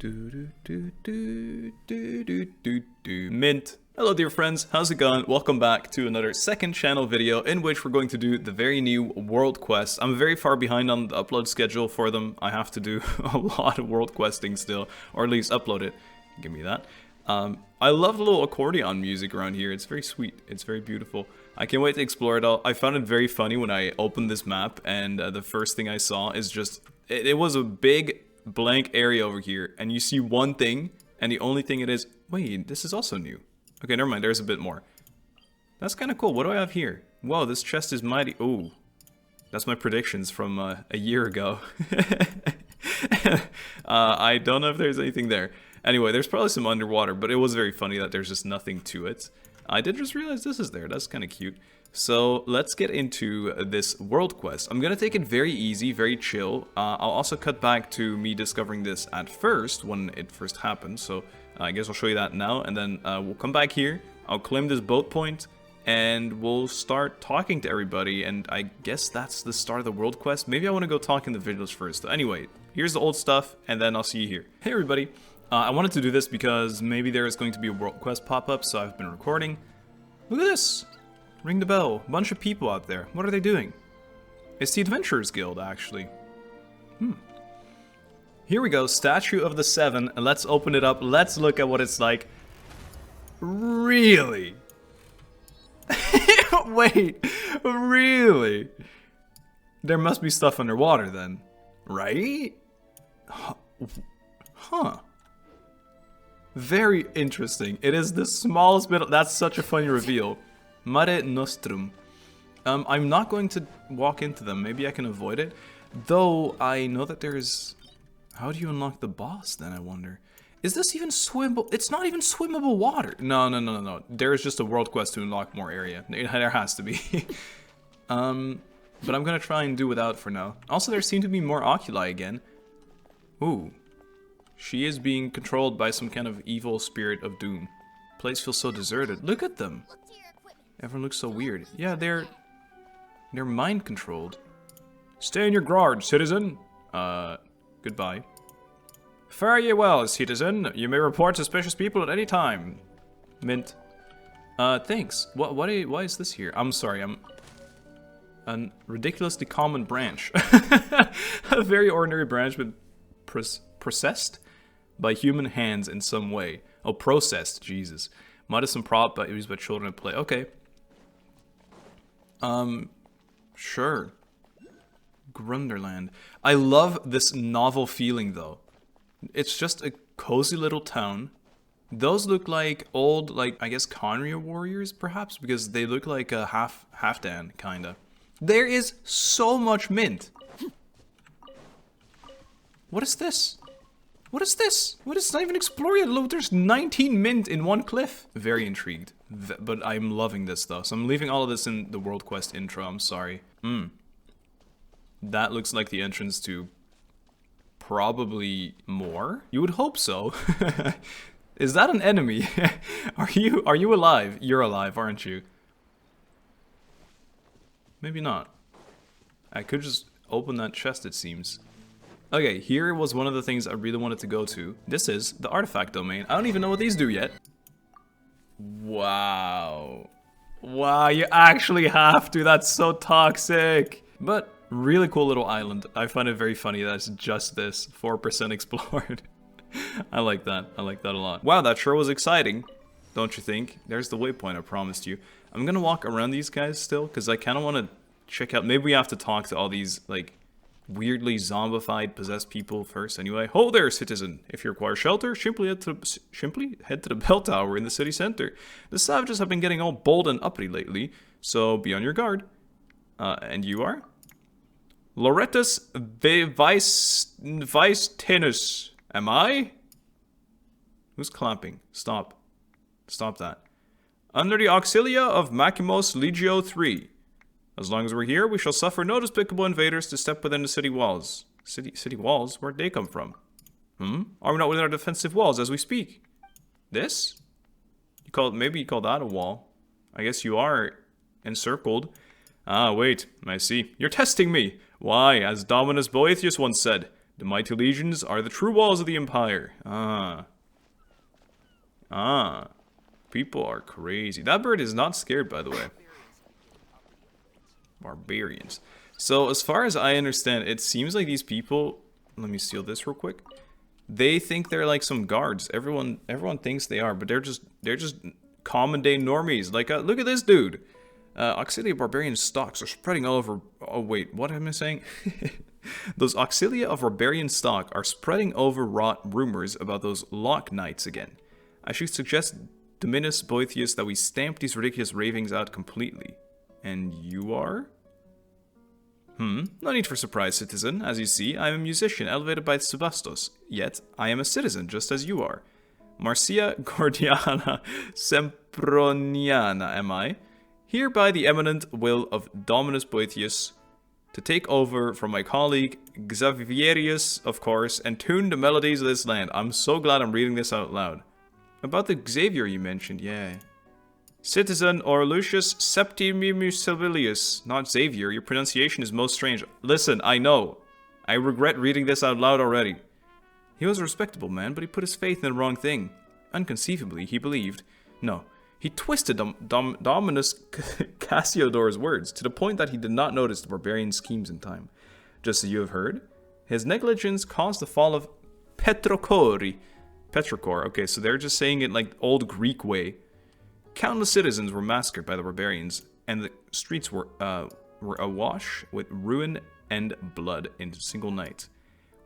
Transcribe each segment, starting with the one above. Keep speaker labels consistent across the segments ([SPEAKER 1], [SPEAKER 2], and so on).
[SPEAKER 1] Mint. Hello dear friends, how's it going? Welcome back to another second channel video in which we're going to do the very new world quests. I'm very far behind on the upload schedule for them. I have to do a lot of world questing still, or at least upload it. Give me that. I love the little accordion music around here. It's very sweet. It's very beautiful. I can't wait to explore it all. I found it very funny when I opened this map and the first thing I saw is just, it was a big blank area over here and you see one thing and the only thing it is, wait, this is also new. Okay, never mind, there's a bit more. That's kind of cool. What do I have here? Whoa, this chest is mighty. Oh, that's my predictions from a year ago. I don't know if there's anything there. Anyway, there's probably some underwater, but it was very funny that there's just nothing to it. I did just realize this is there. That's kind of cute. So let's get into this world quest. I'm gonna take it very easy, very chill. I'll also cut back to me discovering this at first, when it first happened. So I guess I'll show you that now, and then we'll come back here. I'll claim this boat point, and we'll start talking to everybody. And I guess that's the start of the world quest. Maybe I want to go talk in the village first. Anyway, here's the old stuff, and then I'll see you here. Hey everybody. I wanted to do this because maybe there is going to be a world quest pop-up, so I've been recording. Look at this! Ring the bell. Bunch of people out there. What are they doing? It's the Adventurers Guild, actually. Here we go, Statue of the Seven. And let's open it up. Let's look at what it's like. Really? Wait, really? There must be stuff underwater then, right? Huh. Very interesting. It is the smallest bit. That's such a funny reveal. Mare Nostrum. I'm not going to walk into them. Maybe I can avoid it. Though I know that there's... How do you unlock the boss then, I wonder? Is this even swimmable? It's not even swimmable water. No. There is just a world quest to unlock more area. There has to be. But I'm gonna try and do without for now. Also, there seem to be more oculi again. Ooh. She is being controlled by some kind of evil spirit of doom. Place feels so deserted. Look at them. Everyone looks so weird. Yeah, they're mind controlled. Stay in your guard, citizen. Goodbye. Fare ye well, citizen. You may report suspicious people at any time. Mint. Thanks. Why is this here? I'm sorry, I'm a ridiculously common branch. A very ordinary branch, but processed by human hands in some way. Oh, processed, Jesus. Modest prop used by children at play. Okay. Sure. Grunderland. I love this novel feeling though. It's just a cozy little town. Those look like old, like, I guess khaenri'ah warriors perhaps, because they look like a half-dan, kinda. There is so much mint. What is this? What is this? What is not even explored yet? Look, there's 19 mint in one cliff. Very intrigued. But I'm loving this though. So I'm leaving all of this in the world quest intro. I'm sorry. That looks like the entrance to probably more. You would hope so. Is that an enemy? Are you alive? You're alive, aren't you? Maybe not. I could just open that chest, it seems. Okay, here was one of the things I really wanted to go to. This is the artifact domain. I don't even know what these do yet. Wow. Wow, you actually have to. That's so toxic. But really cool little island. I find it very funny that it's just this. 4% explored. I like that. I like that a lot. Wow, that sure was exciting. Don't you think? There's the waypoint I promised you. I'm gonna walk around these guys still, because I kind of want to check out... Maybe we have to talk to all these, like... weirdly zombified, possessed people first. Anyway, ho there, citizen. If you require shelter, simply head to the bell tower in the city center. The savages have been getting all bold and uppity lately, so be on your guard. And you are? Loretus Vice Tennis. Am I? Who's clapping? Stop. Stop that. Under the auxilia of Makimos Legio 3. As long as we're here, we shall suffer no despicable invaders to step within the city walls. City walls? Where'd they come from? Are we not within our defensive walls as we speak? This? Maybe you call that a wall. I guess you are encircled. Ah, wait, I see. You're testing me. Why, as Dominus Boethius once said, The mighty legions are the true walls of the Empire. People are crazy. That bird is not scared, by the way. Barbarians. So, as far as I understand, it seems like these people... Let me steal this real quick. They think they're like some guards. Everyone thinks they are, but they're just common day normies. Like, look at this dude. Auxilia barbarian stocks are spreading all over... Oh, wait, what am I saying? Those Auxilia of barbarian stock are spreading overwrought rumors about those lock knights again. I should suggest, Dominus Boethius, that we stamp these ridiculous ravings out completely. And you are? No need for surprise, citizen. As you see, I am a musician elevated by Sebastos. Yet, I am a citizen, just as you are. Marcia Gordiana Semproniana am I. Here by the eminent will of Dominus Boethius, to take over from my colleague Xavierius, of course, and tune the melodies of this land. I'm so glad I'm reading this out loud. About the Xavier you mentioned, yeah. Citizen Orlucius Septimius Silvilius, not Xavier. Your pronunciation is most strange. Listen, I know. I regret reading this out loud already. He was a respectable man, but he put his faith in the wrong thing. Unconceivably, he believed... No, he twisted Dominus Cassiodor's words to the point that he did not notice the barbarian schemes in time. Just as you have heard, his negligence caused the fall of Petrocori. Petrocor, okay, so they're just saying it like old Greek way. Countless citizens were massacred by the barbarians, and the streets were awash with ruin and blood in a single night.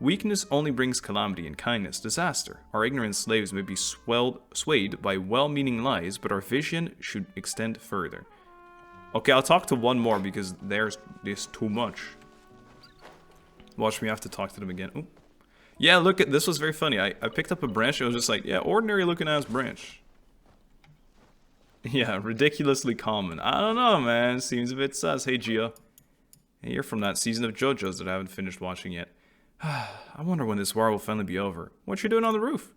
[SPEAKER 1] Weakness only brings calamity, and kindness disaster. Our ignorant slaves may be swayed by well-meaning lies, but our vision should extend further. Okay, I'll talk to one more because there's too much. Watch me have to talk to them again. Ooh. Yeah, look at this was very funny. I picked up a branch and it was just like, yeah, ordinary looking ass branch. Yeah, ridiculously common. I don't know, man. Seems a bit sus. Hey, Gio. Hey, you're from that season of JoJo's that I haven't finished watching yet. I wonder when this war will finally be over. What you doing on the roof?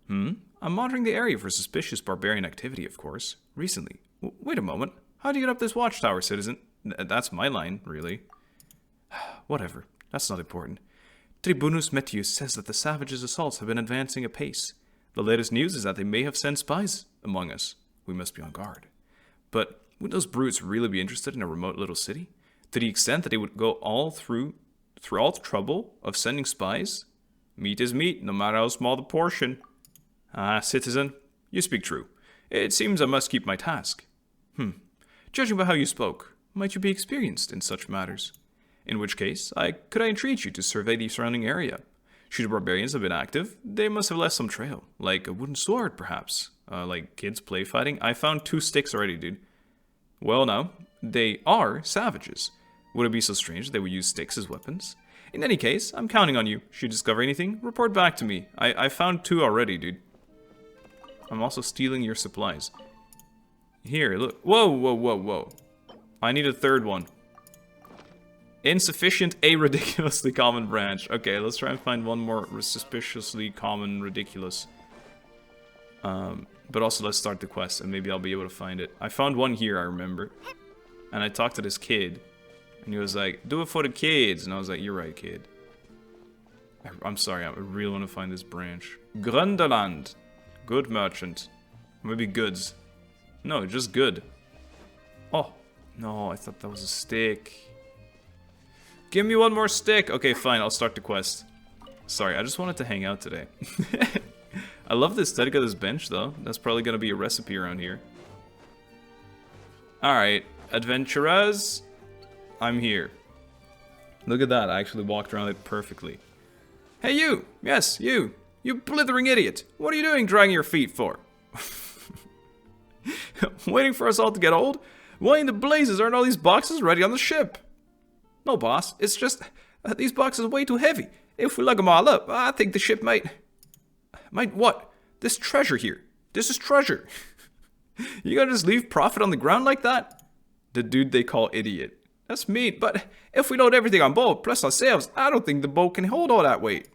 [SPEAKER 1] I'm monitoring the area for suspicious barbarian activity, of course. Recently. Wait a moment. How do you get up this watchtower, citizen? That's my line, really. Whatever. That's not important. Tribunus Metius says that the savages' assaults have been advancing apace. The latest news is that they may have sent spies among us. We must be on guard. But would those brutes really be interested in a remote little city? To the extent that they would go through all the trouble of sending spies? Meat is meat, no matter how small the portion. Citizen, you speak true. It seems I must keep my task. Judging by how you spoke, might you be experienced in such matters? In which case, could I entreat you to survey the surrounding area? Should the barbarians have been active, they must have left some trail, like a wooden sword, perhaps. Like kids play fighting. I found 2 sticks already, dude. Well, now, they are savages. Would it be so strange that they would use sticks as weapons? In any case, I'm counting on you. Should you discover anything, report back to me. I found 2 already, dude. I'm also stealing your supplies. Here, look. Whoa. I need a 3rd one. Insufficient, a ridiculously common branch. Okay, let's try and find one more suspiciously common, ridiculous. But also let's start the quest and maybe I'll be able to find it. I found one here, I remember. And I talked to this kid. And he was like, do it for the kids. And I was like, you're right, kid. I'm sorry, I really want to find this branch. Grundeland. Good merchant. Maybe goods. No, just good. Oh, no, I thought that was a stick. Give me one more stick. Okay, fine, I'll start the quest. Sorry, I just wanted to hang out today. I love the aesthetic of this bench, though. That's probably going to be a recipe around here. Alright, adventurers. I'm here. Look at that, I actually walked around it perfectly. Hey, you! Yes, you! You blithering idiot! What are you doing dragging your feet for? Waiting for us all to get old? Why in the blazes aren't all these boxes ready on the ship? No, boss, it's just these boxes are way too heavy. If we lug them all up, I think the ship might what? This treasure here. This is treasure. You gonna just leave profit on the ground like that? The dude they call idiot. That's mean, but if we load everything on board, plus ourselves, I don't think the boat can hold all that weight.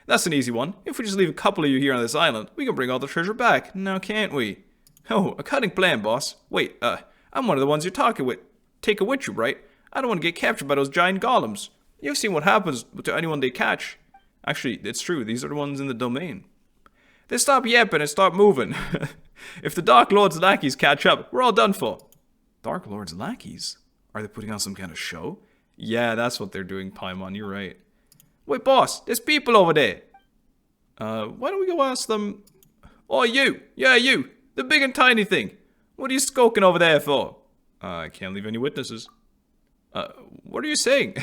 [SPEAKER 1] That's an easy one. If we just leave a couple of you here on this island, we can bring all the treasure back, now can't we? Oh, a cunning plan, boss. Wait, I'm one of the ones you're talking with. Take it with you, right? I don't want to get captured by those giant golems. You've seen what happens to anyone they catch. Actually, it's true. These are the ones in the domain. They stop yapping and start moving. If the Dark Lord's lackeys catch up, we're all done for. Dark Lord's lackeys? Are they putting on some kind of show? Yeah, that's what they're doing, Paimon. You're right. Wait, boss, there's people over there. Why don't we go ask them? Oh, you. Yeah, you. The big and tiny thing. What are you skulking over there for? I can't leave any witnesses. What are you saying?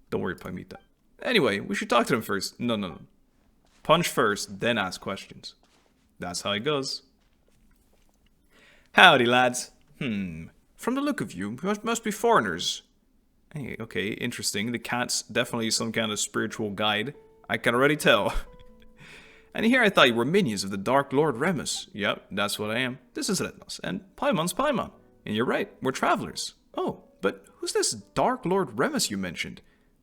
[SPEAKER 1] Don't worry, Paimita. Anyway, we should talk to them first. No. Punch first, then ask questions. That's how it goes. Howdy, lads. From the look of you must be foreigners. Hey, okay, interesting. The cat's definitely some kind of spiritual guide. I can already tell. And here I thought you were minions of the Dark Lord Remus. Yep, that's what I am. This is Retnos, and Paimon's Paimon. And you're right, we're travelers. Oh, but who's this Dark Lord Remus you mentioned?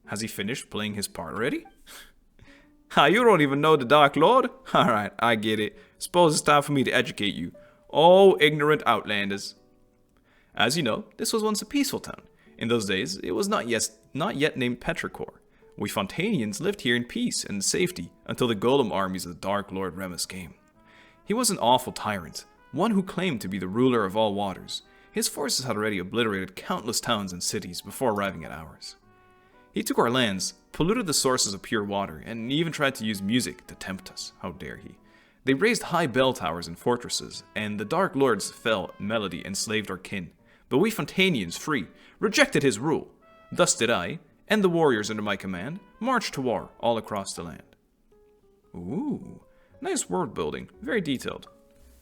[SPEAKER 1] Has he finished playing his part already? Ha, you don't even know the Dark Lord? Alright, I get it. Suppose it's time for me to educate you. Oh, ignorant outlanders. As you know, this was once a peaceful town. In those days, it was not yet named Petrichor. We Fontanians lived here in peace and safety until the golem armies of the Dark Lord Remus came. He was an awful tyrant, one who claimed to be the ruler of all waters. His forces had already obliterated countless towns and cities before arriving at ours. He took our lands, polluted the sources of pure water, and even tried to use music to tempt us. How dare he? They raised high bell towers and fortresses, and the Dark Lord's fell melody enslaved our kin. But we Fontanians, free, rejected his rule. Thus did I, and the warriors under my command, march to war all across the land. Ooh, nice world building, very detailed.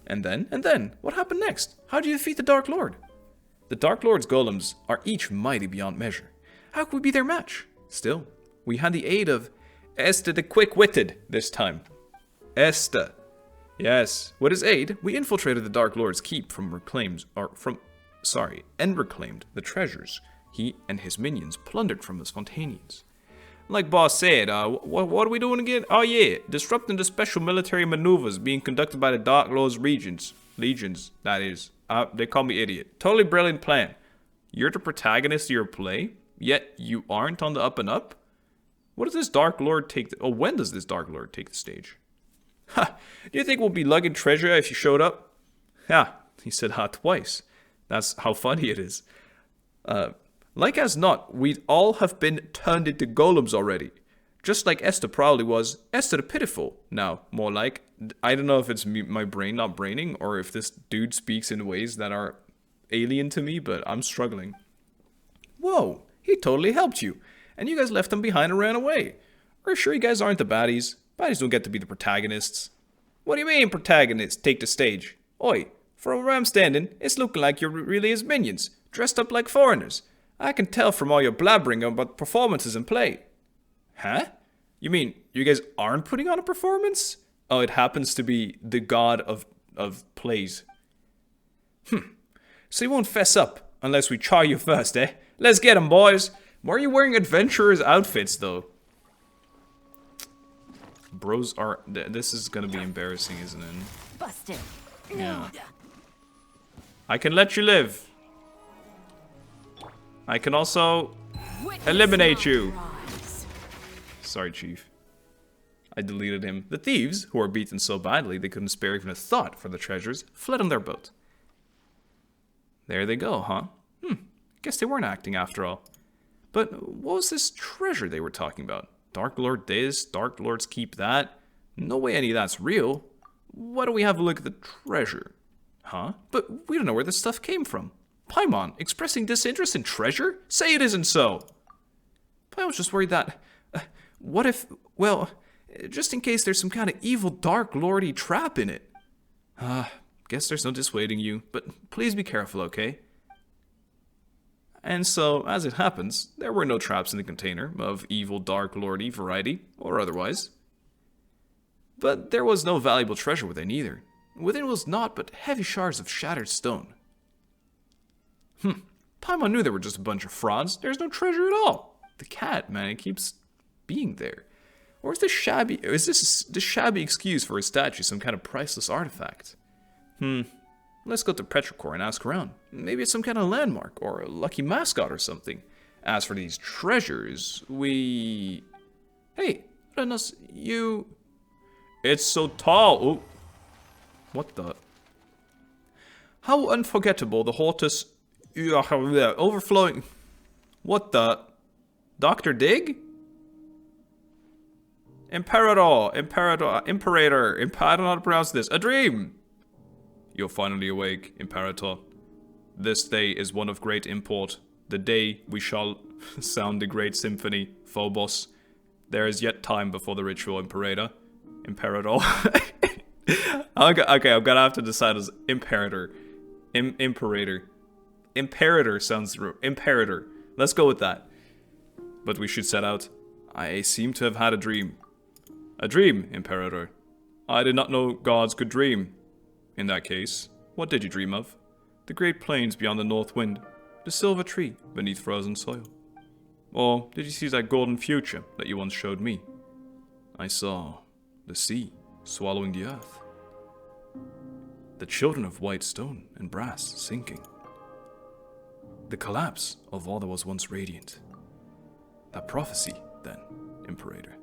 [SPEAKER 1] And then, what happened next? How do you defeat the Dark Lord? The Dark Lord's golems are each mighty beyond measure. How could we be their match? Still, we had the aid of Esther the Quick-Witted this time. Esther. Yes, with his aid, we infiltrated the Dark Lord's keep and reclaimed the treasures he and his minions plundered from us Fontanians. Like Boss said, what are we doing again? Oh yeah, disrupting the special military maneuvers being conducted by the Dark Lord's legions, that is. They call me idiot. Totally brilliant plan. You're the protagonist of your play, yet you aren't on the up and up? What does this Dark Lord take when does this Dark Lord take the stage? Ha! Do you think we'll be lugging treasure if you showed up? Ha! He said ha twice. That's how funny it is. Like as not, we'd all have been turned into golems already. Just like Esther probably was. Esther the Pitiful. Now, more like, I don't know if it's my brain not braining, or if this dude speaks in ways that are alien to me, but I'm struggling. Whoa, he totally helped you. And you guys left him behind and ran away. Are you sure you guys aren't the baddies? Baddies don't get to be the protagonists. What do you mean, protagonists take the stage? Oi, from where I'm standing, it's looking like you're really his minions, dressed up like foreigners. I can tell from all your blabbering about performances and play. Huh? You mean you guys aren't putting on a performance? Oh, it happens to be the god of plays. So you won't fess up unless we char you first, eh? Let's get 'em, boys. Why are you wearing adventurers' outfits, though? Bros are... This is gonna be embarrassing, isn't it?
[SPEAKER 2] Busted.
[SPEAKER 1] Yeah. I can let you live. I can also eliminate you. Sorry, Chief. I deleted him. The thieves, who were beaten so badly they couldn't spare even a thought for the treasures, fled on their boat. There they go, huh? Guess they weren't acting after all. But what was this treasure they were talking about? Dark Lord this, Dark Lord's keep that? No way any of that's real. Why don't we have a look at the treasure? Huh? But we don't know where this stuff came from. Paimon, expressing disinterest in treasure? Say it isn't so. Paimon's just worried that... what if... Well, just in case there's some kind of evil Dark Lordy trap in it. Guess there's no dissuading you, but please be careful, okay? And so, as it happens, there were no traps in the container of evil Dark Lordy variety, or otherwise. But there was no valuable treasure within either. Within was naught but heavy shards of shattered stone. Paimon knew they were just a bunch of frauds. There's no treasure at all. The cat, man, it keeps being there. Or is this the shabby excuse for a statue some kind of priceless artifact? Let's go to Petrichor and ask around. Maybe it's some kind of landmark or a lucky mascot or something. As for these treasures, Hey, Renos, you... It's so tall. Ooh. What the... How unforgettable the Hortus... Overflowing... What the... Dr. Dig? Imperator, Imperator, I don't know how to pronounce this. A dream! You're finally awake, Imperator. This day is one of great import. The day we shall sound the great symphony, Phobos. There is yet time before the ritual, Imperator. Okay, I'm gonna have to decide as Imperator. Imperator. Imperator sounds... Imperator. Let's go with that. But we should set out. I seem to have had a dream. A dream, Imperator. I did not know gods could dream. In that case, what did you dream of? The great plains beyond the north wind. The silver tree beneath frozen soil. Or did you see that golden future that you once showed me? I saw the sea swallowing the earth. The children of white stone and brass sinking. The collapse of all that was once radiant. That prophecy, then, Imperator.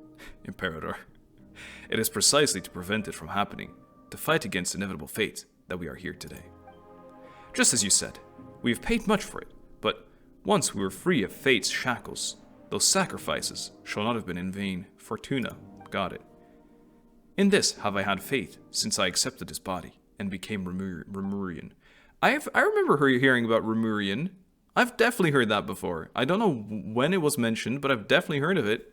[SPEAKER 1] It is precisely to prevent it from happening, to fight against inevitable fate, that we are here today. Just as you said, we have paid much for it, but once we were free of fate's shackles, those sacrifices shall not have been in vain. Fortuna got it. In this have I had faith since I accepted his body and became Remurian. I remember hearing about Remurian. I've definitely heard that before. I don't know when it was mentioned, but I've definitely heard of it.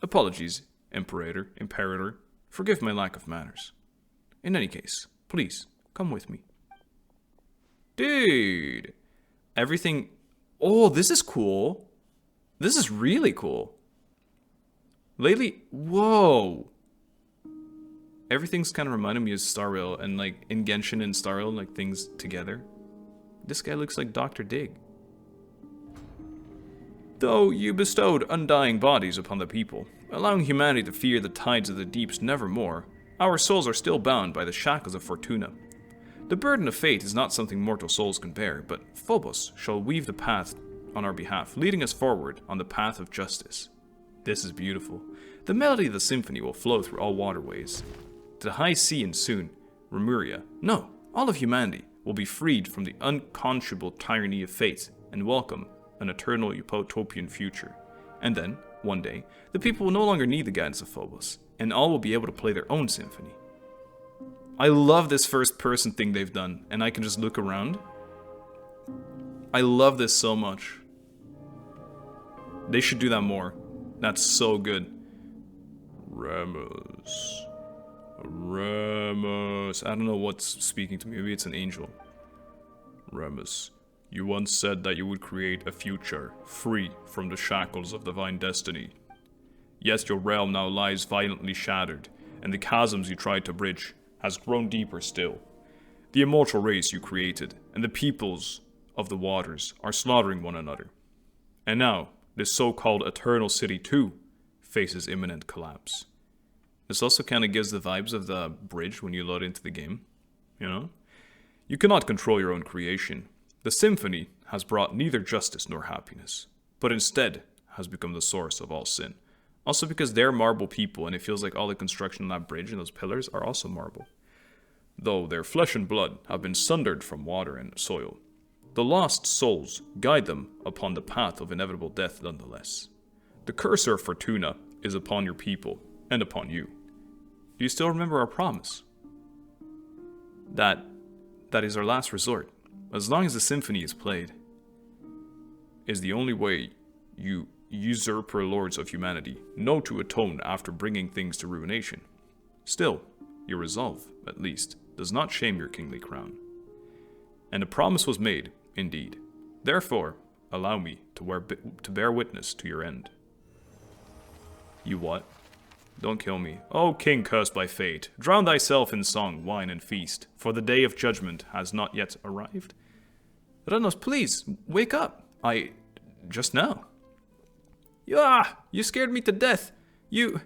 [SPEAKER 1] Apologies, Imperator. Forgive my lack of manners. In any case, please, come with me. Dude! Everything... Oh, this is cool. This is really cool. Lately... Whoa! Everything's kind of reminding me of Star Rail, and like, in Genshin and Star Rail, like, things together. This guy looks like Dr. Dig. Though you bestowed undying bodies upon the people, allowing humanity to fear the tides of the deeps nevermore, our souls are still bound by the shackles of Fortuna. The burden of fate is not something mortal souls can bear, but Phobos shall weave the path on our behalf, leading us forward on the path of justice. This is beautiful. The melody of the symphony will flow through all waterways. To the high sea and soon, Remuria, no, all of humanity, will be freed from the unconscionable tyranny of fate and welcome an eternal utopian future. And then, one day, the people will no longer need the guidance of Phobos, and all will be able to play their own symphony. I love this first person thing they've done, and I can just look around. I love this so much. They should do that more. That's so good. Ramos. I don't know what's speaking to me. Maybe it's an angel. Ramos. You once said that you would create a future free from the shackles of divine destiny. Yes, your realm now lies violently shattered, and the chasms you tried to bridge has grown deeper still. The immortal race you created, and the peoples of the waters are slaughtering one another. And now, this so-called eternal city too faces imminent collapse. This also kind of gives the vibes of the bridge when you load into the game, you know? You cannot control your own creation. The symphony has brought neither justice nor happiness, but instead has become the source of all sin. Also because they're marble people, and it feels like all the construction on that bridge and those pillars are also marble. Though their flesh and blood have been sundered from water and soil, the lost souls guide them upon the path of inevitable death nonetheless. The cursor of Fortuna is upon your people and upon you. Do you still remember our promise? That is our last resort. As long as the symphony is played, is the only way you usurper lords of humanity know to atone after bringing things to ruination. Still, your resolve, at least, does not shame your kingly crown. And a promise was made, indeed. Therefore, allow me to bear witness to your end. You what? Don't kill me. O king cursed by fate, drown thyself in song, wine, and feast, for the day of judgment has not yet arrived. Renos, please, wake up. Just now. You scared me to death. You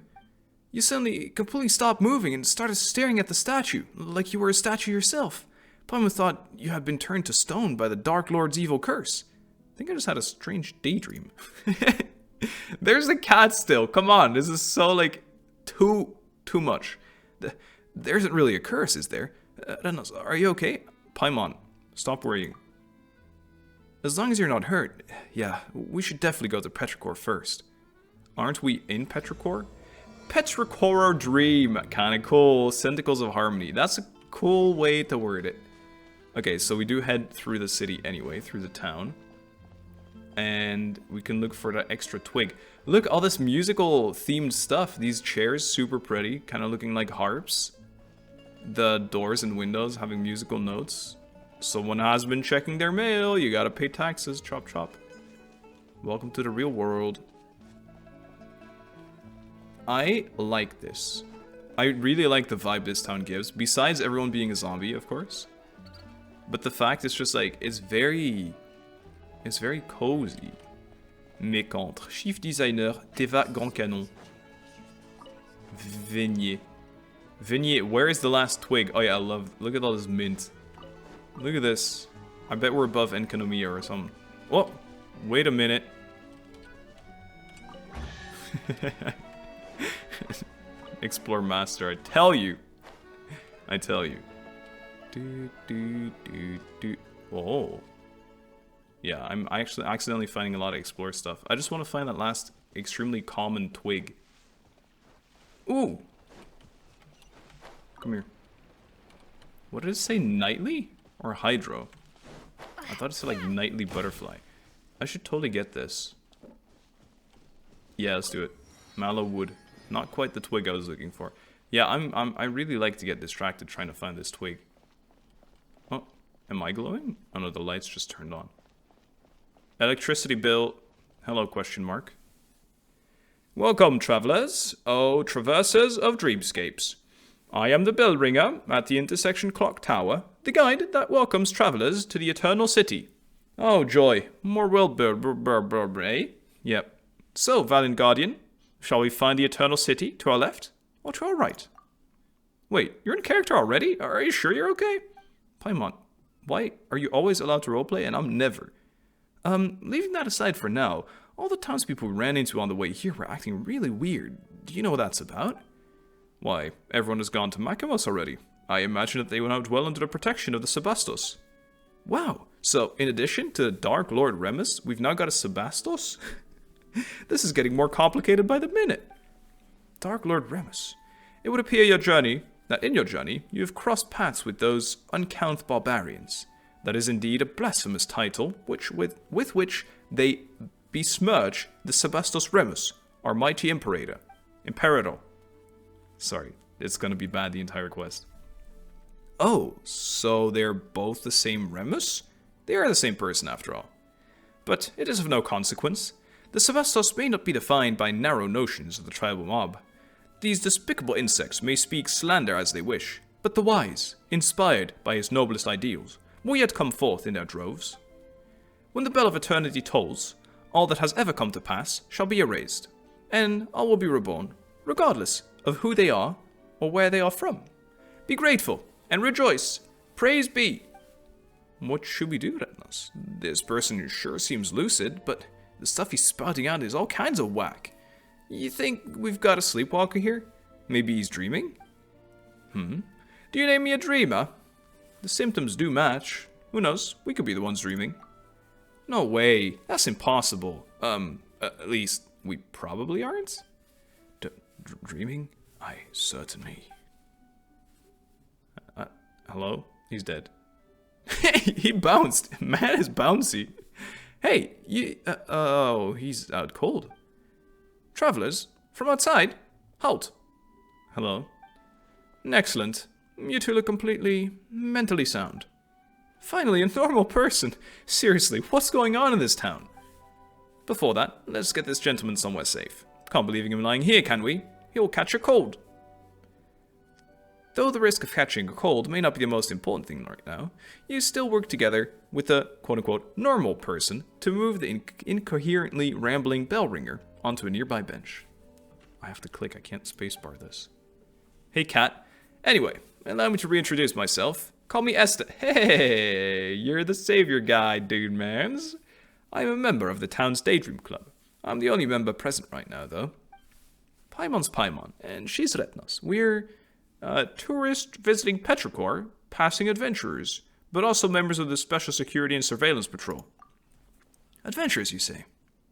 [SPEAKER 1] suddenly completely stopped moving and started staring at the statue, like you were a statue yourself. Paimon thought you had been turned to stone by the Dark Lord's evil curse. I think I just had a strange daydream. There's a cat still. Come on, this is so, like, too much. There isn't really a curse, is there? I don't know. Are you okay? Paimon, stop worrying. As long as you're not hurt, yeah, we should definitely go to Petrichor first. Aren't we in Petrichor? Petrichor Dream, kinda cool. Canticles of Harmony. That's a cool way to word it. Okay, so we do head through the city anyway, through the town. And we can look for that extra twig. Look, all this musical themed stuff. These chairs, super pretty, kind of looking like harps. The doors and windows having musical notes. Someone has been checking their mail. You gotta pay taxes. Chop chop. Welcome to the real world. I like this. I really like the vibe this town gives. Besides everyone being a zombie, of course. But the fact is just like, it's very cozy. Mécantre. Chief designer, Teva Grand Canon. Vignier. Vignier, where is the last twig? Oh yeah, look at all this mint. Look at this. I bet we're above Enkanomiya or something. Oh, wait a minute. Explore master, I tell you. I tell you. Oh. Yeah, I'm actually accidentally finding a lot of explore stuff. I just want to find that last extremely common twig. Ooh. Come here. What did it say? Nightly? Or hydro? I thought it said like nightly butterfly. I should totally get this. Yeah, let's do it. Mallow wood. Not quite the twig I was looking for. Yeah, I really like to get distracted trying to find this twig. Oh, am I glowing? Oh no, the lights just turned on. Electricity bill. Hello, question mark. Welcome, travelers. Oh, traversers of dreamscapes. I am the bell ringer at the intersection clock tower, the guide that welcomes travelers to the eternal city. Oh, joy. More world eh? Yep. So, valiant guardian, shall we find the eternal city to our left or to our right? Wait, you're in character already? Are you sure you're okay? Paimon, why are you always allowed to roleplay and I'm never? Leaving that aside for now, all the townspeople we ran into on the way here were acting really weird. Do you know what that's about? Why, everyone has gone to Makamos already. I imagine that they went out well under the protection of the Sebastos. Wow, so in addition to Dark Lord Remus, we've now got a Sebastos? This is getting more complicated by the minute. Dark Lord Remus. It would appear that in your journey, you have crossed paths with those uncouth barbarians. That is indeed a blasphemous title, with which they besmirch the Sebastos Remus, our mighty Imperator. Sorry, it's gonna be bad the entire quest. Oh, so they're both the same Remus? They are the same person after all. But it is of no consequence. The Sebastos may not be defined by narrow notions of the tribal mob. These despicable insects may speak slander as they wish, but the wise, inspired by his noblest ideals, will yet come forth in their droves. When the bell of eternity tolls, all that has ever come to pass shall be erased, and all will be reborn, regardless of who they are or where they are from. Be grateful and rejoice. Praise be. What should we do, Retnos? This person sure seems lucid, but the stuff he's spouting out is all kinds of whack. You think we've got a sleepwalker here? Maybe he's dreaming? Do you name me a dreamer? The symptoms do match. Who knows? We could be the ones dreaming. No way. That's impossible. At least we probably aren't. Dreaming? I certainly. Hello? He's dead. He bounced. Man is bouncy. Hey, oh, he's out cold. Travelers, from outside, halt. Hello. Excellent. You two look completely mentally sound. Finally, a normal person. Seriously, what's going on in this town? Before that, let's get this gentleman somewhere safe. Can't believe him lying here, can we? He'll catch a cold. Though the risk of catching a cold may not be the most important thing right now, you still work together with a quote-unquote normal person to move the incoherently rambling bell ringer onto a nearby bench. I have to click, I can't spacebar this. Hey cat. Anyway, allow me to reintroduce myself. Call me Esther. Hey, you're the savior guy, dude, mans. I'm a member of the town's Daydream Club. I'm the only member present right now, though. Paimon's Paimon, and she's Retnos. We're tourists visiting Petrichor, passing adventurers, but also members of the Special Security and Surveillance Patrol. Adventurers, you say?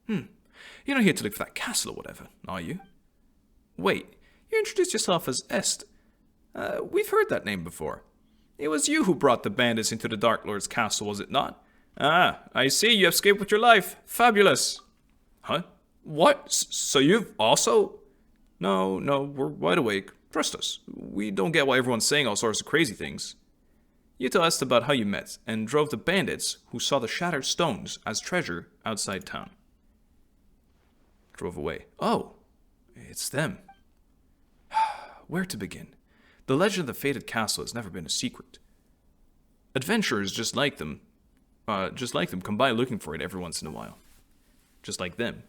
[SPEAKER 1] You're not here to look for that castle or whatever, are you? Wait, you introduced yourself as Est. We've heard that name before. It was you who brought the bandits into the Dark Lord's castle, was it not? Ah, I see you escaped with your life. Fabulous. Huh? What? So you've also... No, we're wide awake. Trust us. We don't get why everyone's saying all sorts of crazy things. You tell us about how you met and drove the bandits who saw the shattered stones as treasure outside town. Drove away. Oh, it's them. Where to begin? The legend of the fated castle has never been a secret. Adventurers just like them come by looking for it every once in a while. Just like them.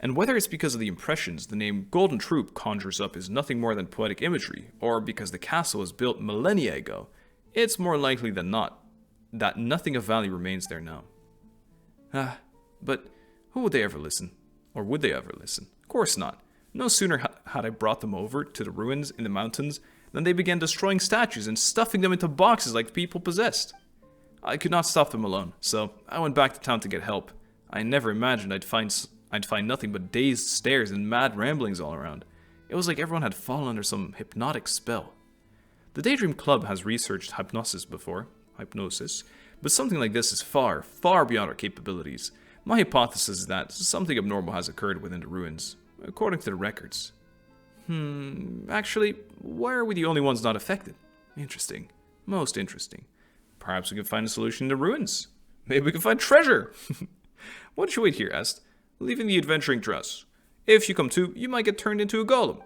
[SPEAKER 1] And whether it's because of the impressions the name Golden Troop conjures up is nothing more than poetic imagery, or because the castle was built millennia ago, it's more likely than not that nothing of value remains there now. But who would they ever listen? Or would they ever listen? Of course not. No sooner had I brought them over to the ruins in the mountains than they began destroying statues and stuffing them into boxes like the people possessed. I could not stop them alone, so I went back to town to get help. I never imagined I'd find nothing but dazed stares and mad ramblings all around. It was like everyone had fallen under some hypnotic spell. The Daydream Club has researched hypnosis before, but something like this is far, far beyond our capabilities. My hypothesis is that something abnormal has occurred within the ruins, according to the records. Actually, why are we the only ones not affected? Interesting. Most interesting. Perhaps we can find a solution in the ruins. Maybe we can find treasure! Why don't you wait here, Est? Leaving the adventuring dress. If you come to, you might get turned into a golem.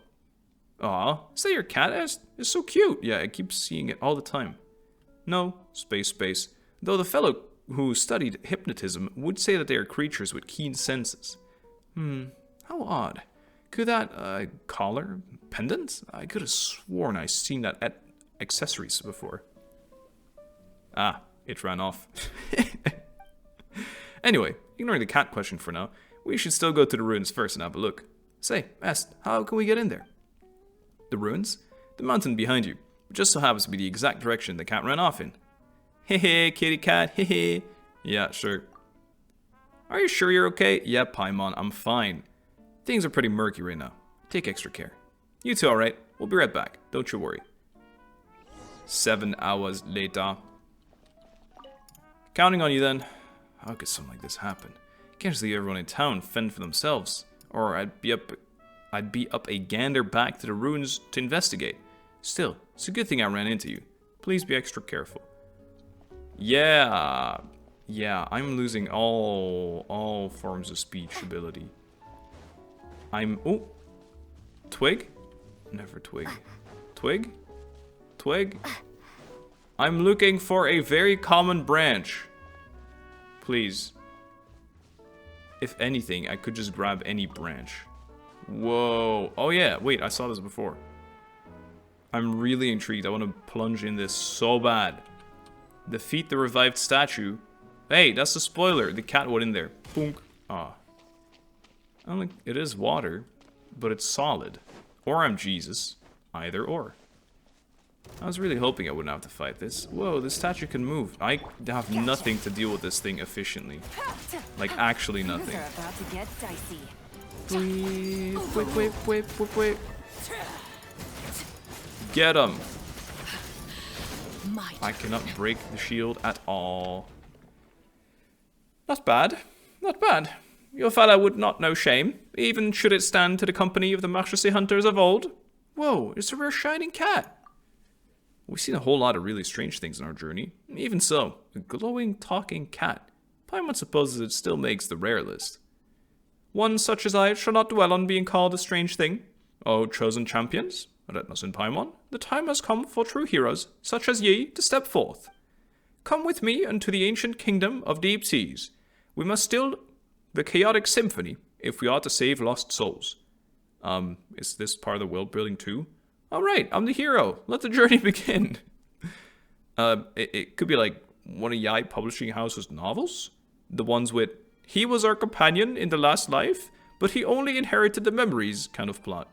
[SPEAKER 1] Aw, is that your cat, Est? It's so cute. Yeah, I keep seeing it all the time. No, space. Though the fellow who studied hypnotism would say that they are creatures with keen senses. How odd. Could that, collar? Pendant? I could have sworn I've seen that at accessories before. Ah, it ran off. Anyway, ignoring the cat question for now, we should still go to the ruins first and have a look. Say, Est, how can we get in there? The ruins? The mountain behind you. It just so happens to be the exact direction the cat ran off in. Hehe, kitty cat, hehe. Yeah, sure. Are you sure you're okay? Yeah, Paimon, I'm fine. Things are pretty murky right now. Take extra care. You two alright? We'll be right back. Don't you worry. 7 hours later. Counting on you then. How could something like this happen? Can't just leave everyone in town fend for themselves. Or I'd be up a gander back to the ruins to investigate. Still, it's a good thing I ran into you. Please be extra careful. Yeah, I'm losing all forms of speech ability. Oh, twig? Never twig. Twig? I'm looking for a very common branch. Please. If anything, I could just grab any branch. Whoa. Oh yeah, wait, I saw this before. I'm really intrigued. I want to plunge in this so bad. Defeat the revived statue. Hey, that's the spoiler. The cat went in there. Boom. Ah. I don't think it is water, but it's solid. Or I'm Jesus. Either or. I was really hoping I wouldn't have to fight this. Whoa, this statue can move. I have nothing to deal with this thing efficiently. Like, actually nothing. Wait. Get him. I cannot break the shield at all. Not bad. Your fella would not know shame, even should it stand to the company of the Marshalsea hunters of old. Whoa, it's a rare shining cat. We've seen a whole lot of really strange things in our journey. Even so, a glowing, talking cat. Paimon supposes it still makes the rare list. One such as I shall not dwell on being called a strange thing. O chosen champions, Retnos and Paimon, the time has come for true heroes, such as ye, to step forth. Come with me unto the ancient kingdom of deep seas. We must still the chaotic symphony if we are to save lost souls. Is this part of the world building too? Alright, I'm the hero. Let the journey begin. It could be like one of Yai Publishing House's novels. The ones with, he was our companion in the last life, but he only inherited the memories kind of plot.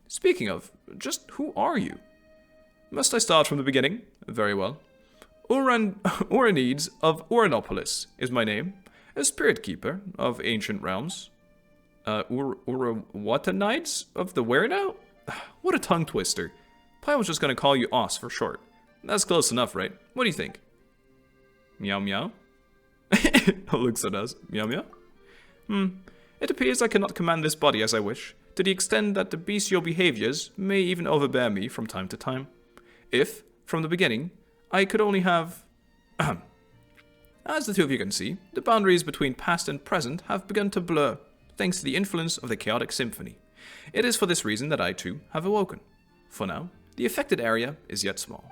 [SPEAKER 1] Speaking of, just who are you? Must I start from the beginning? Very well. Uranides of Uranopolis is my name, a spirit keeper of ancient realms. Urawatanides of the where now? What a tongue twister. Pi was just gonna call you Os for short. That's close enough, right? What do you think? Meow meow? Looks at us. Meow meow? It appears I cannot command this body as I wish, to the extent that the bestial behaviors may even overbear me from time to time. If, from the beginning, I could only have... As the two of you can see, the boundaries between past and present have begun to blur, thanks to the influence of the chaotic symphony. It is for this reason that I, too, have awoken. For now, the affected area is yet small.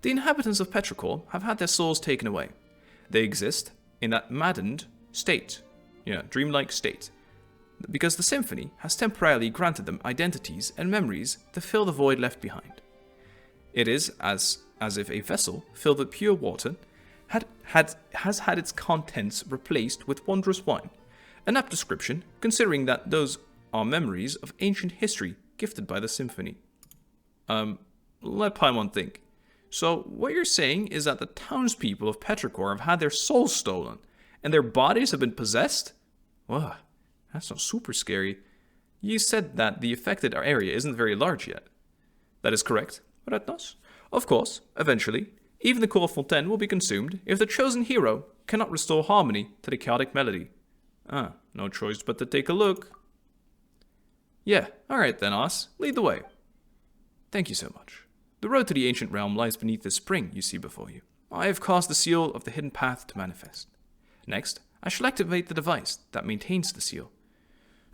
[SPEAKER 1] The inhabitants of Petrichor have had their souls taken away. They exist in that maddened state, dreamlike state, because the symphony has temporarily granted them identities and memories to fill the void left behind. It is as if a vessel filled with pure water has had its contents replaced with wondrous wine. An apt description, considering that those are memories of ancient history gifted by the symphony. Let Paimon think. So, what you're saying is that the townspeople of Petrichor have had their souls stolen, and their bodies have been possessed? Wow, that sounds super scary. You said that the affected area isn't very large yet. That is correct, Retnos. Of course, eventually, even the Confronting will be consumed if the chosen hero cannot restore harmony to the chaotic melody. No choice but to take a look. Yeah, alright then, Os. Lead the way. Thank you so much. The road to the ancient realm lies beneath this spring you see before you. I have caused the seal of the hidden path to manifest. Next, I shall activate the device that maintains the seal.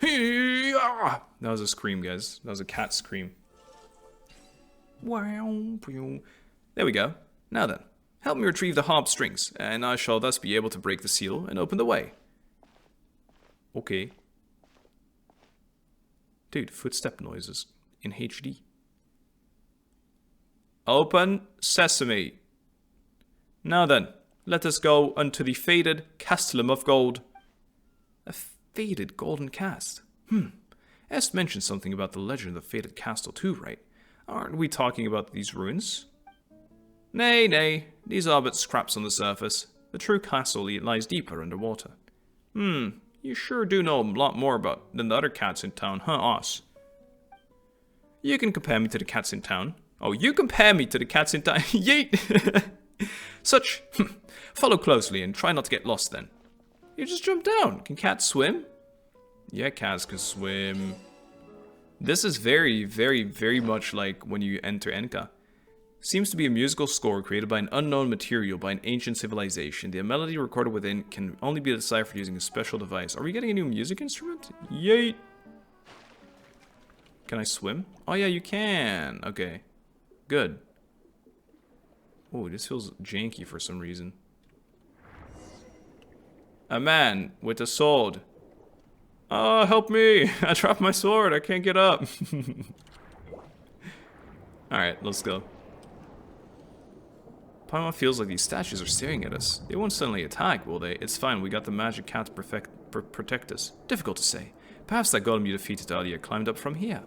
[SPEAKER 1] That was a scream, guys. That was a cat scream. There we go. Now then, help me retrieve the harp strings, and I shall thus be able to break the seal and open the way. Okay. Dude, footstep noises in HD. Open sesame. Now then, let us go unto the faded castellum of gold. A faded golden cast? Es mentioned something about the legend of the faded castle too, right? Aren't we talking about these ruins? Nay, these are but scraps on the surface. The true castle lies deeper underwater. You sure do know a lot more about than the other cats in town, huh, Os? You can compare me to the cats in town. Oh, you compare me to the cats in town? Yeet! Such. Follow closely and try not to get lost then. You just jump down. Can cats swim? Yeah, cats can swim. This is very, very, very much like when you enter Enka. Seems to be a musical score created by an unknown material by an ancient civilization. The melody recorded within can only be deciphered using a special device. Are we getting a new music instrument? Yay! Can I swim? Oh yeah, you can. Okay. Good. Oh, this feels janky for some reason. A man with a sword. Oh, help me! I dropped my sword. I can't get up. Alright, let's go. Paimon feels like these statues are staring at us. They won't suddenly attack, will they? It's fine, we got the magic cat to protect us. Difficult to say. Perhaps that golem you defeated earlier climbed up from here.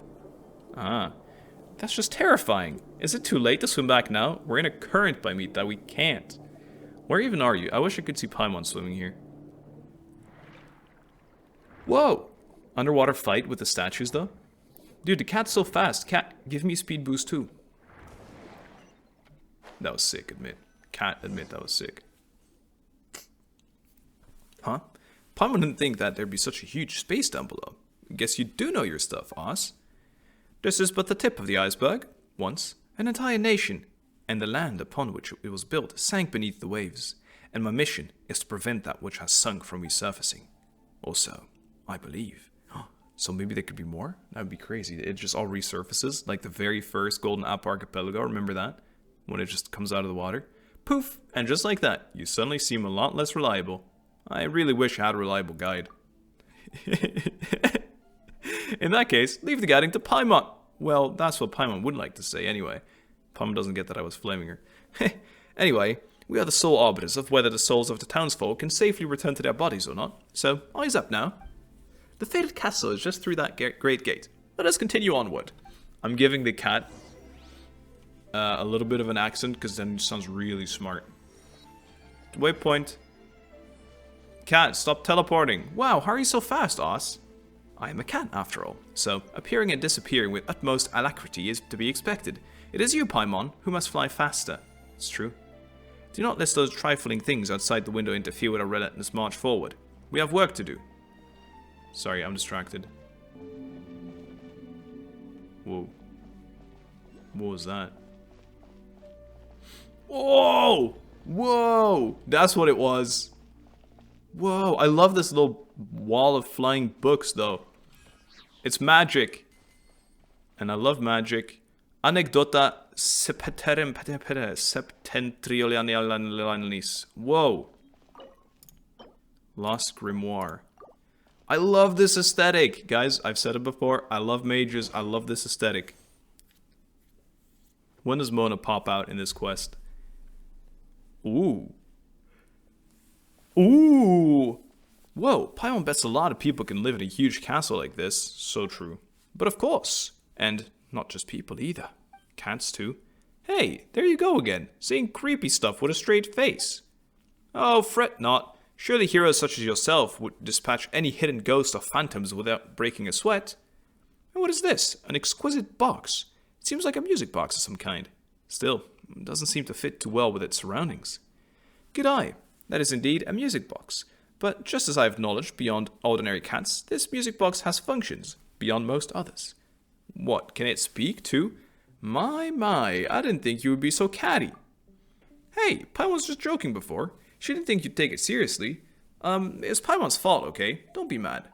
[SPEAKER 1] That's just terrifying. Is it too late to swim back now? We're in a current by me that we can't. Where even are you? I wish I could see Paimon swimming here. Whoa! Underwater fight with the statues, though? Dude, the cat's so fast. Cat, give me speed boost, too. That was sick, admit. Cat, admit that was sick. Huh? Paimon didn't think that there'd be such a huge space down below. Guess you do know your stuff, Os. This is but the tip of the iceberg. Once, an entire nation, and the land upon which it was built, sank beneath the waves, and my mission is to prevent that which has sunk from resurfacing. Also, I believe. So maybe there could be more? That would be crazy. It just all resurfaces, like the very first Golden Apple Archipelago, remember that? When it just comes out of the water. Poof! And just like that, you suddenly seem a lot less reliable. I really wish I had a reliable guide. In that case, leave the guiding to Paimon. Well, that's what Paimon would like to say anyway. Paimon doesn't get that I was flaming her. Anyway, we are the sole arbiters of whether the souls of the townsfolk can safely return to their bodies or not. So, eyes up now. The fated castle is just through that great gate. let us continue onward. I'm giving the cat a little bit of an accent, because then it sounds really smart. Waypoint. Cat, stop teleporting. Wow, how are you so fast, Oz? I am a cat, after all, so appearing and disappearing with utmost alacrity is to be expected. It is you, Paimon, who must fly faster. It's true. Do not let those trifling things outside the window interfere with our relentless march forward. We have work to do. Sorry, I'm distracted. Whoa. What was that? Whoa! Whoa! That's what it was. Whoa, I love this little wall of flying books, though. It's magic. And I love magic. Anecdota septentriolanis. Whoa. Lost Grimoire. I love this aesthetic. Guys, I've said it before. I love mages. I love this aesthetic. When does Mona pop out in this quest? Ooh. Ooh! Whoa, Paimon bets a lot of people can live in a huge castle like this. So true. But of course. And not just people either. Cats too. Hey, there you go again. Saying creepy stuff with a straight face. Oh, fret not. Surely heroes such as yourself would dispatch any hidden ghost or phantoms without breaking a sweat. And what is this? An exquisite box. It seems like a music box of some kind. Still, it doesn't seem to fit too well with its surroundings. Good eye. That is indeed a music box. But just as I have knowledge beyond ordinary cats, this music box has functions beyond most others. What, can it speak too? My, I didn't think you would be so catty. Hey, Paimon was just joking before. She didn't think you'd take it seriously. It's Paimon's fault, okay? Don't be mad.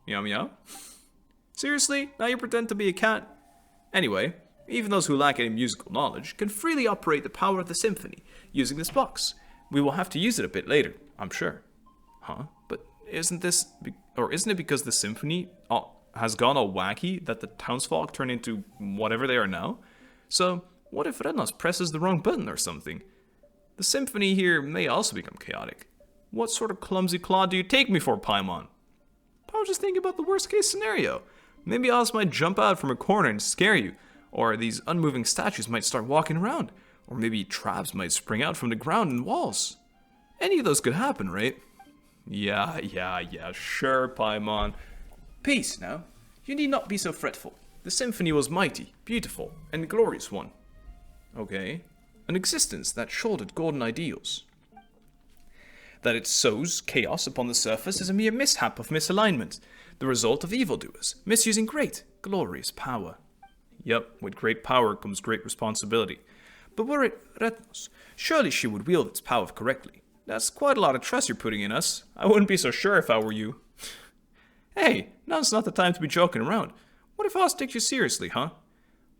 [SPEAKER 1] Meow meow. Seriously? Now you pretend to be a cat? Anyway, even those who lack any musical knowledge can freely operate the power of the symphony using this box. We will have to use it a bit later, I'm sure. Huh? But isn't it because the symphony has gone all wacky that the townsfolk turn into whatever they are now? So, what if Rednos presses the wrong button or something? The symphony here may also become chaotic. What sort of clumsy clod do you take me for, Paimon? I was just thinking about the worst case scenario. Maybe Oz might jump out from a corner and scare you, or these unmoving statues might start walking around, or maybe traps might spring out from the ground and walls. Any of those could happen, right? Yeah, sure, Paimon. Peace now. You need not be so fretful. The symphony was mighty, beautiful, and glorious one. Okay. An existence that shouldered golden ideals. That it sows chaos upon the surface is a mere mishap of misalignment, the result of evildoers, misusing great, glorious power. Yep, with great power comes great responsibility. But were it Rednos, surely she would wield its power correctly. That's quite a lot of trust you're putting in us. I wouldn't be so sure if I were you. Hey, now's not the time to be joking around. What if Oz takes you seriously, huh?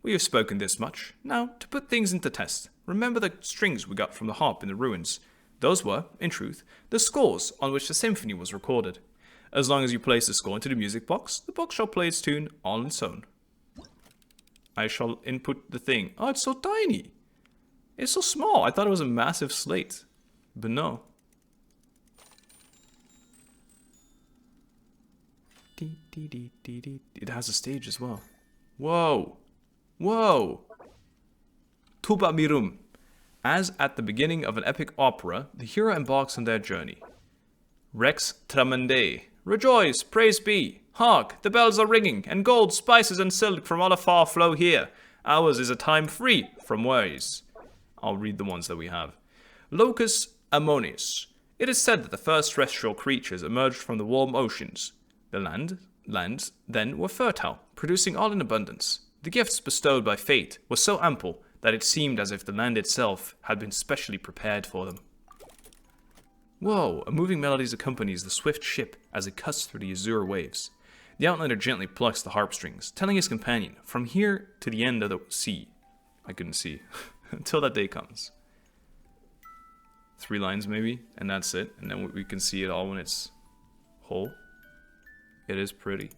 [SPEAKER 1] We have spoken this much. Now, to put things into test, remember the strings we got from the harp in the ruins. Those were, in truth, the scores on which the symphony was recorded. As long as you place the score into the music box, the box shall play its tune on its own. I shall input the thing. Oh, it's so tiny. It's so small. I thought it was a massive slate. But no. It has a stage as well. Whoa. Whoa. Tuba mirum. As at the beginning of an epic opera, the hero embarks on their journey. Rex tremende. Rejoice, praise be. Hark, the bells are ringing, and gold, spices, and silk from all afar flow here. Ours is a time free from worries. I'll read the ones that we have. Locus ammonis. It is said that the first terrestrial creatures emerged from the warm oceans. The lands then were fertile, producing all in abundance. The gifts bestowed by fate were so ample that it seemed as if the land itself had been specially prepared for them. Whoa, a moving melody accompanies the swift ship as it cuts through the azure waves. The outliner gently plucks the harp strings, telling his companion, from here to the end of the sea. I couldn't see. Until that day comes. 3 lines maybe, and that's it. And then we can see it all when it's whole. It is pretty.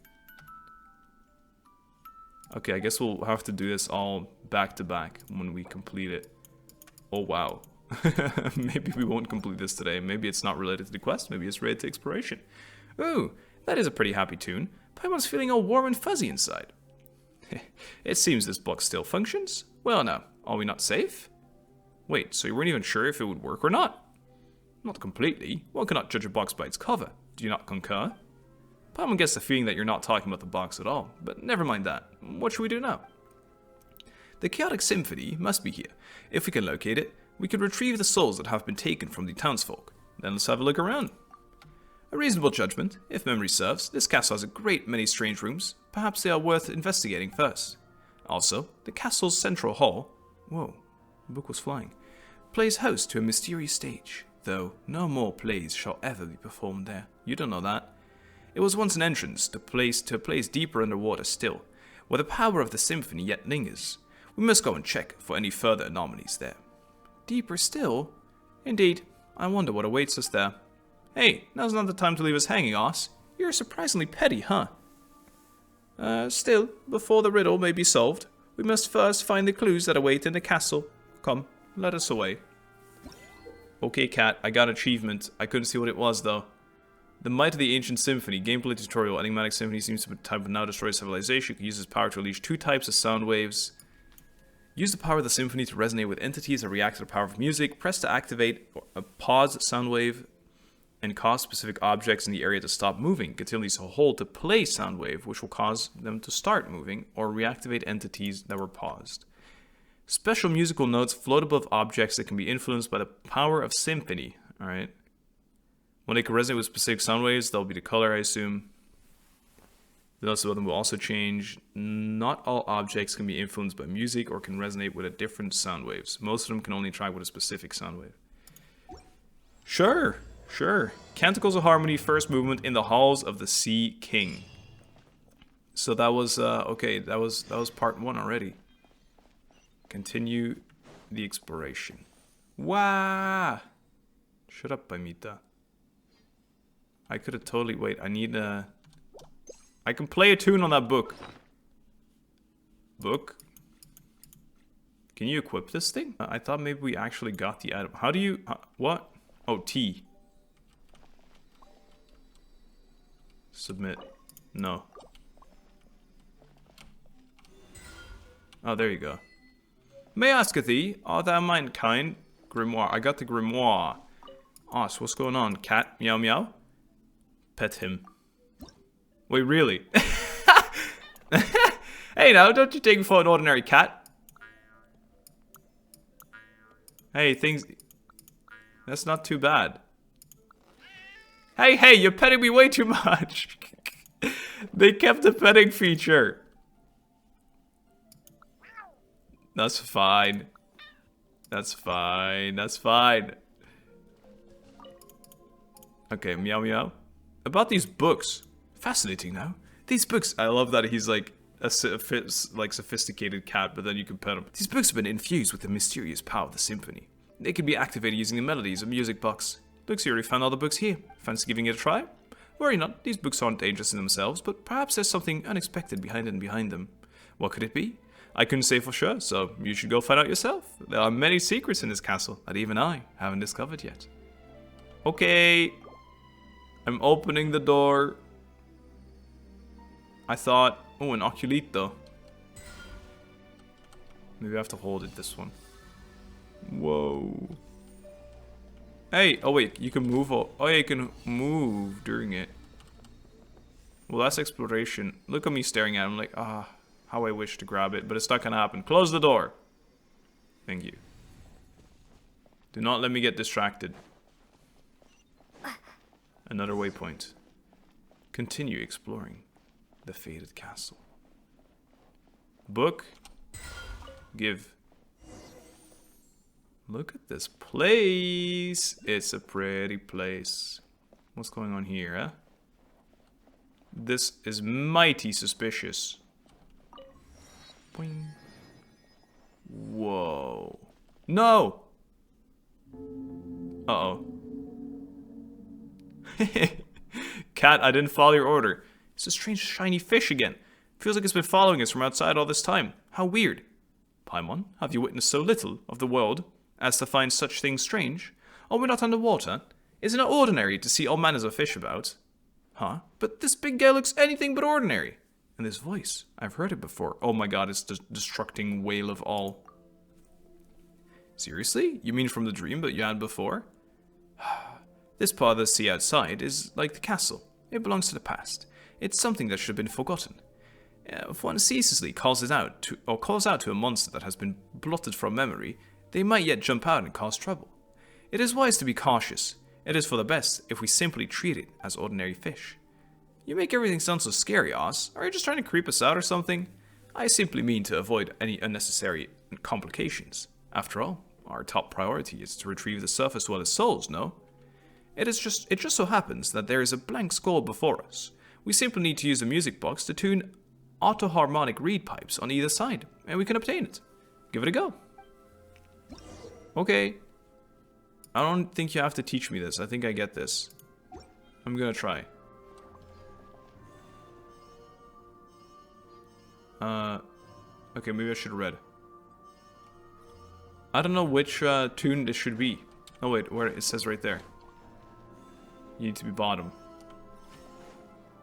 [SPEAKER 1] Okay, I guess we'll have to do this all back to back when we complete it. Oh wow. Maybe we won't complete this today. Maybe it's not related to the quest. Maybe it's related to exploration. Ooh, that is a pretty happy tune. Paimon's feeling all warm and fuzzy inside. It seems this box still functions. Well now, are we not safe? Wait, so you weren't even sure if it would work or not? Not completely. One cannot judge a box by its cover. Do you not concur? Paimon gets the feeling that you're not talking about the box at all, but never mind that. What should we do now? The chaotic symphony must be here. If we can locate it, we can retrieve the souls that have been taken from the townsfolk. Then let's have a look around. A reasonable judgment. If memory serves, this castle has a great many strange rooms. Perhaps they are worth investigating first. Also, the castle's central hall... Whoa, the book was flying. Plays host to a mysterious stage, though no more plays shall ever be performed there. You don't know that. It was once an entrance to a place deeper underwater still, where the power of the symphony yet lingers. We must go and check for any further anomalies there. Deeper still? Indeed. I wonder what awaits us there. Hey, now's not the time to leave us hanging, Oz. You're surprisingly petty, huh? Still, before the riddle may be solved, we must first find the clues that await in the castle. Come, let us away. Okay, Cat, I got achievement. I couldn't see what it was, though. The Might of the Ancient Symphony. Gameplay tutorial. Enigmatic Symphony seems to be a type of now destroyed civilization. You can use its power to unleash 2 types of sound waves. Use the power of the symphony to resonate with entities that react to the power of music. Press to activate a pause sound wave and cause specific objects in the area to stop moving. Continually hold to play sound wave, which will cause them to start moving, or reactivate entities that were paused. Special musical notes float above objects that can be influenced by the power of symphony. Alright. When they can resonate with specific sound waves, they'll be the color, I assume. The notes above them will also change. Not all objects can be influenced by music or can resonate with a different sound waves. Most of them can only interact with a specific sound wave. Sure. Canticles of Harmony, first movement in the Halls of the Sea King. So that was, okay, that was part 1 already. Continue the exploration. Wow! Shut up, Paimita. I could have totally... Wait, I need a... I can play a tune on that book. Book? Can you equip this thing? I thought maybe we actually got the item. How do you... what? Oh, T. Submit. No. Oh, there you go. May I ask thee, art thou mankind? Grimoire. I got the grimoire. Oh, so what's going on? Cat? Meow meow? Pet him. Wait, really? Hey now, don't you take me for an ordinary cat? Hey, things... That's not too bad. Hey, you're petting me way too much. They kept the petting feature. That's fine. That's fine. Okay, meow meow. About these books. Fascinating now. These books, I love that he's like a sophisticated cat, but then you can pet him. These books have been infused with the mysterious power of the symphony. They can be activated using the melodies of music box. Looks you already found all the books here. Fancy giving it a try? Worry not, these books aren't dangerous in themselves, but perhaps there's something unexpected behind them. What could it be? I couldn't say for sure, so you should go find out yourself. There are many secrets in this castle that even I haven't discovered yet. Okay. I'm opening the door. I thought, oh, an oculito. Maybe I have to hold it this one. Whoa. Hey, oh wait, you can move. Oh yeah, you can move during it. Well, that's exploration. Look at me staring at him like, how I wish to grab it, but it's not gonna happen. Close the door. Thank you. Do not let me get distracted. Another waypoint. Continue exploring the fated castle. Book. Give. Look at this place. It's a pretty place. What's going on here, huh? This is mighty suspicious. Boing. Whoa. No! Uh-oh. Cat, I didn't follow your order. It's a strange shiny fish again. Feels like it's been following us from outside all this time. How weird. Paimon, have you witnessed so little of the world as to find such things strange? Are we not underwater? Isn't it ordinary to see all manners of fish about? Huh? But this big guy looks anything but ordinary. And this voice, I've heard it before. Oh my god, it's the destructing wail of all. Seriously? You mean from the dream that you had before? This part of the sea outside is like the castle. It belongs to the past. It's something that should have been forgotten. If one ceaselessly calls out to a monster that has been blotted from memory, they might yet jump out and cause trouble. It is wise to be cautious. It is for the best if we simply treat it as ordinary fish. You make everything sound so scary, Oz. Are you just trying to creep us out or something? I simply mean to avoid any unnecessary complications. After all, our top priority is to retrieve the surface dwellers' souls, no? It just so happens that there is a blank scroll before us. We simply need to use a music box to tune auto-harmonic reed pipes on either side, and we can obtain it. Give it a go. Okay. I don't think you have to teach me this. I think I get this. I'm gonna try. Okay, maybe I should have read. I don't know which tune this should be. Oh wait, where it says right there. You need to be bottom.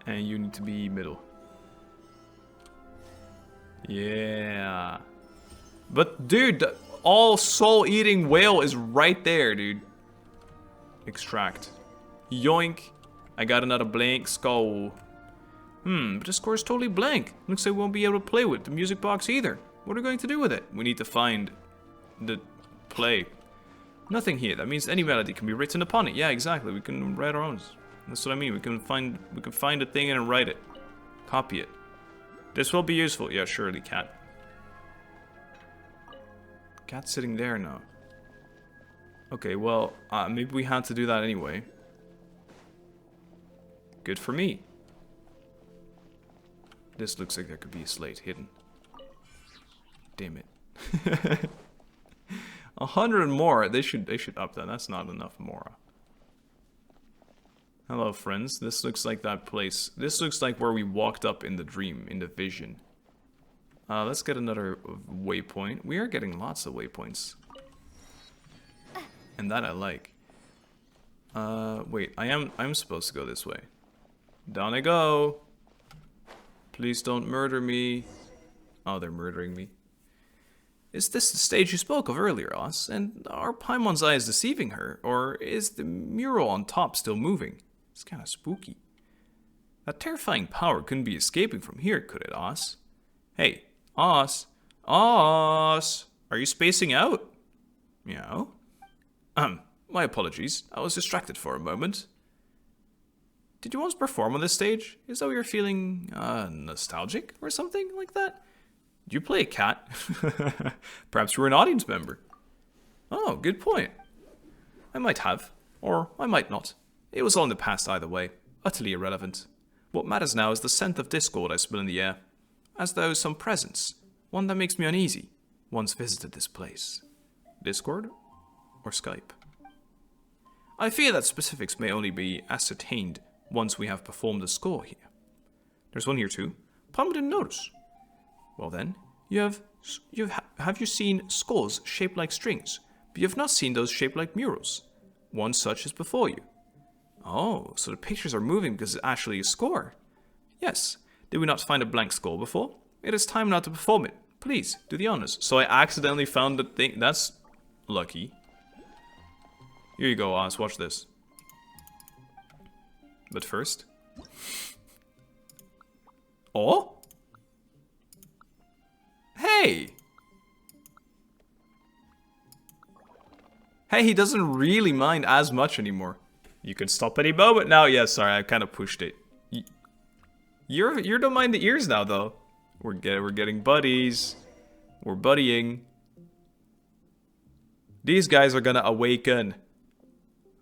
[SPEAKER 1] And you need to be middle. Yeah. But dude, the all soul eating whale is right there, dude. Extract. Yoink. I got another blank skull. But the score is totally blank. Looks like we won't be able to play with the music box either. What are we going to do with it? We need to find the play. Nothing here. That means any melody can be written upon it. Yeah, exactly. We can write our own. That's what I mean. We can find a thing and write it. Copy it. This will be useful. Yeah, surely, cat. Cat's sitting there now. Okay, well, maybe we had to do that anyway. Good for me. This looks like there could be a slate hidden. Damn it. 100 more. They should up that. That's not enough more. Hello, friends. This looks like that place. This looks like where we walked up in the dream, in the vision. Let's get another waypoint. We are getting lots of waypoints. And that I like. Wait, I'm supposed to go this way. Down I go. Please don't murder me. Oh, they're murdering me. Is this the stage you spoke of earlier, Oz? And are Paimon's eyes deceiving her? Or is the mural on top still moving? It's kind of spooky. That terrifying power couldn't be escaping from here, could it, Oz? Hey, Oz. Oz! Are you spacing out? Meow. My apologies. I was distracted for a moment. Did you once perform on this stage? Is that what you're feeling, nostalgic or something like that? Did you play a cat? Perhaps you were an audience member. Oh, good point. I might have, or I might not. It was all in the past either way. Utterly irrelevant. What matters now is the scent of discord I smell in the air. As though some presence, one that makes me uneasy, once visited this place. Discord? Or Skype? I fear that specifics may only be ascertained once we have performed the score here. There's one here too. Palmer didn't notice. Well then, have you seen scores shaped like strings, but you have not seen those shaped like murals. One such is before you. Oh, so the pictures are moving because it's actually a score. Yes, did we not find a blank score before? It is time now to perform it. Please, do the honors. So I accidentally found the thing. That's lucky. Here you go, Oz, watch this. But first... Oh? Hey! Hey, he doesn't really mind as much anymore. You can stop any moment now. Yeah, sorry, I kind of pushed it. You don't mind the ears now, though. We're getting buddies. We're buddying. These guys are gonna awaken.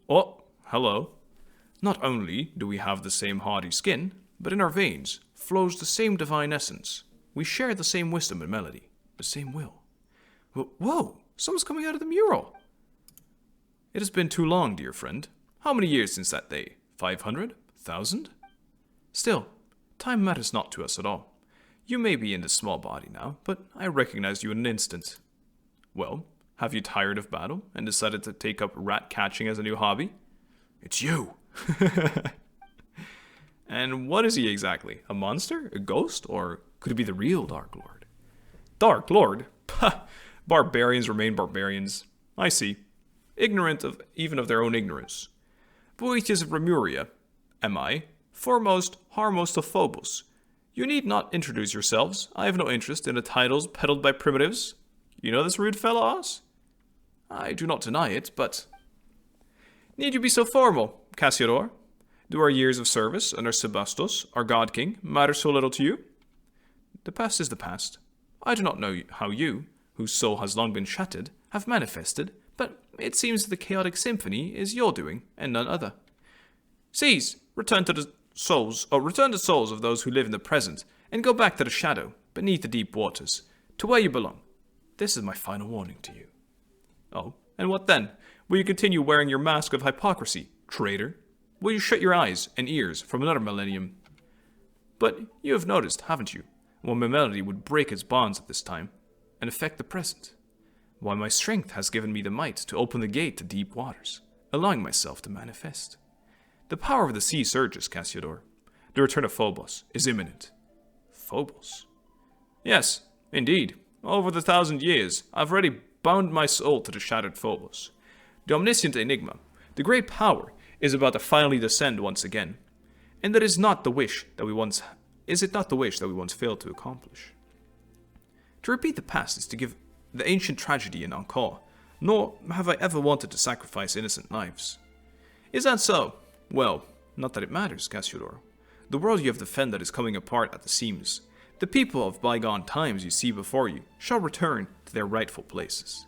[SPEAKER 1] Oh, hello. Not only do we have the same hardy skin, but in our veins flows the same divine essence. We share the same wisdom and melody, the same will. Whoa, someone's coming out of the mural. It has been too long, dear friend. How many years since that day? 500? 1,000? Still, time matters not to us at all. You may be in this small body now, but I recognize you in an instant. Well, have you tired of battle and decided to take up rat catching as a new hobby? It's you! And what is he exactly? A monster? A ghost? Or could it be the real Dark Lord? Dark Lord? Pah! Barbarians remain barbarians. I see. Ignorant of even of their own ignorance. Boetius of Remuria, am I? Foremost, harmost of Phobos. You need not introduce yourselves. I have no interest in the titles peddled by primitives. You know this rude fellow, Oz? I do not deny it, but... Need you be so formal, Cassiodor? Do our years of service under Sebastos, our god king, matter so little to you? The past is the past. I do not know how you, whose soul has long been shattered, have manifested, but it seems the chaotic symphony is your doing, and none other. Cease, return the souls of those who live in the present, and go back to the shadow, beneath the deep waters, to where you belong. This is my final warning to you. Oh, and what then? Will you continue wearing your mask of hypocrisy, traitor? Will you shut your eyes and ears from another millennium? But you have noticed, haven't you, why my melody would break its bonds at this time, and affect the present? Why my strength has given me the might to open the gate to deep waters, allowing myself to manifest. The power of the sea surges, Cassiodor. The return of Phobos is imminent. Phobos? Yes, indeed. Over the 1,000 years, I've already bound my soul to the shattered Phobos. The omniscient enigma, the great power, is about to finally descend once again. And that is not the wish that we once failed to accomplish. To repeat the past is to give the ancient tragedy an encore, nor have I ever wanted to sacrifice innocent lives. Is that so? Well, not that it matters, Cassiodor. The world you have defended is coming apart at the seams. The people of bygone times you see before you shall return to their rightful places.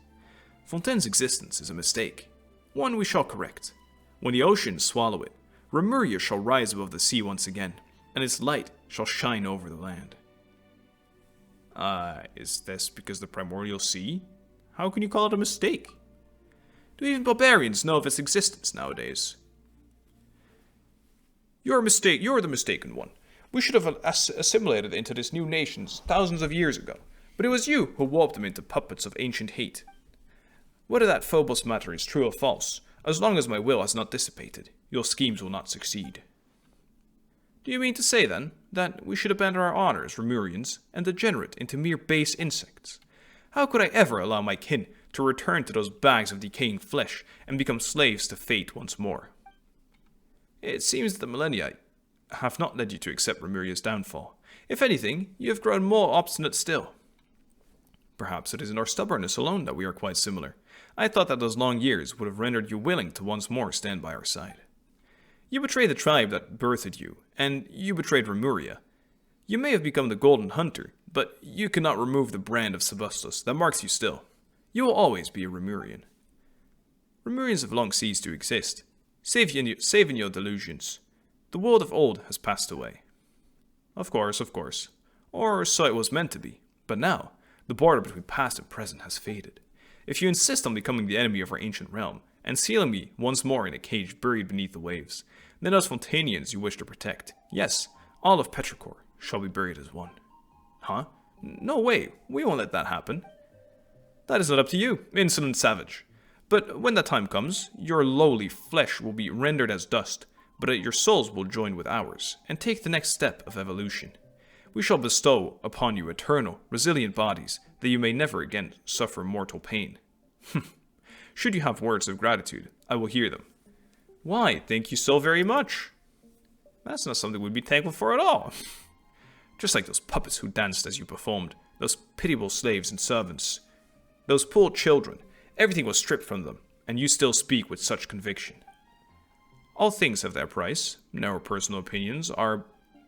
[SPEAKER 1] Fontaine's existence is a mistake, one we shall correct. When the oceans swallow it, Remuria shall rise above the sea once again, and its light shall shine over the land. Is this because the primordial sea? How can you call it a mistake? Do even barbarians know of its existence nowadays? You're the mistaken one. We should have assimilated into this new nation thousands of years ago, but it was you who warped them into puppets of ancient hate. Whether that Phobos matter is true or false, as long as my will has not dissipated, your schemes will not succeed. Do you mean to say, then, that we should abandon our honor as Remurians and degenerate into mere base insects? How could I ever allow my kin to return to those bags of decaying flesh and become slaves to fate once more? It seems that the millennia have not led you to accept Remuria's downfall. If anything, you have grown more obstinate still. Perhaps it is in our stubbornness alone that we are quite similar. I thought that those long years would have rendered you willing to once more stand by our side. You betrayed the tribe that birthed you, and you betrayed Remuria. You may have become the Golden Hunter, but you cannot remove the brand of Sebastos that marks you still. You will always be a Remurian. Remurians have long ceased to exist. Save in your delusions. The world of old has passed away. Of course. Or so it was meant to be. But now, the border between past and present has faded. If you insist on becoming the enemy of our ancient realm, and sealing me once more in a cage buried beneath the waves, then those Fontanians you wish to protect, yes, all of Petrichor, shall be buried as one. Huh? No way, we won't let that happen. That is not up to you, insolent savage. But when that time comes, your lowly flesh will be rendered as dust, but your souls will join with ours, and take the next step of evolution. We shall bestow upon you eternal, resilient bodies, that you may never again suffer mortal pain. Should you have words of gratitude, I will hear them. Why, thank you so very much. That's not something we'd be thankful for at all. Just like those puppets who danced as you performed, those pitiable slaves and servants, those poor children, everything was stripped from them, and you still speak with such conviction. All things have their price. Narrow personal opinions are,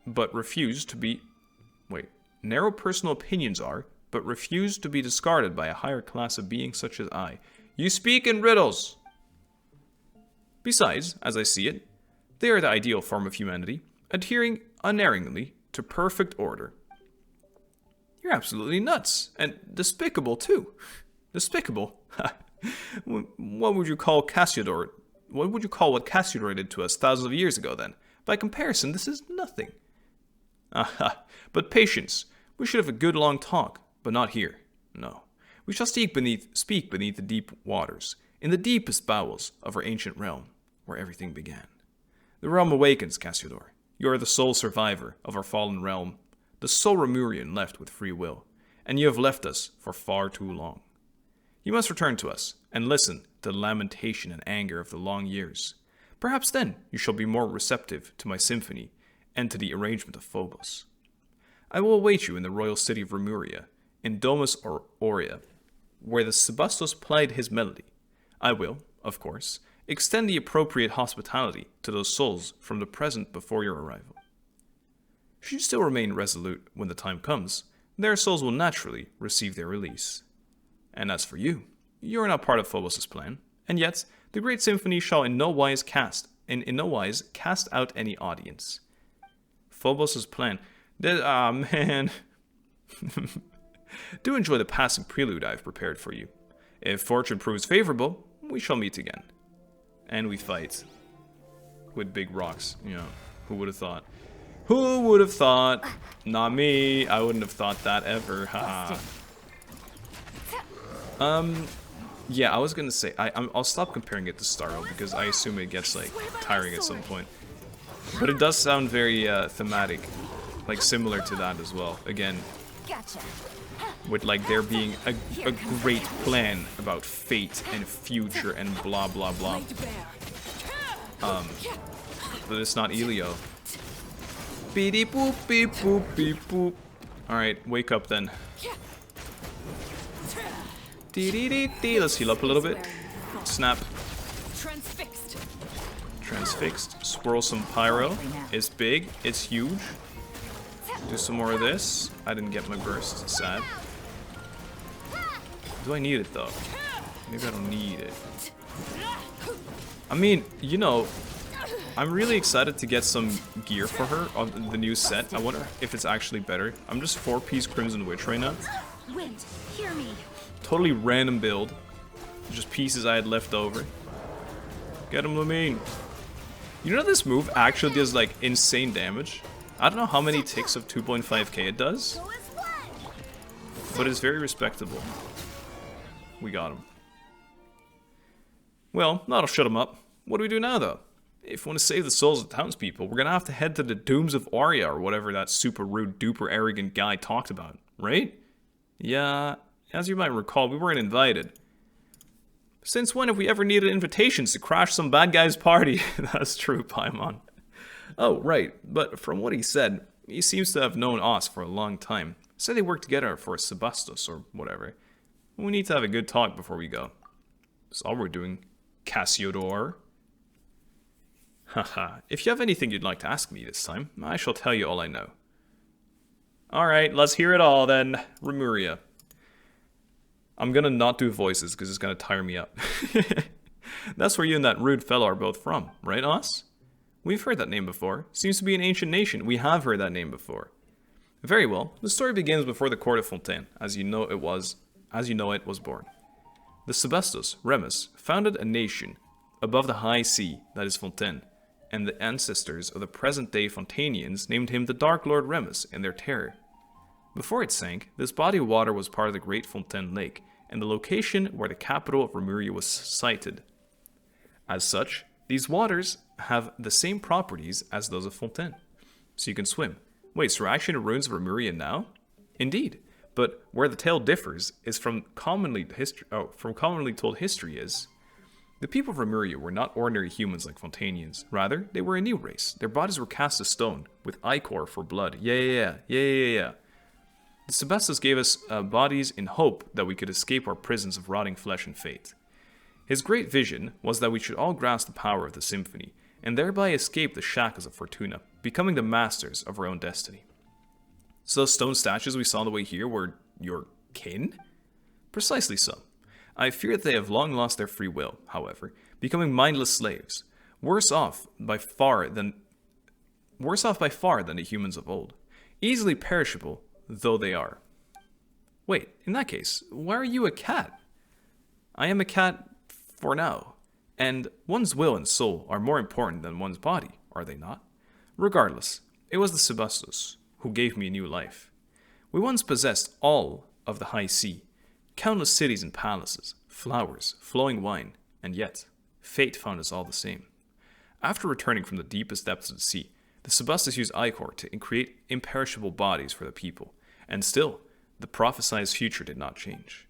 [SPEAKER 1] but refuse to be discarded by a higher class of beings such as I. You speak in riddles! Besides, as I see it, they are the ideal form of humanity, adhering unerringly to perfect order. You're absolutely nuts, and despicable too. Despicable? What would you call Cassiodor? What would you call what Cassiodor did to us thousands of years ago, then? By comparison, this is nothing. Aha, but patience. We should have a good long talk, but not here. No. We shall speak beneath the deep waters, in the deepest bowels of our ancient realm, where everything began. The realm awakens, Cassiodor. You are the sole survivor of our fallen realm, the sole Remurian left with free will, and you have left us for far too long. You must return to us, and listen to the lamentation and anger of the long years. Perhaps then you shall be more receptive to my symphony, and to the arrangement of Phobos. I will await you in the royal city of Remuria, in Domus Aurea, where the Sebastos plied his melody. I will, of course, extend the appropriate hospitality to those souls from the present before your arrival. Should you still remain resolute when the time comes, their souls will naturally receive their release. And as for you, you are not part of Phobos' plan, and yet the great symphony shall in no wise cast out any audience. Phobos' plan. Man. Do enjoy the passing prelude I have prepared for you. If fortune proves favorable, we shall meet again. And we fight. With big rocks. You know, who would have thought? Who would have thought? Not me. I wouldn't have thought that ever. Haha. Yeah, I was gonna say, I'll stop comparing it to Starro because I assume it gets, like, tiring at some point. But it does sound very, thematic. Like, similar to that as well. Again, with, like, there being a great plan about fate and future and blah, blah, blah. But it's not Elio. Beep boop, beep boop, beep boop. Alright, wake up then. Let's heal up a little bit. Snap. Transfixed. Swirl some pyro. It's big. It's huge. Do some more of this. I didn't get my burst. Sad. Do I need it though? Maybe I don't need it. I mean, you know, I'm really excited to get some gear for her on the new set. I wonder if it's actually better. I'm just 4-piece Crimson Witch right now.
[SPEAKER 2] Wind, hear me.
[SPEAKER 1] Totally random build. Just pieces I had left over. Get him, Lamine. You know this move actually does like insane damage? I don't know how many ticks of 2.5k it does. But it's very respectable. We got him. Well, that'll shut him up. What do we do now though? If we want to save the souls of the townspeople, we're gonna have to head to the Dooms of Aurea or whatever that super rude, duper arrogant guy talked about, right? Yeah. As you might recall, we weren't invited. Since when have we ever needed invitations to crash some bad guy's party? That's true, Paimon. Oh, right. But from what he said, he seems to have known us for a long time. Said they worked together for Sebastos or whatever. We need to have a good talk before we go. That's all we're doing. Cassiodor. Haha. If you have anything you'd like to ask me this time, I shall tell you all I know. Alright, let's hear it all then. Remuria. I'm gonna not do voices because it's gonna tire me up. That's where you and that rude fellow are both from, right, Os? We've heard that name before. Seems to be an ancient nation. We have heard that name before. Very well. The story begins before the court of Fontaine, as you know it was born. The Sebastos, Remus, founded a nation above the high sea that is Fontaine, and the ancestors of the present-day Fontanians named him the Dark Lord Remus in their terror. Before it sank, this body of water was part of the Great Fontaine Lake, and the location where the capital of Remuria was sited. As such, these waters have the same properties as those of Fontaine, so you can swim. Wait, so we're actually in the ruins of Remuria now? Indeed, but where the tale differs is from commonly told history is, the people of Remuria were not ordinary humans like Fontanians. Rather, they were a new race. Their bodies were cast of stone, with ichor for blood. Yeah. The Sebastos gave us bodies in hope that we could escape our prisons of rotting flesh and fate. His great vision was that we should all grasp the power of the symphony, and thereby escape the shackles of Fortuna, becoming the masters of our own destiny. So those stone statues we saw on the way here were your kin? Precisely so. I fear that they have long lost their free will, however, becoming mindless slaves, worse off by far than the humans of old, easily perishable though they are. Wait, in that case, why are you a cat? I am a cat for now, and one's will and soul are more important than one's body, are they not? Regardless, it was the Sebastos who gave me a new life. We once possessed all of the high sea, countless cities and palaces, flowers, flowing wine, and yet, fate found us all the same. After returning from the deepest depths of the sea, The Sebastos used ichor to create imperishable bodies for the people, and still, the prophesied future did not change.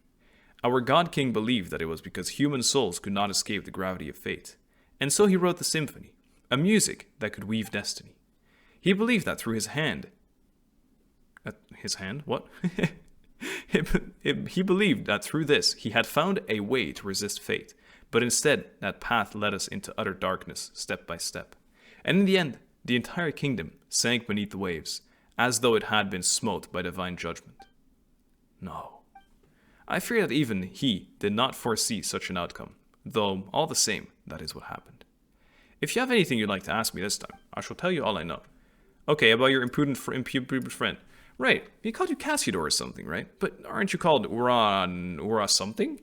[SPEAKER 1] Our God King believed that it was because human souls could not escape the gravity of fate, and so he wrote the symphony, a music that could weave destiny. He believed that through his hand... his hand? What? He believed that through this he had found a way to resist fate, but instead that path led us into utter darkness, step by step. And in the end, the entire kingdom sank beneath the waves, as though it had been smote by divine judgment. No. I fear that even he did not foresee such an outcome, though all the same, that is what happened. If you have anything you'd like to ask me this time, I shall tell you all I know. Okay, about your impudent friend. Right, he called you Cassidor or something, right? But aren't you called Ura something?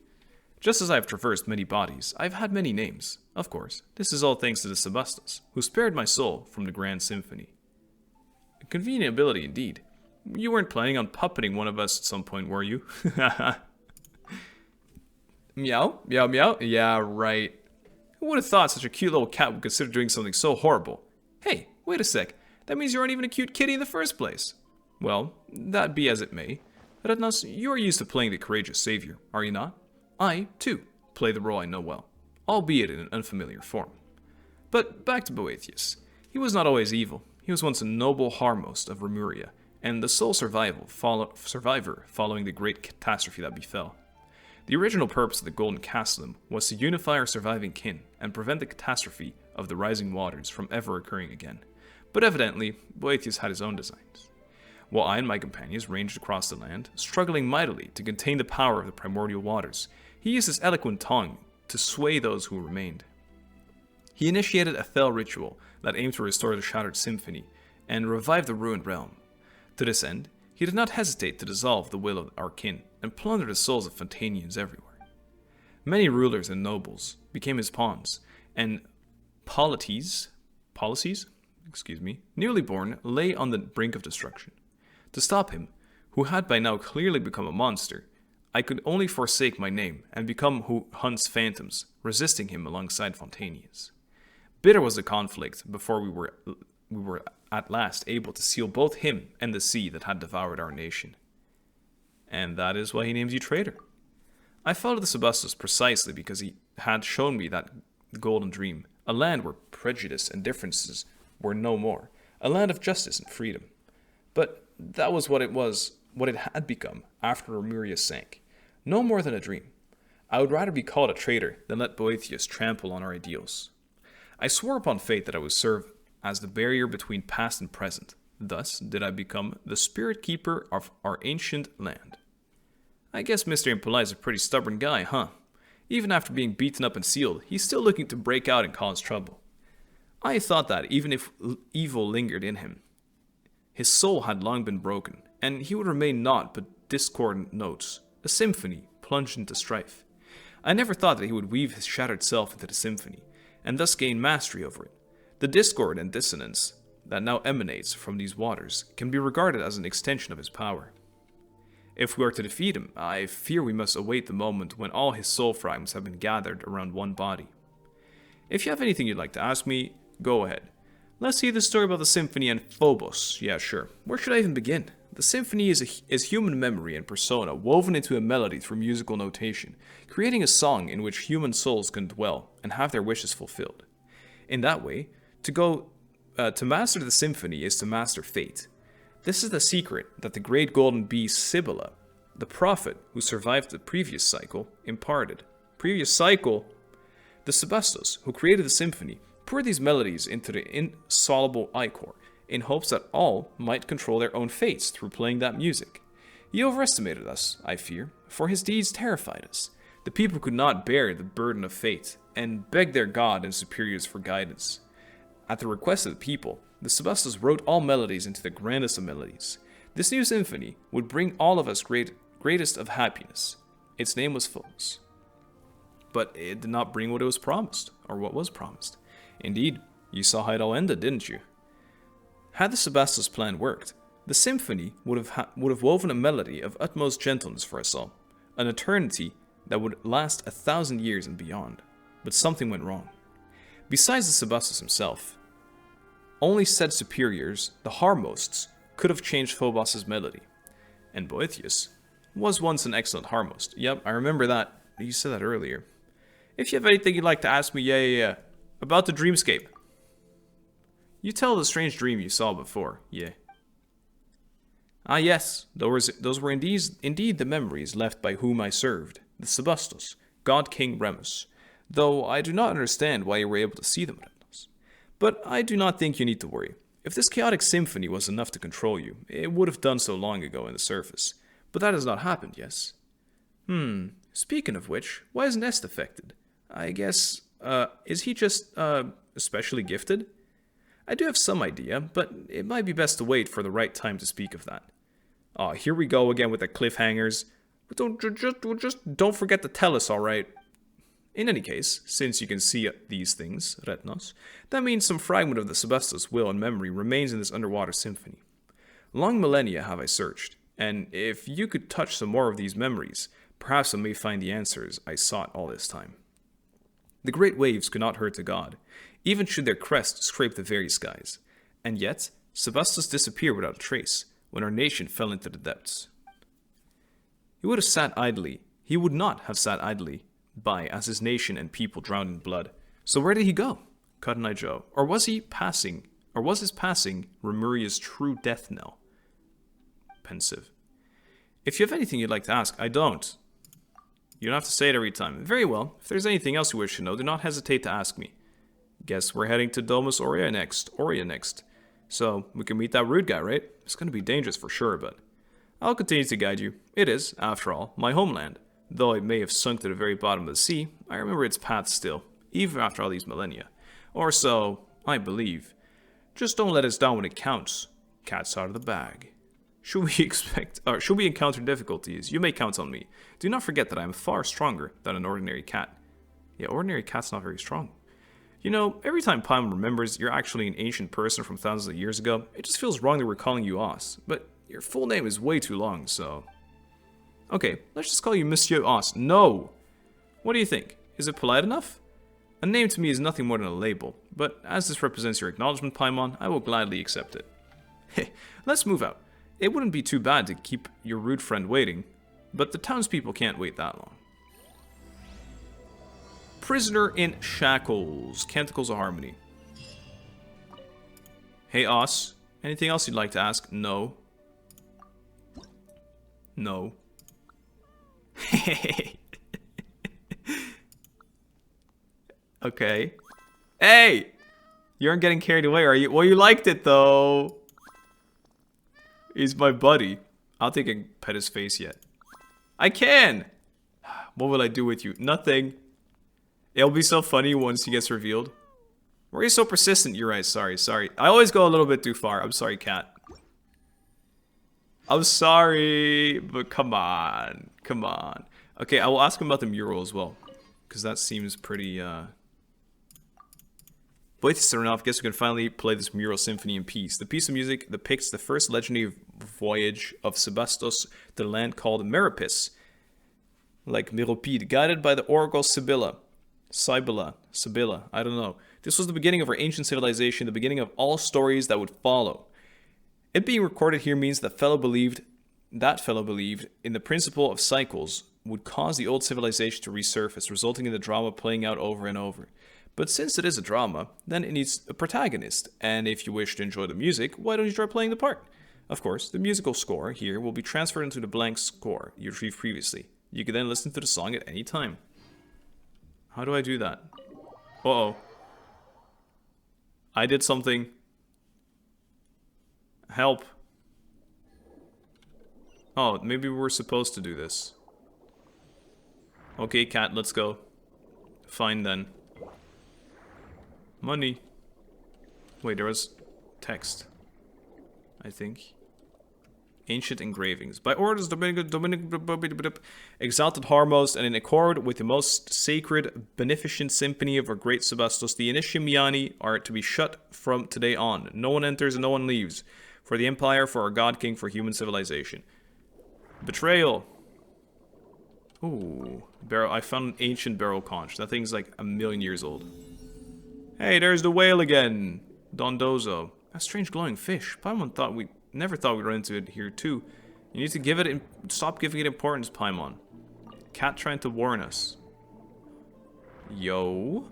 [SPEAKER 1] Just as I have traversed many bodies, I have had many names. Of course, this is all thanks to the Sebastos, who spared my soul from the grand symphony. A convenient ability indeed. You weren't planning on puppeting one of us at some point, were you? Meow, meow, meow. Yeah, right. Who would have thought such a cute little cat would consider doing something so horrible? Hey, wait a sec. That means you aren't even a cute kitty in the first place. Well, that be as it may. Radnas, you are used to playing the courageous savior, are you not? I, too, play the role I know well, albeit in an unfamiliar form. But back to Boethius. He was not always evil. He was once a noble Harmost of Remuria, and the sole survivor following the great catastrophe that befell. The original purpose of the Golden Castellum was to unify our surviving kin and prevent the catastrophe of the rising waters from ever occurring again. But evidently, Boethius had his own designs. While I and my companions ranged across the land, struggling mightily to contain the power of the primordial waters, he used his eloquent tongue to sway those who remained. He initiated a fell ritual that aimed to restore the shattered symphony and revive the ruined realm. To this end, he did not hesitate to dissolve the will of our kin and plunder the souls of Fontanians everywhere. Many rulers and nobles became his pawns, and policies, newly born, lay on the brink of destruction. To stop him, who had by now clearly become a monster, I could only forsake my name and become who hunts phantoms, resisting him alongside Fontanians. Bitter was the conflict before we were at last able to seal both him and the sea that had devoured our nation. And that is why he names you traitor. I followed the Sebastos precisely because he had shown me that golden dream, a land where prejudice and differences were no more, a land of justice and freedom. But that was what it had become after Remuria sank. No more than a dream. I would rather be called a traitor than let Boethius trample on our ideals. I swore upon fate that I would serve as the barrier between past and present. Thus did I become the spirit keeper of our ancient land. I guess Mr. Impolite is a pretty stubborn guy, huh? Even after being beaten up and sealed, he's still looking to break out and cause trouble. I thought that, even if evil lingered in him, his soul had long been broken, and he would remain naught but discordant notes, a symphony plunged into strife. I never thought that he would weave his shattered self into the symphony, and thus gain mastery over it. The discord and dissonance that now emanates from these waters can be regarded as an extension of his power. If we are to defeat him, I fear we must await the moment when all his soul fragments have been gathered around one body. If you have anything you'd like to ask me, go ahead. Let's hear the story about the symphony and Phobos. Yeah, sure. Where should I even begin? The symphony is human memory and persona woven into a melody through musical notation, creating a song in which human souls can dwell and have their wishes fulfilled. In that way, to master the symphony is to master fate. This is the secret that the great golden bee Sibylla, the prophet who survived the previous cycle, imparted. Previous cycle? The Sebastos, who created the symphony, poured these melodies into the insoluble ichor, in hopes that all might control their own fates through playing that music. He overestimated us, I fear, for his deeds terrified us. The people could not bear the burden of fate, and begged their god and superiors for guidance. At the request of the people, the Sebastos wrote all melodies into the grandest of melodies. This new symphony would bring all of us greatest of happiness. Its name was Phobos. But it did not bring what it was promised, or what was promised. Indeed, you saw how it all ended, didn't you? Had the Sebastos plan worked, the symphony would have woven a melody of utmost gentleness for us all, an eternity that would last 1,000 years and beyond. But something went wrong. Besides the Sebastos himself, only said superiors, the Harmosts, could have changed Phobos' melody. And Boethius was once an excellent Harmost. Yep, I remember that. You said that earlier. If you have anything you'd like to ask me, yeah. About the dreamscape. You tell the strange dream you saw before, yeah. Ah yes, those were indeed the memories left by whom I served, the Sebastos, God King Remus, though I do not understand why you were able to see them, Remus. But I do not think you need to worry. If this chaotic symphony was enough to control you, it would have done so long ago in the surface. But that has not happened, yes? Speaking of which, why isn't Est affected? I guess, is he just, especially gifted? I do have some idea, but it might be best to wait for the right time to speak of that. Oh, here we go again with the cliffhangers. But don't forget to tell us, alright? In any case, since you can see these things, Retnos, that means some fragment of the Sebastos' will and memory remains in this underwater symphony. Long millennia have I searched, and if you could touch some more of these memories, perhaps I may find the answers I sought all this time. The great waves could not hurt a god, even should their crest scrape the very skies. And yet, Sebastos disappeared without a trace, when our nation fell into the depths. He would not have sat idly by as his nation and people drowned in blood. So where did he go? Khaenri'ah Joe. Or was his passing Remuria's true death knell? Pensive. If you have anything you'd like to ask, I don't. You don't have to say it every time. Very well. If there's anything else you wish to know, do not hesitate to ask me. Guess we're heading to Domus Aurea next. So, we can meet that rude guy, right? It's going to be dangerous for sure, but I'll continue to guide you. It is, after all, my homeland. Though it may have sunk to the very bottom of the sea, I remember its path still, even after all these millennia. Or so, I believe. Just don't let us down when it counts. Cat's out of the bag. Should we encounter difficulties, you may count on me. Do not forget that I am far stronger than an ordinary cat. Yeah, ordinary cat's not very strong. You know, every time Paimon remembers you're actually an ancient person from thousands of years ago, it just feels wrong that we're calling you Os. But your full name is way too long, so... Okay, let's just call you Monsieur Os. No! What do you think? Is it polite enough? A name to me is nothing more than a label, but as this represents your acknowledgement, Paimon, I will gladly accept it. Heh, let's move out. It wouldn't be too bad to keep your rude friend waiting, but the townspeople can't wait that long. Prisoner in Shackles. Canticles of Harmony. Hey, Os. Anything else you'd like to ask? No. No. Okay. Hey! You aren't getting carried away, are you? Well, you liked it, though. He's my buddy. I'll take a pet his face yet. I can! What will I do with you? Nothing. It'll be so funny once he gets revealed. Why are you so persistent? You're right. Sorry. I always go a little bit too far. I'm sorry, cat. I'm sorry, but come on. Come on. Okay, I will ask him about the mural as well. Because that seems pretty, Boethius enough, guess we can finally play this mural symphony in peace. The piece of music depicts the first legendary voyage of Sebastos to the land called Meripis. Like Meropide, guided by the oracle Sibylla, I don't know. This was the beginning of our ancient civilization, the beginning of all stories that would follow. It being recorded here means that fellow believed in the principle of cycles would cause the old civilization to resurface, resulting in the drama playing out over and over. But since it is a drama, then it needs a protagonist, and if you wish to enjoy the music, why don't you try playing the part? Of course, the musical score here will be transferred into the blank score you retrieved previously. You can then listen to the song at any time. How do I do that? Uh-oh. I did something. Help. Oh, maybe we're supposed to do this. Okay, cat, let's go. Fine then. Money. Wait, there was text. I think. Ancient engravings. By orders exalted Harmos, and in accord with the most sacred, beneficent symphony of our great Sebastos, the Initiamiani are to be shut from today on. No one enters and no one leaves. For the Empire, for our God King, for human civilization. Betrayal. Ooh. I found an ancient barrel conch. That thing's like 1,000,000 years old. Hey, there's the whale again. Dondozo. A strange glowing fish. Paimon never thought we'd run into it here too. You need to stop giving it importance, Paimon. Cat trying to warn us. Yo.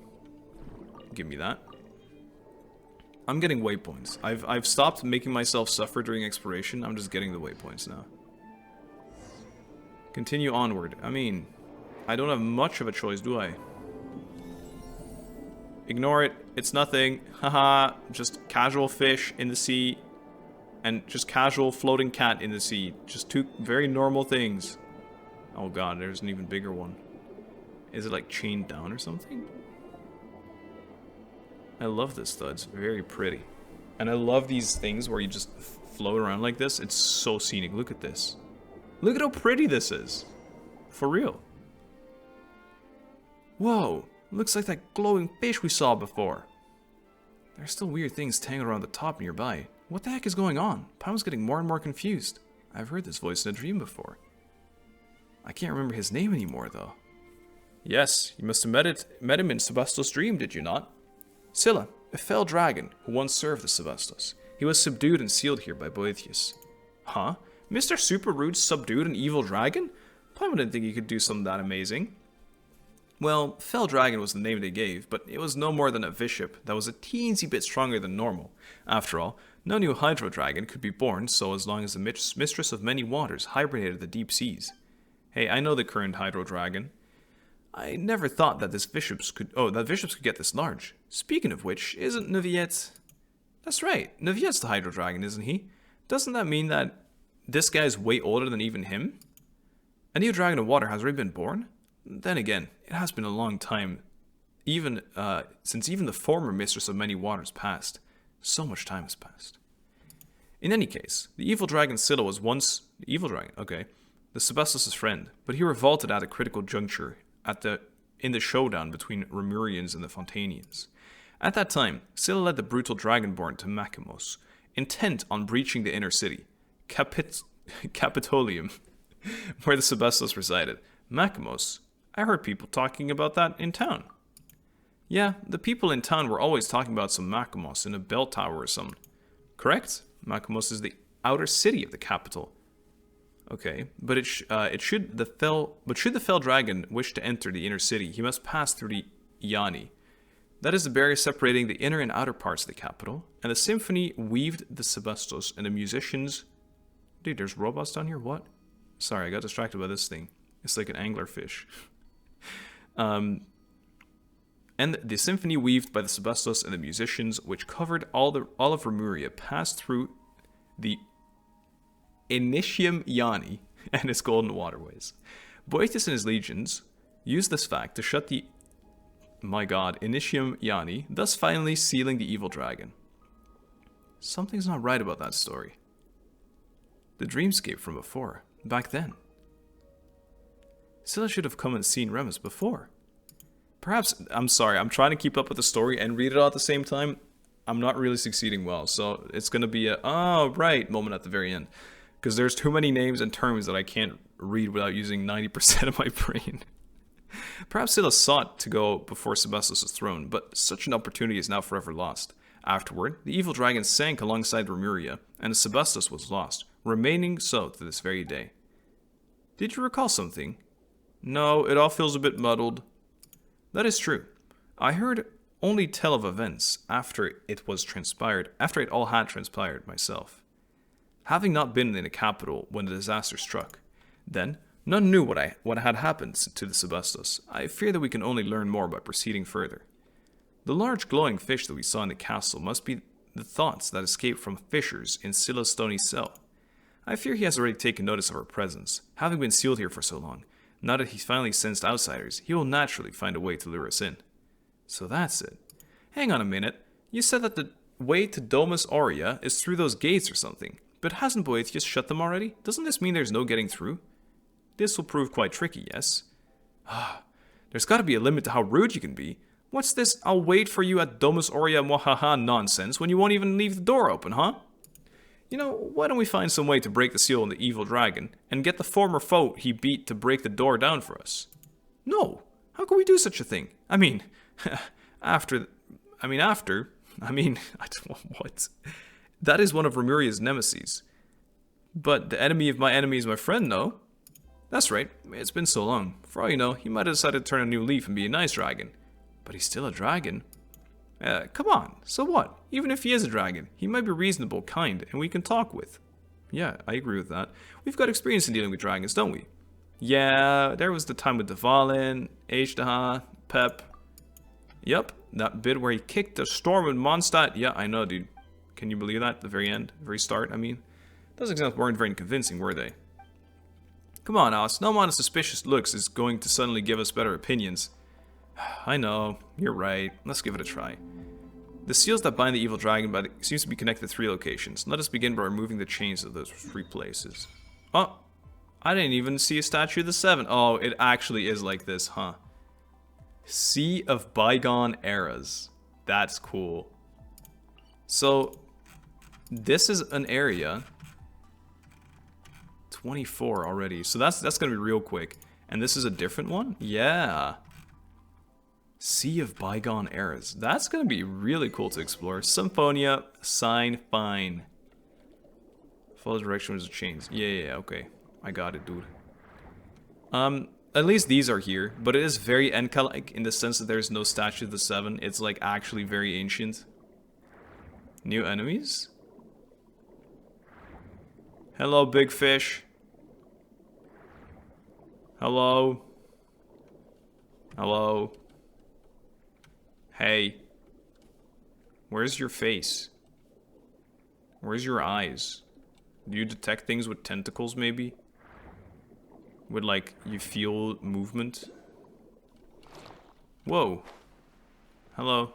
[SPEAKER 1] Give me that. I'm getting waypoints. I've stopped making myself suffer during exploration. I'm just getting the waypoints now. Continue onward. I mean, I don't have much of a choice, do I? Ignore it. It's nothing. Haha. Just casual fish in the sea. And just casual floating cat in the sea. Just two very normal things. Oh god, there's an even bigger one. Is it like chained down or something? I love this though. It's very pretty. And I love these things where you just float around like this. It's so scenic. Look at this. Look at how pretty this is. For real. Whoa. Looks like that glowing fish we saw before. There's still weird things tangled around the top nearby. What the heck is going on? Paimon's getting more and more confused. I've heard this voice in a dream before. I can't remember his name anymore, though. Yes, you must have met him in Sebastos' dream, did you not? Scylla, a fell dragon who once served the Sebastos. He was subdued and sealed here by Boethius. Huh? Mr. Super Rude subdued an evil dragon? Paimon didn't think he could do something that amazing. Well, Fell Dragon was the name they gave, but it was no more than a bishop that was a teensy bit stronger than normal. After all, no new Hydro Dragon could be born so as long as the Mistress of Many Waters hibernated the deep seas. Hey, I know the current Hydro Dragon. I never thought that bishops could get this large. Speaking of which, isn't Neviet... That's right, Neviet's the Hydro Dragon, isn't he? Doesn't that mean that this guy's way older than even him? A new Dragon of Water has already been born? Then again, it has been a long time, since even the former Mistress of Many Waters passed. So much time has passed. In any case, the evil dragon Scylla was once the evil dragon, the Sebastos' friend, but he revolted at a critical juncture in the showdown between Remurians and the Fontanians. At that time, Scylla led the brutal dragonborn to Makamos, intent on breaching the inner city, Capitolium, where the Sebastos resided. Makamos. I heard people talking about that in town. Yeah, the people in town were always talking about some Makamos in a bell tower or something. Correct? Makamos is the outer city of the capital. Okay, but should the fell dragon wish to enter the inner city, he must pass through the Iani. That is the barrier separating the inner and outer parts of the capital, and the symphony weaved the Sebastos and the musicians. Dude, there's robots down here? What? Sorry, I got distracted by this thing. It's like an anglerfish. And the symphony weaved by the Sebastos and the musicians, which covered all of Remuria, passed through the Initium Iani and its golden waterways. Boethus and his legions used this fact to shut the, Initium Iani, thus finally sealing the evil dragon. Something's not right about that story. The dreamscape from before, back then. Scylla should have come and seen Remus before. Perhaps, I'm sorry, I'm trying to keep up with the story and read it all at the same time. I'm not really succeeding well, so it's going to be a, oh, right, moment at the very end. Because there's too many names and terms that I can't read without using 90% of my brain. Perhaps Scylla sought to go before Sebastos' throne, but such an opportunity is now forever lost. Afterward, the evil dragon sank alongside Remuria, and Sebastos was lost, remaining so to this very day. Did you recall something? No, it all feels a bit muddled. That is true. I heard only tell of events after it all had transpired myself. Having not been in the capital when the disaster struck, then none knew what had happened to the Sebastos. I fear that we can only learn more by proceeding further. The large glowing fish that we saw in the castle must be the thoughts that escaped from fissures in Scylla's stony cell. I fear he has already taken notice of our presence, having been sealed here for so long. Now that he's finally sensed outsiders, he will naturally find a way to lure us in. So that's it. Hang on a minute. You said that the way to Domus Aurea is through those gates or something. But hasn't Boethius shut them already? Doesn't this mean there's no getting through? This will prove quite tricky, yes? There's gotta be a limit to how rude you can be. What's this I'll wait for you at Domus Aurea Mwahaha nonsense when you won't even leave the door open, huh? You know, why don't we find some way to break the seal on the evil dragon, and get the former foe he beat to break the door down for us? No! How can we do such a thing? I mean, what? That is one of Remuria's nemesis. But the enemy of my enemy is my friend, no? That's right, it's been so long. For all you know, he might have decided to turn a new leaf and be a nice dragon. But he's still a dragon. Come on, so what? Even if he is a dragon, he might be reasonable, kind, and we can talk with. Yeah, I agree with that. We've got experience in dealing with dragons, don't we? Yeah, there was the time with Dvalin, Ejdaha, Pep. Yup, that bit where he kicked the storm in Mondstadt. Yeah, I know, dude. Can you believe that? At the very end? Very start, I mean. Those examples weren't very convincing, were they? Come on, Alice. No amount of suspicious looks is going to suddenly give us better opinions. I know. You're right. Let's give it a try. The seals that bind the evil dragon seems to be connected to 3 locations. Let us begin by removing the chains of those 3 places. Oh, I didn't even see a statue of the 7. Oh, it actually is like this, huh? Sea of Bygone Eras. That's cool. So, this is an area. 24 already. So that's going to be real quick. And this is a different one? Yeah. Sea of Bygone Eras. That's going to be really cool to explore. Symphonia, sign, fine. Follow the direction with the chains. Yeah, okay. I got it, dude. At least these are here, but it is very Enka-like in the sense that there's no statue of the 7. It's like actually very ancient. New enemies? Hello, big fish. Hello. Hello. Hey. Where's your face? Where's your eyes? Do you detect things with tentacles, maybe? Would, like, you feel movement? Whoa. Hello.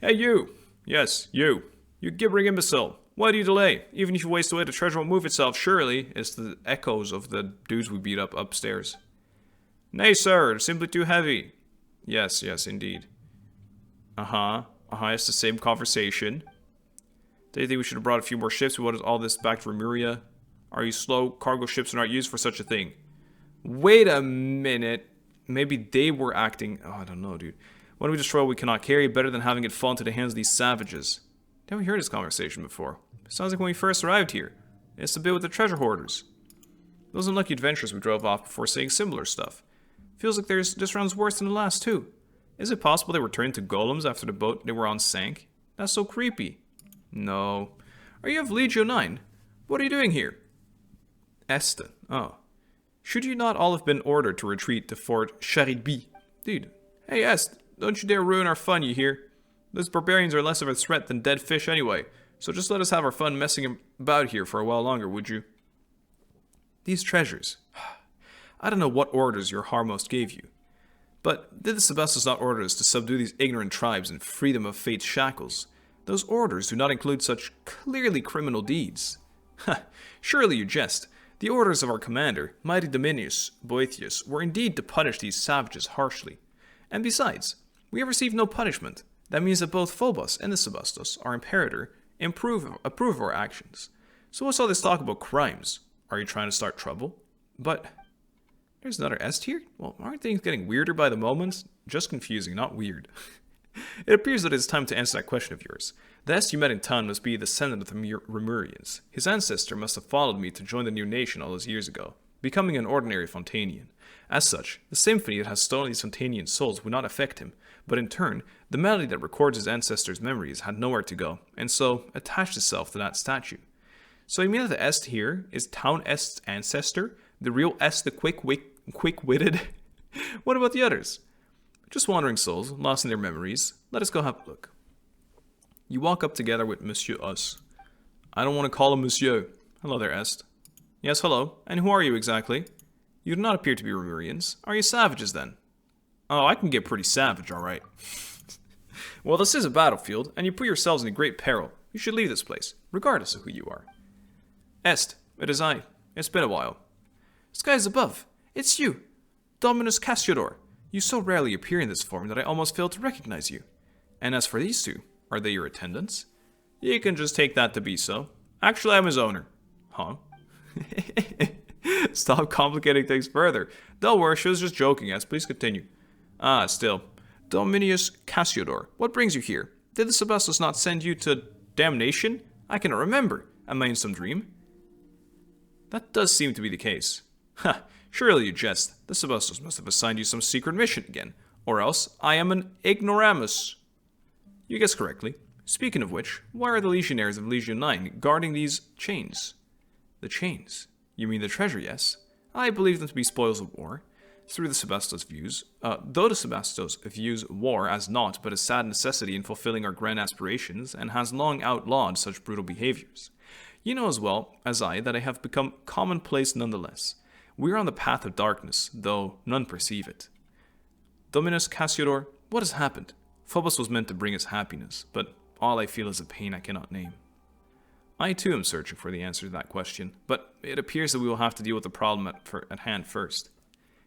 [SPEAKER 1] Hey, you! Yes, you. You gibbering imbecile. Why do you delay? Even if you waste away, the treasure won't move itself. Surely, it's the echoes of the dudes we beat up upstairs. Nay, sir, simply too heavy. Yes, indeed. It's the same conversation. Do you think we should have brought a few more ships? We wanted all this back to Remuria? Are you slow? Cargo ships are not used for such a thing. Wait a minute. Maybe they were acting... Oh, I don't know, dude. Why don't we destroy what we cannot carry? Better than having it fall into the hands of these savages. Never heard this conversation before. Sounds like when we first arrived here. It's the bit with the treasure hoarders. Those unlucky adventurers we drove off before saying similar stuff. Feels like this round's worse than the last, too. Is it possible they were turned into golems after the boat they were on sank? That's so creepy. No. Are you of Legio 9? What are you doing here? Este. Oh. Should you not all have been ordered to retreat to Fort Charibie? Dude. Hey, Est. Don't you dare ruin our fun, you hear? Those barbarians are less of a threat than dead fish anyway. So just let us have our fun messing about here for a while longer, would you? These treasures. I don't know what orders your Harmost gave you. But did the Sebastos not order us to subdue these ignorant tribes and free them of fate's shackles? Those orders do not include such clearly criminal deeds. Ha! Surely you jest. The orders of our commander, mighty Dominius Boethius, were indeed to punish these savages harshly. And besides, we have received no punishment. That means that both Phobos and the Sebastos, our imperator, approve of our actions. So what's all this talk about crimes? Are you trying to start trouble? But there's another Est here? Well, aren't things getting weirder by the moment? Just confusing, not weird. It appears that it's time to answer that question of yours. The Est you met in town must be a descendant of the Remurians. His ancestor must have followed me to join the new nation all those years ago, becoming an ordinary Fontanian. As such, the symphony that has stolen these Fontanian souls would not affect him, but in turn, the melody that records his ancestors' memories had nowhere to go, and so attached itself to that statue. So you mean that the Est here is Town Est's ancestor? The real Est, the quick-witted? What about the others? Just wandering souls, lost in their memories. Let us go have a look. You walk up together with Monsieur Us. I don't want to call him Monsieur. Hello there, Est. Yes, hello. And who are you exactly? You do not appear to be Remurians. Are you savages then? Oh, I can get pretty savage, alright. Well, this is a battlefield, and you put yourselves in great peril. You should leave this place, regardless of who you are. Est, it is I. It's been a while. Skies above. It's you. Dominus Cassiodor. You so rarely appear in this form that I almost failed to recognize you. And as for these two, are they your attendants? You can just take that to be so. Actually, I'm his owner. Huh? Stop complicating things further. Don't worry, she was just joking, yes. Please continue. Still. Dominius Cassiodor, what brings you here? Did the Sebastos not send you to damnation? I cannot remember. Am I in some dream? That does seem to be the case. Ha, surely you jest. The Sebastos must have assigned you some secret mission again. Or else, I am an ignoramus. You guessed correctly. Speaking of which, why are the legionaries of Legion 9 guarding these chains? The chains? You mean the treasure, yes? I believe them to be spoils of war. Through the Sebastos views, though the Sebastos views war as naught but a sad necessity in fulfilling our grand aspirations, and has long outlawed such brutal behaviors. You know as well as I that I have become commonplace nonetheless. We are on the path of darkness, though none perceive it. Dominus Cassiodor, what has happened? Phobos was meant to bring us happiness, but all I feel is a pain I cannot name. I too am searching for the answer to that question, but it appears that we will have to deal with the problem at hand first.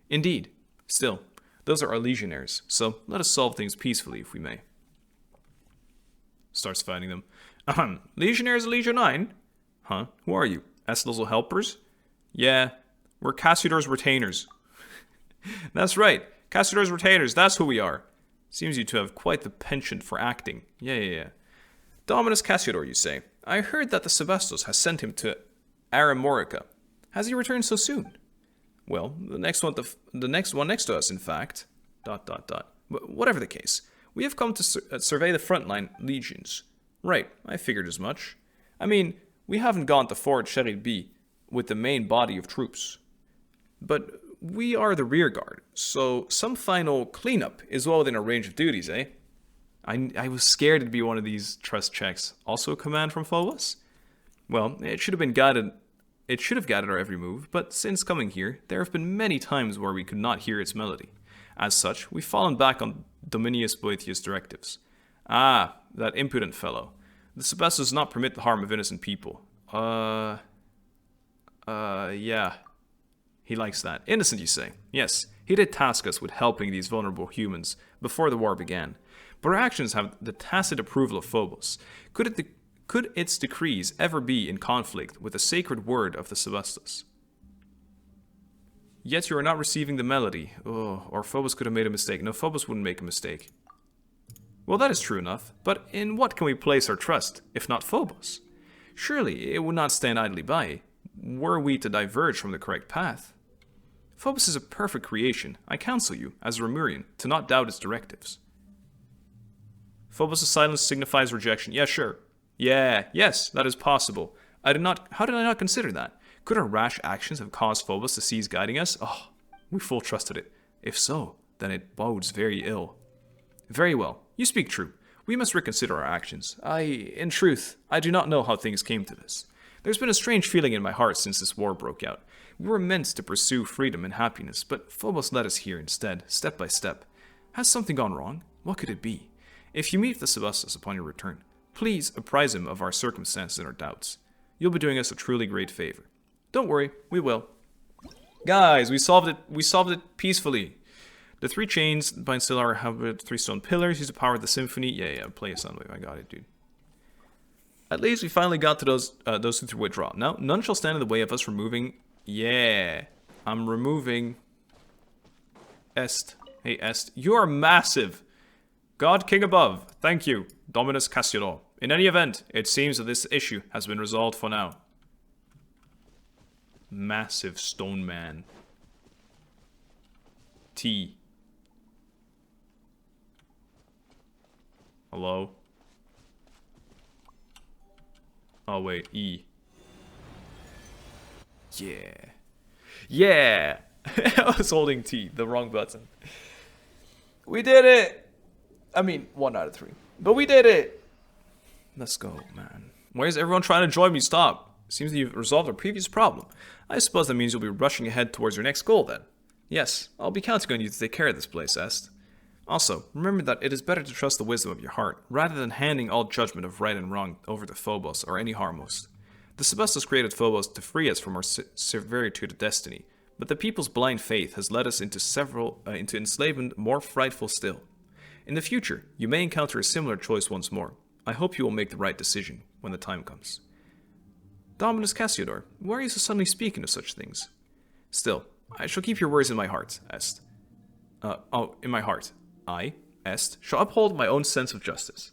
[SPEAKER 1] Indeed. Still, those are our legionaries, so let us solve things peacefully if we may. Starts fighting them. Legionaries of Legion 9? Huh? Who are you? Esthel's helpers? Yeah, we're Cassiodor's retainers. That's right, Cassiodor's retainers, that's who we are. Seems you to have quite the penchant for acting. Yeah. Dominus Cassiodor, you say? I heard that the Sebastos has sent him to Aramorica. Has he returned so soon? Well, the next one next to us, in fact. ... Whatever the case, we have come to survey the frontline legions. Right, I figured as much. I mean, we haven't gone to Fort Cherilby with the main body of troops. But we are the rear guard, so some final cleanup is well within our range of duties, eh? I was scared it'd be one of these trust checks. Also a command from Phobos? Well, it should have guided our every move, but since coming here, there have been many times where we could not hear its melody. As such, we've fallen back on Dominius Boethius' directives. Ah, that impudent fellow. The Sebastos does not permit the harm of innocent people. Yeah. He likes that. Innocent, you say? Yes, he did task us with helping these vulnerable humans before the war began. But our actions have the tacit approval of Phobos. Could its decrees ever be in conflict with the sacred word of the Sebastos? Yet you are not receiving the melody. Oh, or Phobos could have made a mistake. No, Phobos wouldn't make a mistake. Well, that is true enough, but in what can we place our trust, if not Phobos? Surely it would not stand idly by, were we to diverge from the correct path. Phobos is a perfect creation. I counsel you, as a Remurian, to not doubt its directives. Phobos' silence signifies rejection. Yeah, sure. Yes, that is possible. How did I not consider that? Could our rash actions have caused Phobos to cease guiding us? Oh, we full trusted it. If so, then it bodes very ill. Very well, you speak true. We must reconsider our actions. In truth, I do not know how things came to this. There's been a strange feeling in my heart since this war broke out. We were meant to pursue freedom and happiness, but Phobos led us here instead, step by step. Has something gone wrong? What could it be? If you meet the Sebastos upon your return, please apprise him of our circumstances and our doubts. You'll be doing us a truly great favor. Don't worry, we will. Guys, we solved it peacefully. The 3 chains bind still our habit, 3 stone pillars, use the power of the symphony. Yeah, play a sound wave. I got it, dude. At least we finally got to those who through withdraw. Now, none shall stand in the way of us removing. Yeah, I'm removing. Est. Hey, Est. You are massive. God King above, thank you, Dominus Cassiodor. In any event, it seems that this issue has been resolved for now. Massive stone man. T. Hello? Oh wait, E. Yeah! I was holding T, the wrong button. We did it! I mean, 1 out of 3. But we did it! Let's go, man. Why is everyone trying to join me? Stop. Seems that you've resolved our previous problem. I suppose that means you'll be rushing ahead towards your next goal, then. Yes, I'll be counting on you to take care of this place, Est. Also, remember that it is better to trust the wisdom of your heart, rather than handing all judgment of right and wrong over to Phobos or any Harmos. The Sebastos created Phobos to free us from our servitude of destiny, but the people's blind faith has led us into enslavement more frightful still. In the future, you may encounter a similar choice once more. I hope you will make the right decision when the time comes. Dominus Cassiodor, why are you so suddenly speaking of such things? Still, I shall keep your words in my heart, Est. In my heart. I, Est, shall uphold my own sense of justice.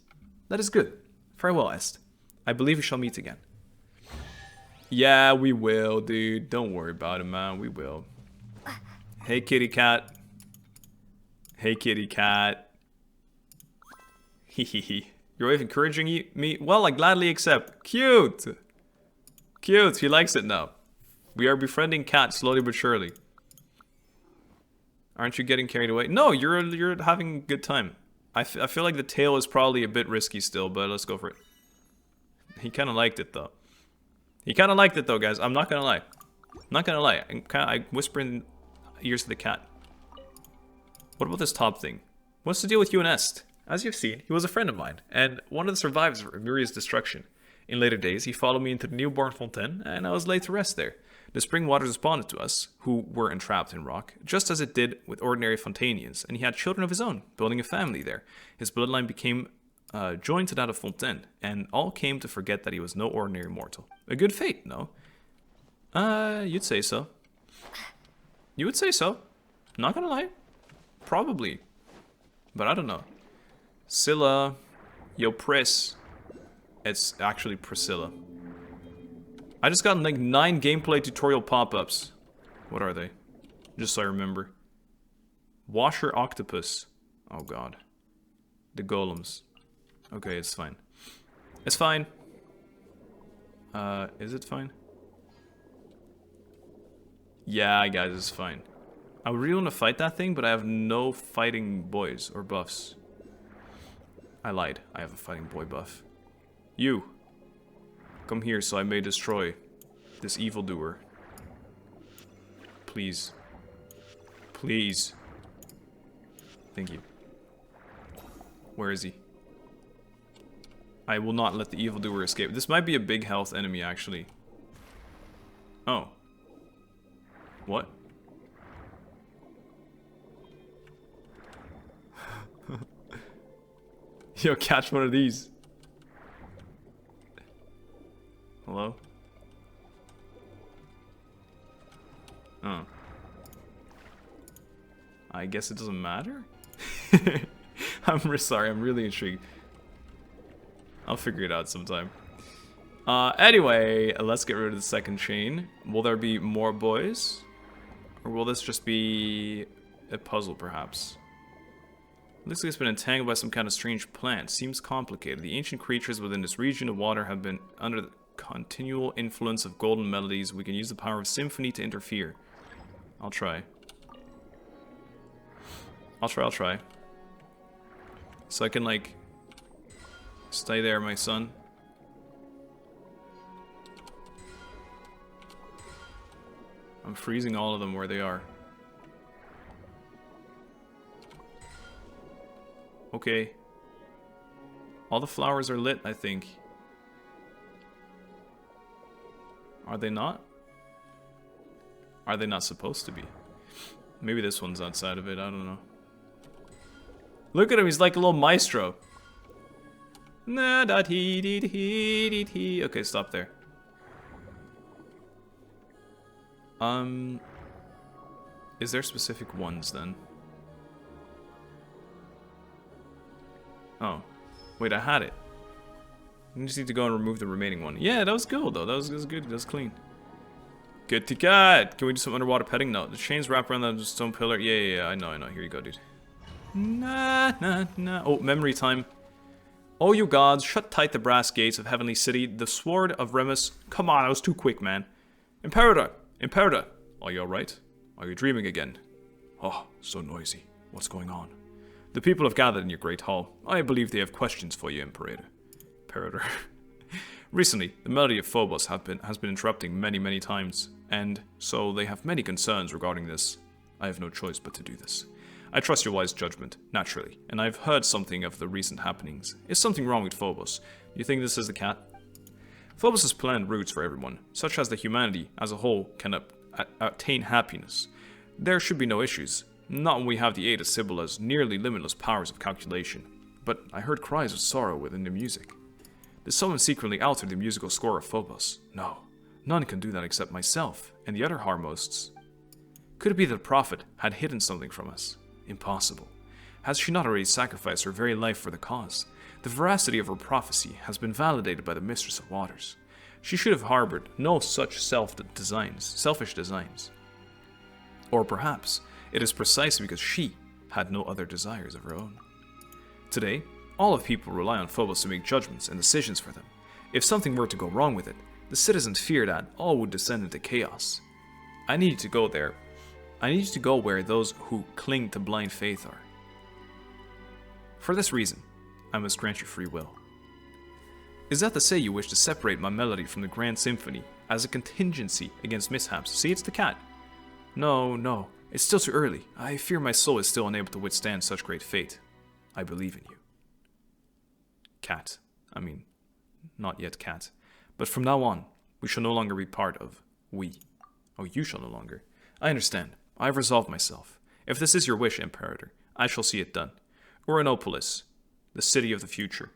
[SPEAKER 1] That is good. Farewell, Est. I believe we shall meet again. Yeah, we will, dude. Don't worry about it, man. We will. Hey, kitty cat. Hey, kitty cat. Hehehe. Your way of encouraging me? Well, I gladly accept. Cute. Cute. He likes it now. We are befriending cat slowly but surely. Aren't you getting carried away? No, you're having a good time. I feel like the tail is probably a bit risky still, but let's go for it. He kind of liked it, though. He kind of liked it, though, guys. I'm not going to lie. I'm not going to lie. I whisper in ears to the cat. What about this top thing? What's the deal with you and Est? As you've seen, he was a friend of mine, and one of the survivors of Muria's destruction. In later days, he followed me into the newborn fontaine, and I was laid to rest there. The spring waters responded to us, who were entrapped in rock, just as it did with ordinary Fontanians, and he had children of his own, building a family there. His bloodline became joined to that of Fontaine, and all came to forget that he was no ordinary mortal. A good fate, no? You'd say so. You would say so. Not gonna lie. Probably. But I don't know. Scylla. Yo, Pris. It's actually Priscilla. I just got like 9 gameplay tutorial pop-ups. What are they? Just so I remember. Washer Octopus. Oh god. The golems. Okay, it's fine. It's fine. Is it fine? Yeah, guys, it's fine. I would really want to fight that thing, but I have no fighting boys or buffs. I lied. I have a fighting boy buff. You. Come here so I may destroy this evildoer. Please. Please. Thank you. Where is he? I will not let the evildoer escape. This might be a big health enemy, actually. Oh. What? Yo, catch one of these. Hello? Oh. I guess it doesn't matter? I'm sorry, I'm really intrigued. I'll figure it out sometime. Anyway, let's get rid of the second chain. Will there be more boys? Or will this just be a puzzle, perhaps? Looks like it's been entangled by some kind of strange plant. Seems complicated. The ancient creatures within this region of water have been under the continual influence of golden melodies. We can use the power of symphony to interfere. I'll try. I'll try. So I can, like, stay there, my son. I'm freezing all of them where they are. Okay. All the flowers are lit, I think. Are they not? Are they not supposed to be? Maybe this one's outside of it, I don't know. Look at him, he's like a little maestro. Na da dee dee dee dee dee. Okay, stop there. Is there specific ones then? Oh. Wait, I had it. I just need to go and remove the remaining one. Yeah, that was good though. That was good. That was clean. Good to cat. Can we do some underwater petting? No. The chains wrap around the stone pillar. Yeah. I know. Here you go, dude. Nah. Oh, memory time. Oh, you gods, shut tight the brass gates of Heavenly City. The sword of Remus. Come on, I was too quick, man. Imperator. Are you alright? Are you dreaming again? Oh, so noisy. What's going on? The people have gathered in your great hall. I believe they have questions for you, Imperator. Recently, the melody of Phobos has been interrupting many times, and so they have many concerns regarding this. I have no choice but to do this. I trust your wise judgment, naturally, and I've heard something of the recent happenings. Is something wrong with Phobos? Do you think this is the cat? Phobos has planned routes for everyone, such as the humanity as a whole can attain happiness. There should be no issues, not when we have the aid of Sibylla's nearly limitless powers of calculation. But I heard cries of sorrow within the music. Did someone secretly alter the musical score of Phobos? No, none can do that except myself and the other Harmosts. Could it be that the prophet had hidden something from us? Impossible. Has she not already sacrificed her very life for the cause? The veracity of her prophecy has been validated by the Mistress of Waters. She should have harbored no such selfish designs. Or perhaps it is precisely because she had no other desires of her own. Today, all of people rely on Phobos to make judgments and decisions for them. If something were to go wrong with it, the citizens fear that all would descend into chaos. I need to go there. I need to go where those who cling to blind faith are. For this reason, I must grant you free will. Is that to say you wish to separate my melody from the grand symphony as a contingency against mishaps? See, it's the cat. No, it's still too early. I fear my soul is still unable to withstand such great fate. I believe in you. Cat. I mean, not yet cat. But from now on, we shall no longer be part of we. Oh, you shall no longer. I understand. I have resolved myself. If this is your wish, Imperator, I shall see it done. Uranopolis, the city of the future.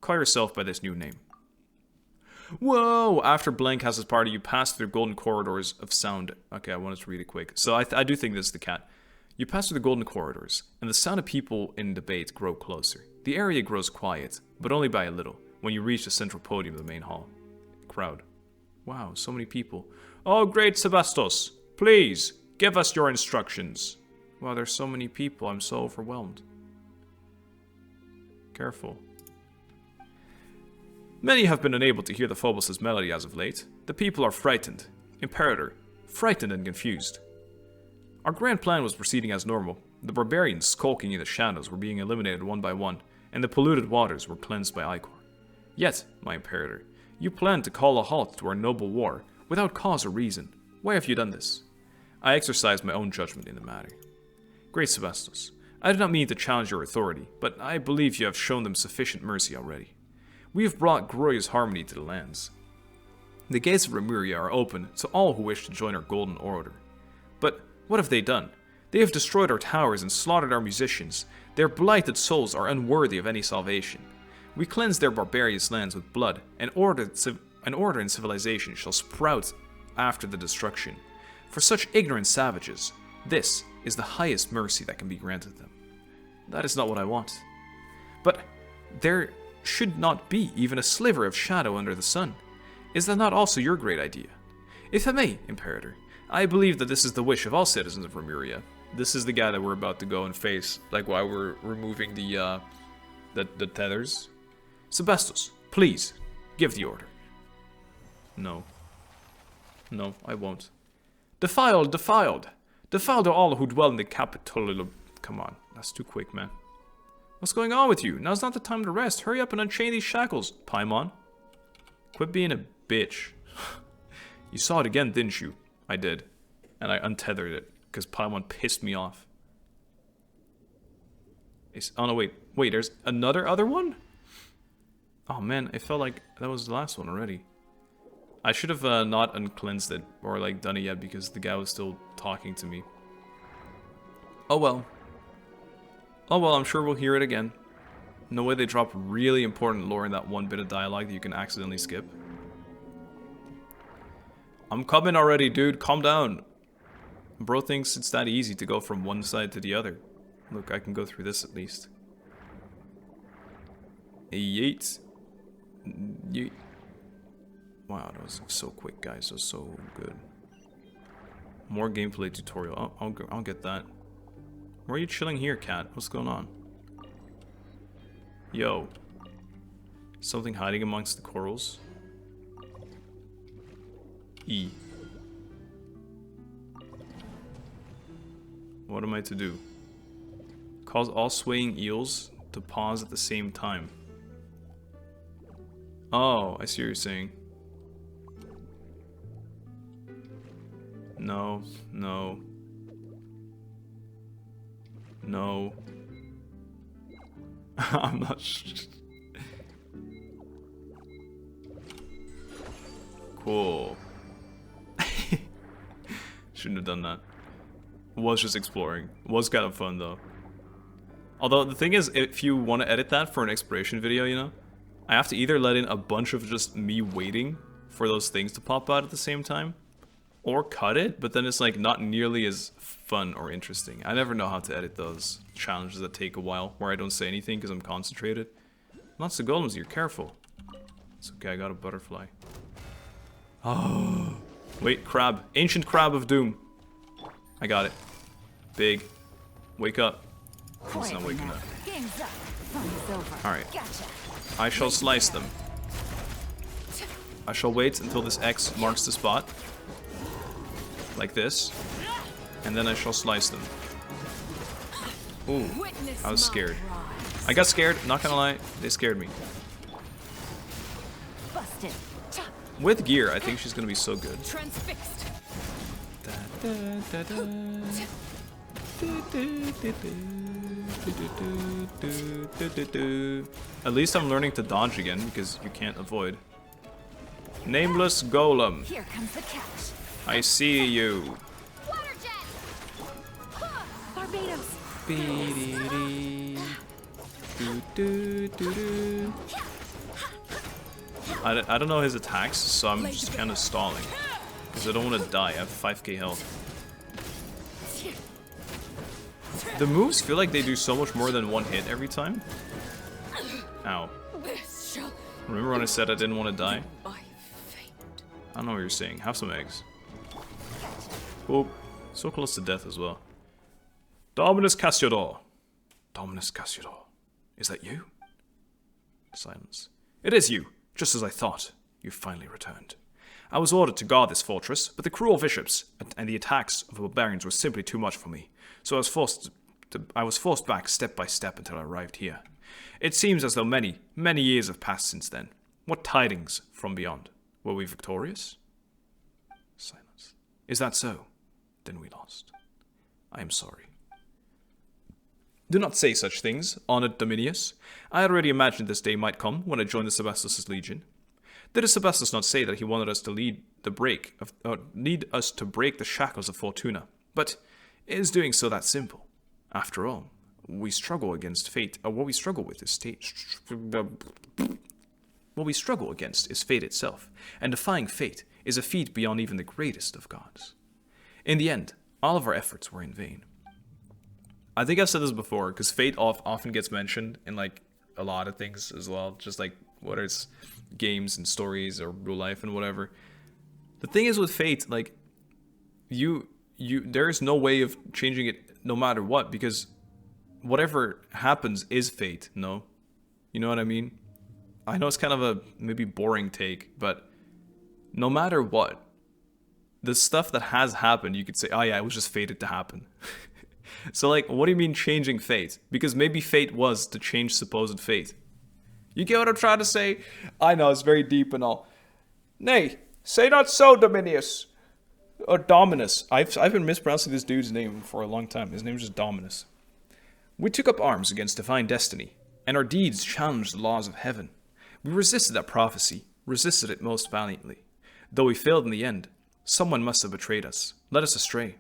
[SPEAKER 1] Call yourself by this new name. Whoa! After Blank has his party, you pass through golden corridors of sound. Okay, I wanted to read it quick. So I do think this is the cat. You pass through the golden corridors, and the sound of people in debate grow closer. The area grows quiet, but only by a little, when you reach the central podium of the main hall. Crowd. Wow, so many people. Oh, great Sebastos! Please, give us your instructions. Wow, there's so many people, I'm so overwhelmed. Careful. Many have been unable to hear the Phobos' melody as of late. The people are frightened. Imperator, frightened and confused. Our grand plan was proceeding as normal. The barbarians skulking in the shadows were being eliminated one by one, and the polluted waters were cleansed by Icor. Yet, my Imperator, you planned to call a halt to our noble war, without cause or reason. Why have you done this? I exercised my own judgment in the matter. Great Sebastos, I do not mean to challenge your authority, but I believe you have shown them sufficient mercy already. We have brought glorious harmony to the lands. The gates of Remuria are open to all who wish to join our golden order. But what have they done? They have destroyed our towers and slaughtered our musicians. Their blighted souls are unworthy of any salvation. We cleanse their barbarous lands with blood, and order and civilization shall sprout after the destruction. For such ignorant savages, this is the highest mercy that can be granted them. That is not what I want. But there should not be even a sliver of shadow under the sun. Is that not also your great idea? If I may, Imperator, I believe that this is the wish of all citizens of Remuria. This is the guy that we're about to go and face, like while we're removing the tethers. Sebastos, please, give the order. No. No, I won't. Defiled, defiled! Defiled are all who dwell in the capital. Come on, that's too quick, man. What's going on with you? Now's not the time to rest. Hurry up and unchain these shackles, Paimon. Quit being a bitch. You saw it again, didn't you? I did. And I untethered it, because Paimon pissed me off. Oh no, wait, there's other one? Oh man, it felt like that was the last one already. I should have not uncleansed it, or like done it yet, because the guy was still talking to me. Oh well. Oh well, I'm sure we'll hear it again. No way they drop really important lore in that one bit of dialogue that you can accidentally skip. I'm coming already, dude. Calm down. Bro thinks it's that easy to go from one side to the other. Look, I can go through this at least. Yeet. Yeet. Wow, that was so quick, guys. That was so good. More gameplay tutorial. I'll get that. Why are you chilling here, cat? What's going on? Yo. Something hiding amongst the corals? E. What am I to do? Cause all swaying eels to pause at the same time. Oh, I see what you're saying. No, no. No. I'm not sure. Cool. Shouldn't have done that. Was just exploring. Was kind of fun though. Although the thing is, if you want to edit that for an exploration video, you know, I have to either let in a bunch of just me waiting for those things to pop out at the same time, Or cut it, but then it's like not nearly as fun or interesting. I never know how to edit those challenges that take a while, where I don't say anything because I'm concentrated. Lots of golems here, careful. It's okay, I got a butterfly. Oh, wait, crab. Ancient crab of doom. I got it. Big. Wake up. He's not waking up. Alright. I shall slice them. I shall wait until this X marks the spot. Like this. And then I shall slice them. Ooh, I was scared. I got scared, not gonna lie. They scared me. With gear, I think she's gonna be so good. At least I'm learning to dodge again because you can't avoid. Nameless golem.
[SPEAKER 2] Here comes the catch.
[SPEAKER 1] I see you.
[SPEAKER 2] Water jet. Barbados.
[SPEAKER 1] I don't know his attacks, so I'm just kind of stalling. Because I don't want to die. I have 5k health. The moves feel like they do so much more than one hit every time. Ow. Remember when I said I didn't want to die? I don't know what you're saying. Have some eggs. Oh, so close to death as well. Dominus Cassiodor. Dominus Cassiodor. Is that you? Silence. It is you. Just as I thought. You finally returned. I was ordered to guard this fortress, but the cruel bishops and the attacks of the barbarians were simply too much for me. So I was forced back step by step until I arrived here. It seems as though many, many years have passed since then. What tidings from beyond? Were we victorious? Silence. Is that so? Then we lost. I am sorry. Do not say such things, honored Dominius. I already imagined this day might come when I joined the Sebastus' legion. Did Sebastus not say that he wanted us to lead us to break the shackles of Fortuna? But is doing so that simple? After all, we struggle against fate. What we struggle with is what we struggle against is fate itself, and defying fate is a feat beyond even the greatest of gods. In the end, all of our efforts were in vain. I think I've said this before, because fate often gets mentioned in like a lot of things as well, just like whether it's games and stories or real life and whatever. The thing is with fate, like there is no way of changing it no matter what, because whatever happens is fate, no? You know what I mean? I know it's kind of a maybe boring take, but no matter what, the stuff that has happened, you could say, oh yeah, it was just fated to happen. So like, what do you mean changing fate? Because maybe fate was to change supposed fate. You get what I'm trying to say? I know, it's very deep and all. Nay, say not so, Dominius. Or Dominus. I've been mispronouncing this dude's name for a long time. His name's just Dominus. We took up arms against divine destiny, and our deeds challenged the laws of heaven. We resisted that prophecy, resisted it most valiantly. Though we failed in the end, someone must have betrayed us, led us astray.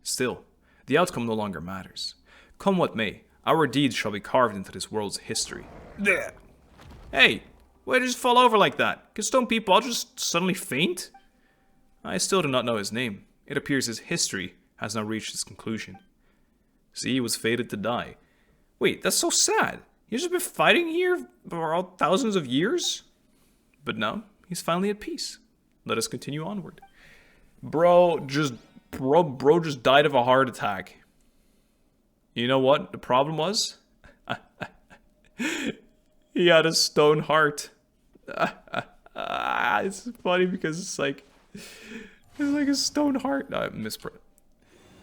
[SPEAKER 1] Still, the outcome no longer matters. Come what may, our deeds shall be carved into this world's history. Blech. Hey, why did you just fall over like that? Can stone people all just suddenly faint? I still do not know his name. It appears his history has now reached its conclusion. See, he was fated to die. Wait, that's so sad. He's just been fighting here for all thousands of years? But now, he's finally at peace. Let us continue onward. Bro just died of a heart attack. You know what the problem was? He had a stone heart. It's funny because it's like a stone heart. No, I misprint.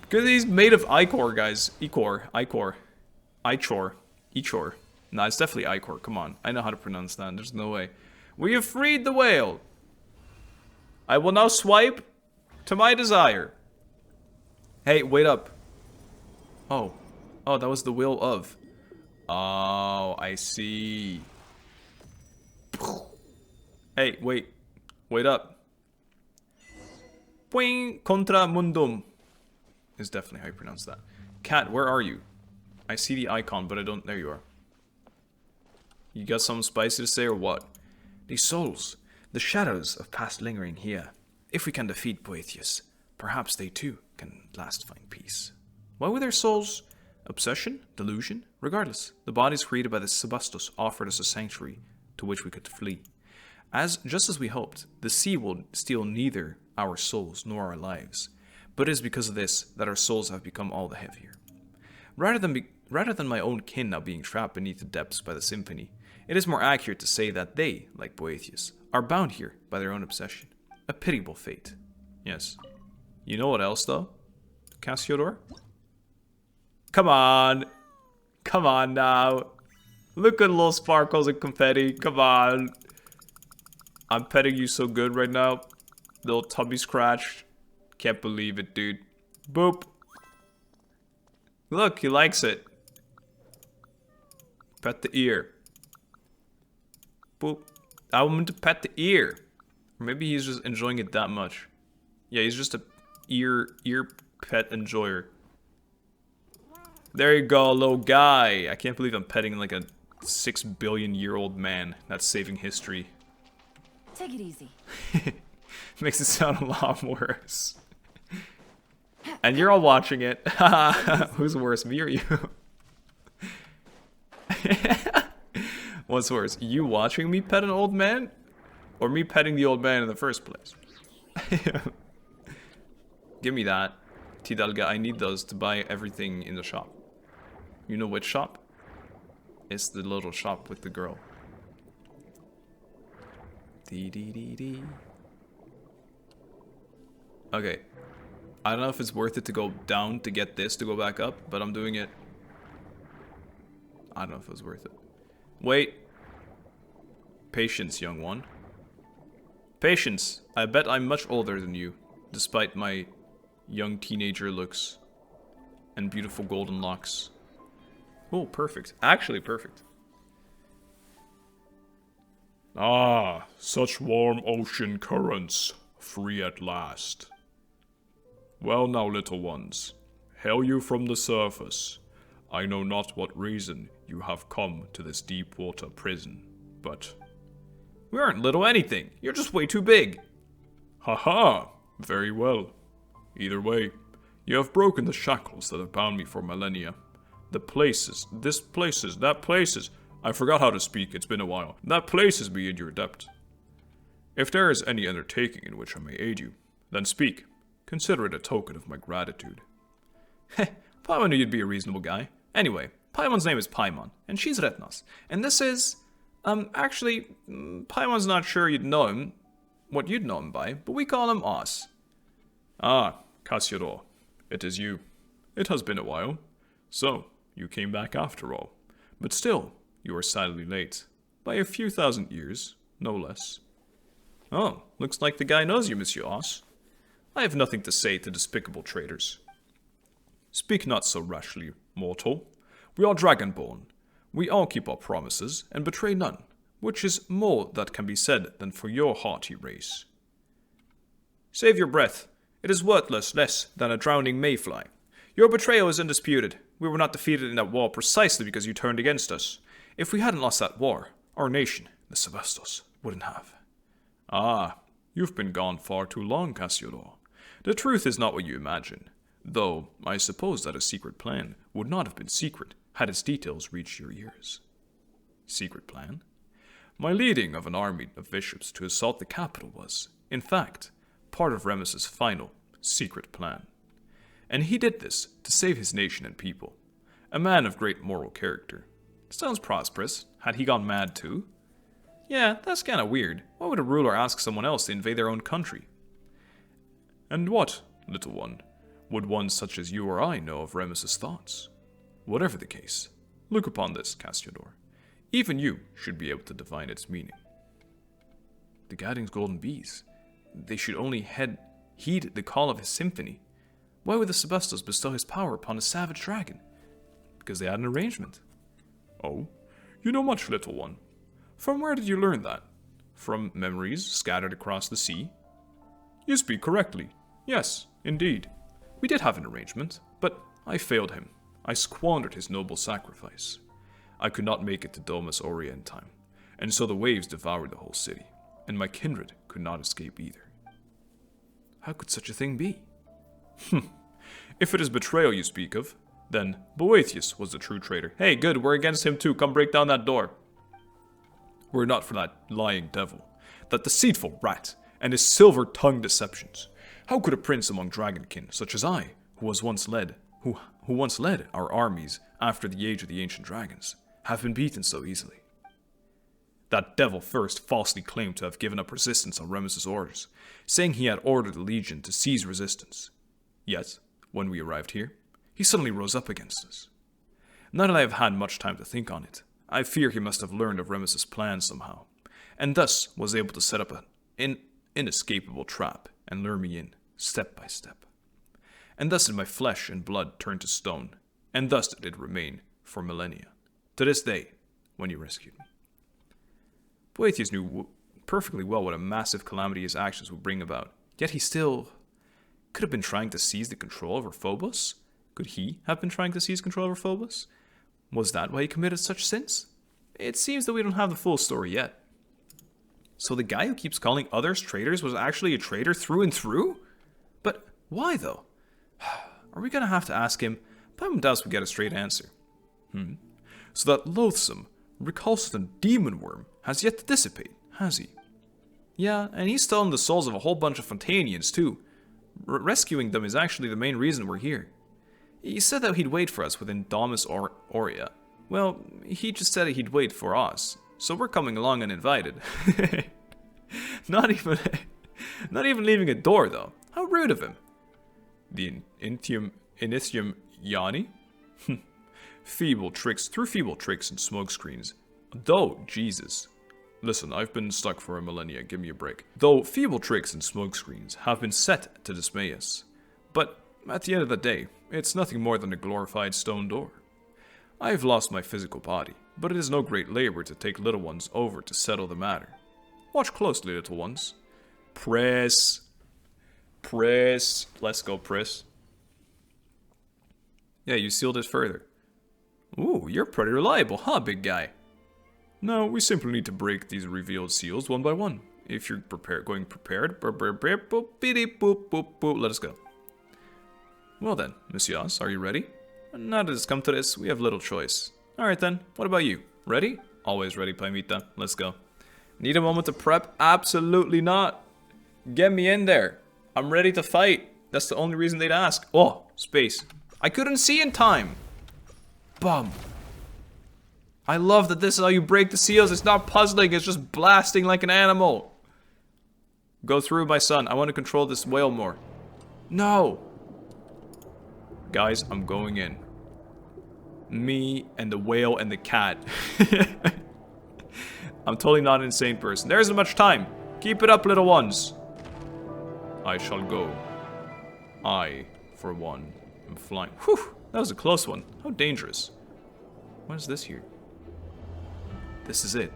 [SPEAKER 1] Because he's made of ichor, guys. Ichor. Nah, it's definitely ichor. Come on. I know how to pronounce that. There's no way. We have freed the whale. I will now swipe to my desire. Hey, wait up. Oh, that was the will of. Oh, I see. Hey, wait up. Puing contra mundum is definitely how you pronounce that. Cat, where are you? I see the icon, but I don't. There you are. You got something spicy to say or what? These souls, the shadows of past lingering here. If we can defeat Boethius, perhaps they too can at last find peace. Why would their souls? Obsession? Delusion? Regardless, the bodies created by the Sebastos offered us a sanctuary to which we could flee. Just as we hoped, the sea will steal neither our souls nor our lives, but it is because of this that our souls have become all the heavier. Rather than my own kin now being trapped beneath the depths by the symphony, it is more accurate to say that they, like Boethius, are bound here by their own obsession. A pitiable fate. Yes. You know what else, though? Cassiodor? Come on! Come on now! Look at little sparkles and confetti, come on! I'm petting you so good right now. Little tummy scratch. Can't believe it, dude. Boop! Look, he likes it. Pet the ear. Boop. I want him to pet the ear. Or maybe he's just enjoying it that much. Yeah, he's just a ear pet enjoyer. There you go, little guy. I can't believe I'm petting like a 6 billion year old man that's saving history.
[SPEAKER 2] Take it easy.
[SPEAKER 1] Makes it sound a lot worse. And you're all watching it. Who's worse, me or you? What's worse, you watching me pet an old man? Or me petting the old man in the first place? Give me that. Tidalga, I need those to buy everything in the shop. You know which shop? It's the little shop with the girl. Dee dee dee dee. Okay. I don't know if it's worth it to go down to get this to go back up, but I'm doing it. I don't know if it was worth it. Wait. Patience, young one. Patience. I bet I'm much older than you, despite my young teenager looks and beautiful golden locks. Oh, perfect. Actually perfect.
[SPEAKER 3] Ah, such warm ocean currents, free at last. Well now, little ones, hail you from the surface. I know not what reason you have come to this deep water prison, but...
[SPEAKER 1] We aren't little anything. You're just way too big.
[SPEAKER 3] Haha, very well. Either way, you have broken the shackles that have bound me for millennia. The places, that places. I forgot how to speak, it's been a while. That places me in your debt. If there is any undertaking in which I may aid you, then speak. Consider it a token of my gratitude.
[SPEAKER 1] Heh, Paimon knew you'd be a reasonable guy. Anyway, Paimon's name is Paimon, and she's Retnos. And this is... actually, Paimon's not sure you'd know him, what you'd know him by, but we call him Os.
[SPEAKER 3] Ah, Cassiodor, it is you. It has been a while. So, you came back after all. But still, you are sadly late. By a few thousand years, no less.
[SPEAKER 1] Oh, looks like the guy knows you, Monsieur Os. I have nothing to say to despicable traitors.
[SPEAKER 3] Speak not so rashly, mortal. We are dragonborn. We all keep our promises and betray none, which is more that can be said than for your haughty race.
[SPEAKER 1] Save your breath. It is worthless less than a drowning mayfly. Your betrayal is undisputed. We were not defeated in that war precisely because you turned against us. If we hadn't lost that war, our nation, the Sebastos, wouldn't have.
[SPEAKER 3] Ah, you've been gone far too long, Cassiodor. The truth is not what you imagine, though I suppose that a secret plan would not have been secret had its details reached your ears.
[SPEAKER 1] Secret plan?
[SPEAKER 3] My leading of an army of bishops to assault the capital was, in fact, part of Remus's final secret plan. And he did this to save his nation and people. A man of great moral character.
[SPEAKER 1] Sounds prosperous. Had he gone mad too? Yeah, that's kinda weird. Why would a ruler ask someone else to invade their own country?
[SPEAKER 3] And what, little one, would one such as you or I know of Remus's thoughts? Whatever the case, look upon this, Cassiodor. Even you should be able to divine its meaning.
[SPEAKER 1] The Guiding's golden bees. They should only heed the call of his symphony. Why would the Sebastos bestow his power upon a savage dragon? Because they had an arrangement.
[SPEAKER 3] Oh, you know much, little one. From where did you learn that?
[SPEAKER 1] From memories scattered across the sea.
[SPEAKER 3] You speak correctly. Yes, indeed.
[SPEAKER 1] We did have an arrangement, but
[SPEAKER 3] I failed him. I squandered his noble sacrifice. I could not make it to Domus Aurea in time, and so the waves devoured the whole city, and my kindred could not escape either.
[SPEAKER 1] How could such a thing be?
[SPEAKER 3] If it is betrayal you speak of, then Boethius was the true traitor. Hey, good, we're against him too. Come break down that door. Were it not for that lying devil, that deceitful rat, and his silver-tongued deceptions, how could a prince among dragonkin, such as I, who once led our armies after the age of the ancient dragons, have been beaten so easily? That devil first falsely claimed to have given up resistance on Remus's orders, saying he had ordered the legion to cease resistance. Yet, when we arrived here, he suddenly rose up against us. Now that I have had much time to think on it, I fear he must have learned of Remus's plan somehow, and thus was able to set up an inescapable trap and lure me in, step by step. And thus did my flesh and blood turn to stone, and thus did it remain for millennia, to this day, when you rescued me. Boethius knew perfectly well what a massive calamity his actions would bring about, yet he still could have been trying to seize the control over Phobos? Could he have been trying to seize control over Phobos? Was that why he committed such sins? It seems that we don't have the full story yet. So the guy who keeps calling others traitors was actually a traitor through and through? But why though? Are we gonna have to ask him? Paimon doubts we get a straight answer. So that loathsome, recalcitrant demon worm has yet to dissipate, has he? Yeah, and he's stolen the souls of a whole bunch of Fontanians too. Rescuing them is actually the main reason we're here. He said that he'd wait for us within Domus Aurea. Well, he just said he'd wait for us, so we're coming along uninvited. Not even leaving a door though. How rude of him. The Initium Yani? Feeble tricks and smokescreens. Though, Jesus. Listen, I've been stuck for a millennia, give me a break. Though feeble tricks and smokescreens have been set to dismay us. But at the end of the day, it's nothing more than a glorified stone door. I have lost my physical body, but it is no great labor to take little ones over to settle the matter. Watch closely, little ones. Press. Let's go, Priss. Yeah, you sealed it further. Ooh, you're pretty reliable, huh, big guy? No, we simply need to break these revealed seals one by one. If you're going prepared, let us go. Well then, messieurs, are you ready? Now that it's come to this, we have little choice. Alright then, what about you? Ready? Always ready, Paimita. Let's go. Need a moment to prep? Absolutely not. Get me in there. I'm ready to fight. That's the only reason they'd ask. Oh, space. I couldn't see in time. Bum. I love that this is how you break the seals. It's not puzzling, it's just blasting like an animal. Go through, my son. I want to control this whale more. No. Guys, I'm going in. Me and the whale and the cat. I'm totally not an insane person. There isn't much time. Keep it up, little ones. I shall go. I, for one, am flying. Whew, that was a close one. How dangerous. What is this here? This is it.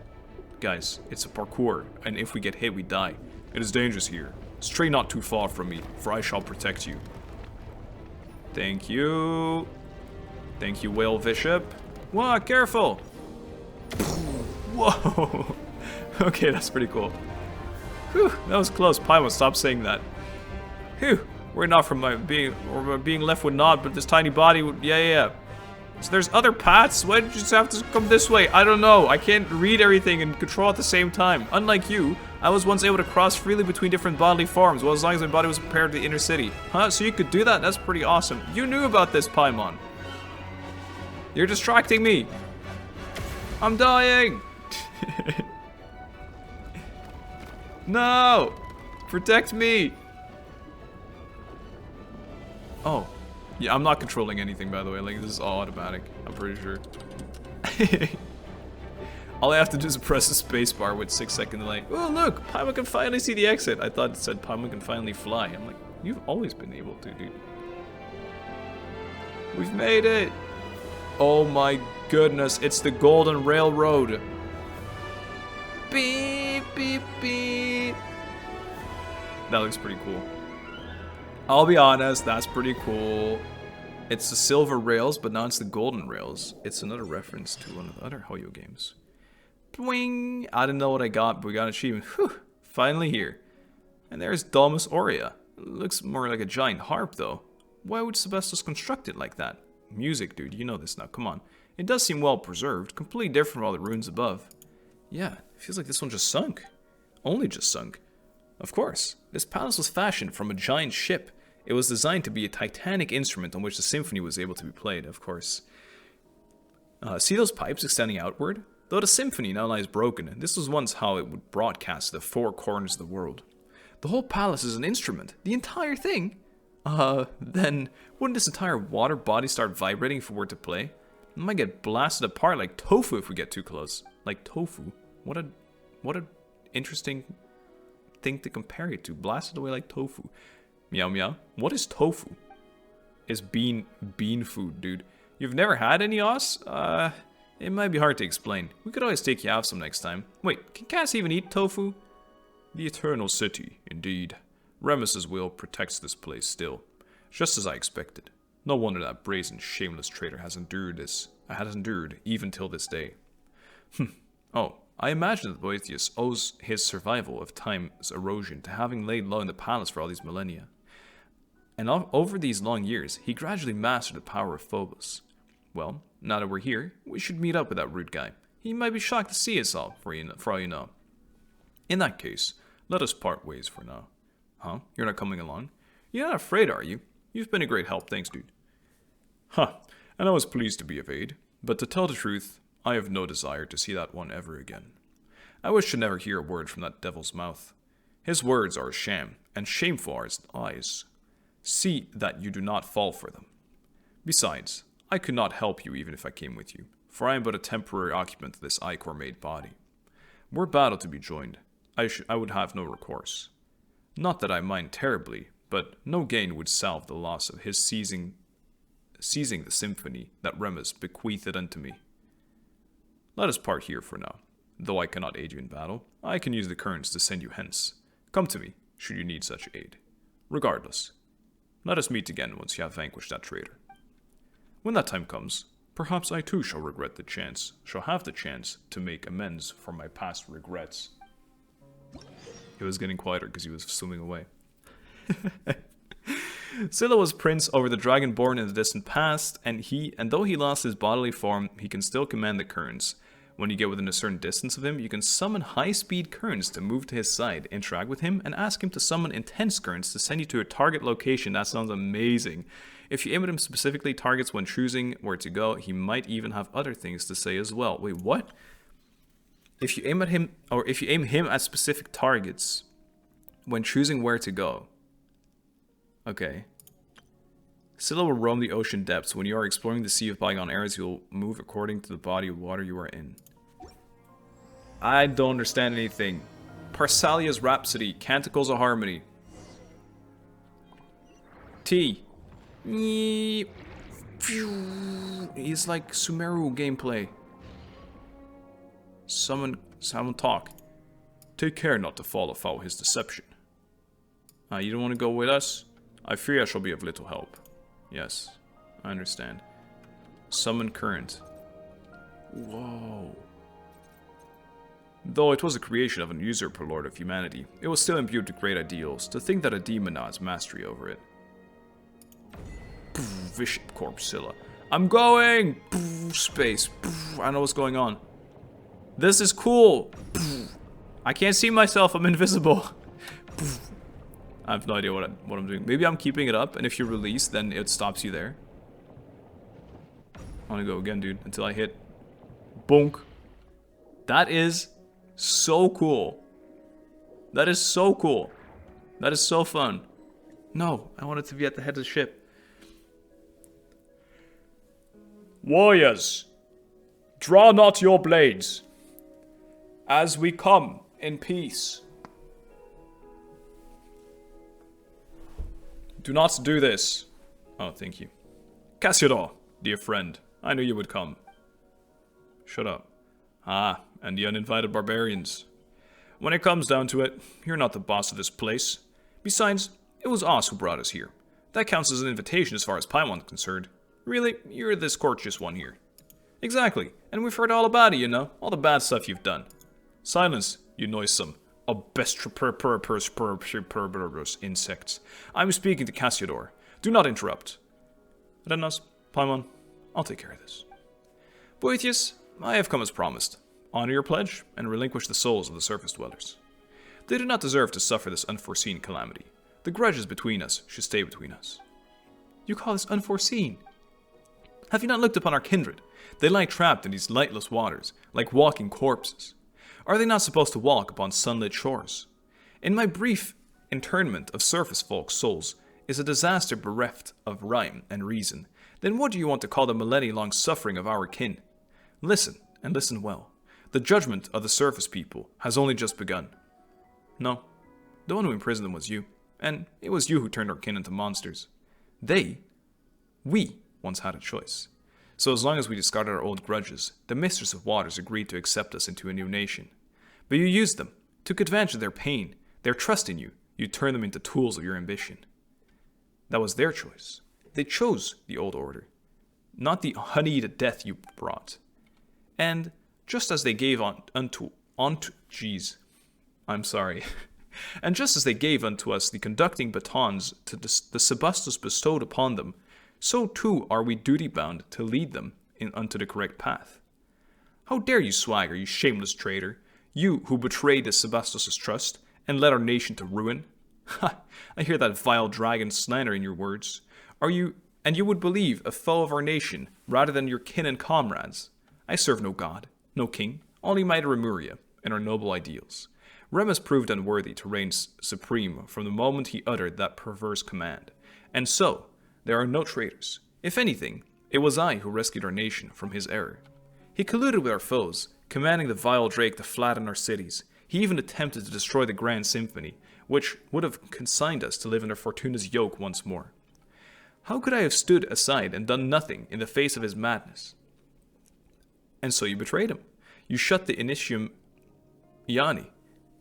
[SPEAKER 3] Guys, it's a parkour, and if we get hit, we die. It is dangerous here. Stray not too far from me, for I shall protect you. Thank you. Thank you, Whale Bishop. Whoa, careful! Whoa! Okay, that's pretty cool. Whew, that was close. Paimon, stop saying that. Whew, we're not from being left with naught, but this tiny body would. Yeah. So there's other paths? Why did you just have to come this way? I don't know. I can't read everything and control at the same time. Unlike you, I was once able to cross freely between different bodily forms, well, as long as my body was prepared to the inner city. Huh? So you could do that? That's pretty awesome. You knew about this, Paimon. You're distracting me. I'm dying. No. Protect me. Oh. Yeah, I'm not controlling anything, by the way. Like, this is all automatic. I'm pretty sure. All I have to do is press the space bar with 6-second delay. Oh, look! Paimon can finally see the exit. I thought it said Paimon can finally fly. I'm like, you've always been able to, dude. We've made it! Oh my goodness, it's the Golden Railroad. Beep, beep, beep. That looks pretty cool. I'll be honest, that's pretty cool. It's the silver rails, but now it's the golden rails. It's another reference to one of the other Hoyo games. Boing! I didn't know what I got, but we got an achievement. Whew! Finally here. And there's Domus Aurea. Looks more like a giant harp, though.
[SPEAKER 1] Why would Sebestos construct it like that? Music, dude, you know this now, come on. It does seem well preserved, completely different from all the ruins above. Yeah, it feels like this one just sunk. Only just sunk. Of course, this palace was fashioned from a giant ship. It was designed to be a titanic instrument on which the symphony was able to be played, of course. See those pipes extending outward? Though the symphony now lies broken, this was once how it would broadcast to the four corners of the world. The whole palace is an instrument. The entire thing? Then wouldn't this entire water body start vibrating if it were to play? It might get blasted apart like tofu if we get too close. Like tofu. What a interesting thing to compare it to. Blasted away like tofu. Meow meow. What is tofu? It's bean food, dude. You've never had any, Oz? It might be hard to explain. We could always take you out some next time. Wait, can cats even eat tofu?
[SPEAKER 3] The Eternal City, indeed. Remus's will protects this place still, just as I expected. No wonder that brazen, shameless traitor has endured even till this day. Oh, I imagine that Boethius owes his survival of time's erosion to having laid low in the palace for all these millennia. And over these long years, he gradually mastered the power of Phobos. Well, now that we're here, we should meet up with that rude guy. He might be shocked to see us all, for all you know. In that case, let us part ways for now. Huh? You're not coming along? You're not afraid, are you? You've been a great help, thanks, dude. Huh, and I was pleased to be of aid, but to tell the truth, I have no desire to see that one ever again. I wish to never hear a word from that devil's mouth. His words are a sham, and shameful are his eyes. See that you do not fall for them. Besides, I could not help you even if I came with you, for I am but a temporary occupant of this ichor-made body. Were battle to be joined, I would have no recourse. Not that I mind terribly, but no gain would salve the loss of his seizing the symphony that Remus bequeathed unto me. Let us part here for now. Though I cannot aid you in battle, I can use the currents to send you hence. Come to me, should you need such aid. Regardless, let us meet again once you have vanquished that traitor. When that time comes, perhaps I too shall have the chance to make amends for my past regrets.
[SPEAKER 1] It was getting quieter because he was swimming away. Scylla was prince over the Dragonborn in the distant past, and though he lost his bodily form, he can still command the currents. When you get within a certain distance of him, you can summon high-speed currents to move to his side, interact with him, and ask him to summon intense currents to send you to a target location. That sounds amazing. If you aim at him specifically targets when choosing where to go, he might even have other things to say as well. Wait, what? If you aim him at specific targets when choosing where to go. Okay. Scylla will roam the ocean depths. When you are exploring the Sea of Bygone Eras, you will move according to the body of water you are in. I don't understand anything. Parsalia's Rhapsody, Canticles of Harmony. T. He's like Sumeru gameplay. Someone talk.
[SPEAKER 3] Take care not to fall afoul his deception.
[SPEAKER 1] You don't want to go with us?
[SPEAKER 3] I fear I shall be of little help.
[SPEAKER 1] Yes, I understand. Summon current. Whoa.
[SPEAKER 3] Though it was a creation of an usurper lord of humanity, it was still imbued with great ideals. To think that a demon now has mastery over it.
[SPEAKER 1] Bishop Corpse Scylla. I'm going! Space. I know what's going on. This is cool! I can't see myself, I'm invisible. I have no idea what I'm doing. Maybe I'm keeping it up, and if you release, then it stops you there. I want to go again, dude, until I hit bonk. That is so cool. That is so cool. That is so fun. No, I want it to be at the head of the ship.
[SPEAKER 3] Warriors, draw not your blades, as we come in peace. Do not do this.
[SPEAKER 1] Oh, thank you.
[SPEAKER 3] Cassiodor, dear friend, I knew you would come.
[SPEAKER 1] Shut up.
[SPEAKER 3] Ah, and the uninvited barbarians. When it comes down to it, you're not the boss of this place. Besides, it was us who brought us here. That counts as an invitation as far as Paimon's concerned. Really, you're this courteous one here.
[SPEAKER 1] Exactly, and we've heard all about it, you know, all the bad stuff you've done.
[SPEAKER 3] Silence, you noisome, obstreperous insects. I'm speaking to Cassiodor, Do not interrupt. Renas, Paimon, I'll take care of this. Boethius, I have come as promised. Honor your pledge, and relinquish the souls of the surface dwellers. They do not deserve to suffer this unforeseen calamity. The grudges between us should stay between us.
[SPEAKER 1] You call this unforeseen? Have you not looked upon our kindred? They lie trapped in these lightless waters, like walking corpses. Are they not supposed to walk upon sunlit shores? In my brief internment of surface folk's souls is a disaster bereft of rhyme and reason. Then what do you want to call the millennia-long suffering of our kin? Listen, and listen well. The judgment of the surface people has only just begun. No, the one who imprisoned them was you, and it was you who turned our kin into monsters. We once had a choice. So as long as we discarded our old grudges, the Mistress of Waters agreed to accept us into a new nation. But you used them, took advantage of their pain, their trust in you. You turned them into tools of your ambition. That was their choice. They chose the old order, not the honeyed death you brought. And just as they gave And just as they gave unto us the conducting batons to the Sebastos bestowed upon them, so too are we duty-bound to lead them unto the correct path. How dare you swagger, you shameless traitor, you who betrayed the Sebastos' trust and led our nation to ruin? Ha! I hear that vile dragon slander in your words. You would believe a foe of our nation rather than your kin and comrades. I serve no god, no king, only mighty Remuria and our noble ideals. Remus proved unworthy to reign supreme from the moment he uttered that perverse command. And so, there are no traitors. If anything, it was I who rescued our nation from his error. He colluded with our foes, commanding the vile Drake to flatten our cities. He even attempted to destroy the Grand Symphony, which would have consigned us to live under Fortuna's yoke once more. How could I have stood aside and done nothing in the face of his madness? And so you betrayed him. You shut the Initium Iani,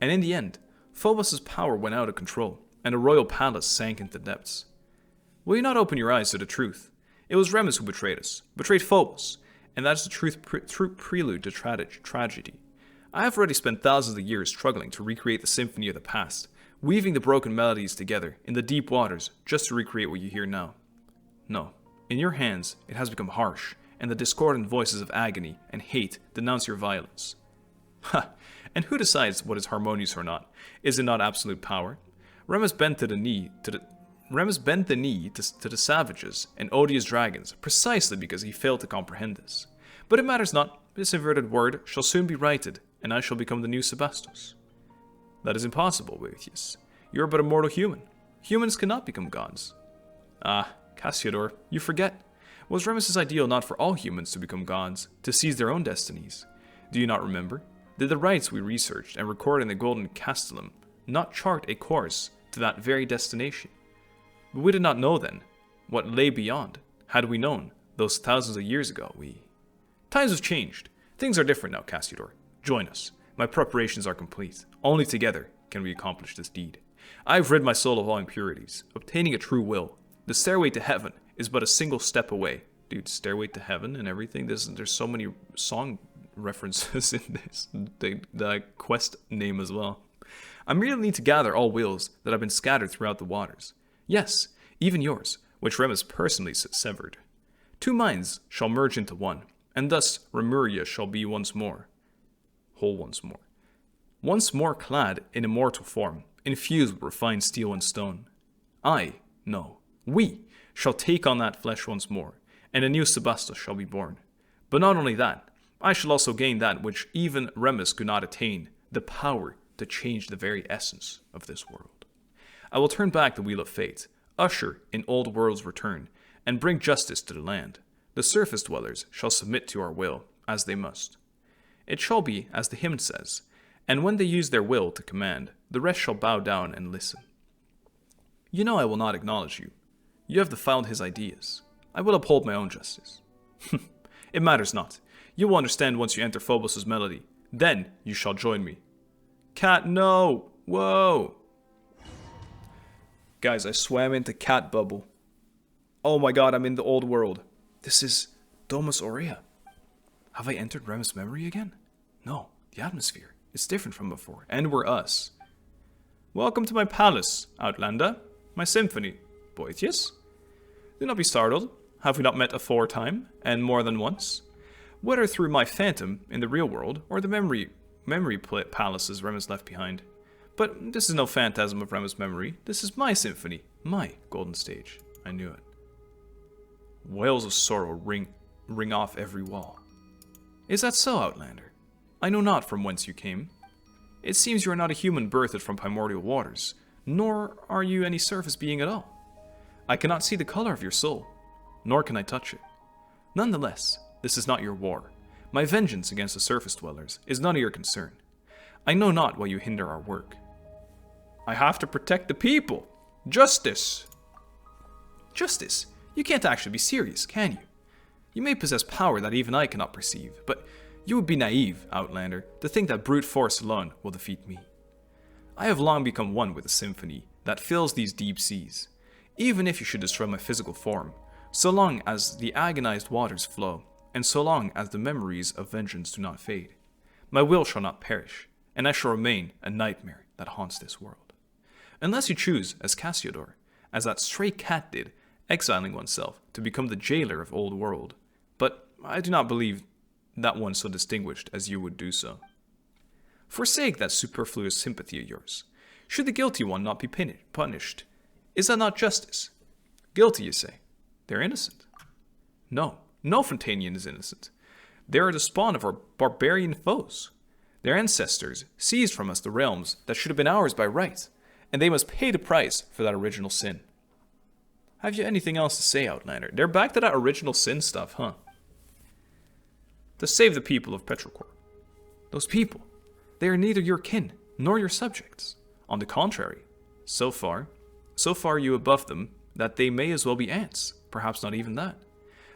[SPEAKER 1] and in the end, Phobos' power went out of control, and the royal palace sank into depths. Will you not open your eyes to the truth? It was Remus who betrayed us, betrayed Phobos, and that is the true prelude to tragedy. I have already spent thousands of years struggling to recreate the symphony of the past, weaving the broken melodies together in the deep waters just to recreate what you hear now. No, in your hands it has become harsh, and the discordant voices of agony and hate denounce your violence. Ha! And who decides what is harmonious or not? Is it not absolute power? Remus bent the knee to the savages and odious dragons, precisely because he failed to comprehend this. But it matters not. This inverted word shall soon be righted, and I shall become the new Sebastos. That is impossible, Boethius. You are but a mortal human. Humans cannot become gods. Ah, Cassiodor, you forget. Was Remus's ideal not for all humans to become gods, to seize their own destinies? Do you not remember? Did the rites we researched and recorded in the Golden Castellum not chart a course to that very destination? But we did not know then what lay beyond. Had we known, those thousands of years ago, Times have changed. Things are different now, Cassiodor. Join us. My preparations are complete. Only together can we accomplish this deed. I have rid my soul of all impurities, obtaining a true will. The stairway to heaven is but a single step away. Dude, stairway to heaven and everything. There's so many song references in this. The quest name as well. I merely need to gather all wills that have been scattered throughout the waters. Yes, even yours, which Remus personally severed. Two minds shall merge into one, and thus Remuria shall be once more clad in immortal form, infused with refined steel and stone. We shall take on that flesh once more, and a new Sebastos shall be born. But not only that, I shall also gain that which even Remus could not attain, the power to change the very essence of this world. I will turn back the wheel of fate, usher in old world's return, and bring justice to the land. The surface dwellers shall submit to our will, as they must. It shall be as the hymn says, and when they use their will to command, the rest shall bow down and listen. You know I will not acknowledge you. You have defiled his ideas. I will uphold my own justice. It matters not. You will understand once you enter Phobos' melody. Then you shall join me. Cat, no! Whoa! Guys, I swam into cat bubble. Oh my god, I'm in the old world. This is Domus Aurea. Have I entered Remus' memory again? No, the atmosphere. It's different from before, and we're us. Welcome to my palace, Outlander. My symphony. Boethius? Do not be startled. Have we not met aforetime, and more than once? Whether through my phantom in the real world, or the memory palaces Remus left behind. But this is no phantasm of Remus' memory. This is my symphony, my golden stage. I knew it. Wails of sorrow ring off every wall. Is that so, Outlander? I know not from whence you came. It seems you are not a human birthed from primordial waters, nor are you any surface being at all. I cannot see the color of your soul, nor can I touch it. Nonetheless, this is not your war. My vengeance against the surface dwellers is none of your concern. I know not why you hinder our work. I have to protect the people. Justice. Justice? You can't actually be serious, can you? You may possess power that even I cannot perceive, but you would be naive, Outlander, to think that brute force alone will defeat me. I have long become one with the symphony that fills these deep seas. Even if you should destroy my physical form, so long as the agonized waters flow, and so long as the memories of vengeance do not fade, my will shall not perish, and I shall remain a nightmare that haunts this world. Unless you choose, as Cassiodor, as that stray cat did, exiling oneself to become the jailer of old world, but I do not believe that one so distinguished as you would do so. Forsake that superfluous sympathy of yours. Should the guilty one not be punished? Is that not justice? Guilty, you say? They're innocent. No Frontanian is innocent. They are the spawn of our barbarian foes. Their ancestors seized from us the realms that should have been ours by right, and they must pay the price for that original sin. Have you anything else to say, Outlander? They're back to that original sin stuff, huh? To save the people of Petrichor. Those people, they are neither your kin nor your subjects. On the contrary, so far you above them that they may as well be ants, perhaps not even that.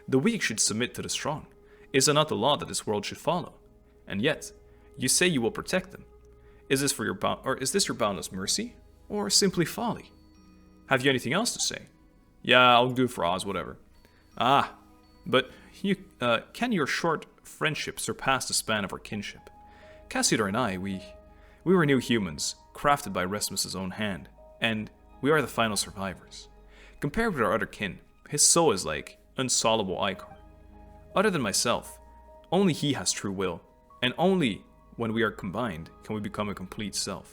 [SPEAKER 1] The weak should submit to the strong. Is it not the law that this world should follow? And yet, you say you will protect them. Is this your boundless mercy, or simply folly? Have you anything else to say? Yeah, I'll do for Oz, whatever. But can your short friendship surpass the span of our kinship? Cassiodor and I, we were new humans, crafted by Rasmus's own hand, and we are the final survivors. Compared with our other kin, his soul is like unsolvable ichor. Other than myself, only he has true will, and only when we are combined can we become a complete self.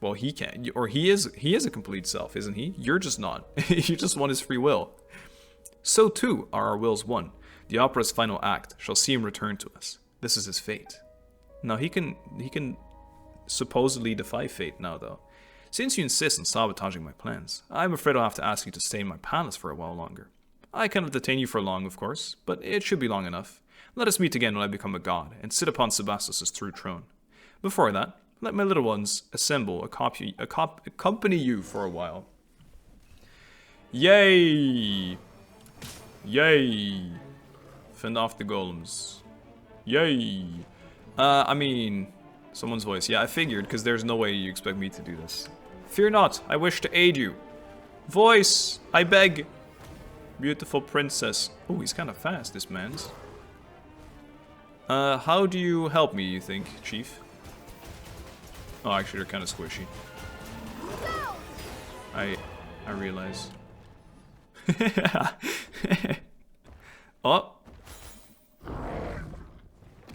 [SPEAKER 1] Well, he can, or he is a complete self, isn't he? You're just not. You just want his free will. So too are our wills one. The opera's final act shall see him return to us. This is his fate. Now he can supposedly defy fate now, though. Since you insist on sabotaging my plans, I'm afraid I'll have to ask you to stay in my palace for a while longer. I cannot detain you for long, of course, but it should be long enough. Let us meet again when I become a god, and sit upon Sebastos' true throne. Before that, let my little ones assemble, accompany you for a while. Yay! Yay! Fend off the golems. Yay! I mean, someone's voice. Yeah, I figured, because there's no way you expect me to do this. Fear not, I wish to aid you. Voice, I beg. Beautiful princess. Oh, he's kind of fast, this man's. How do you help me, you think, Chief? Oh, actually, they're kind of squishy. I realize. Oh.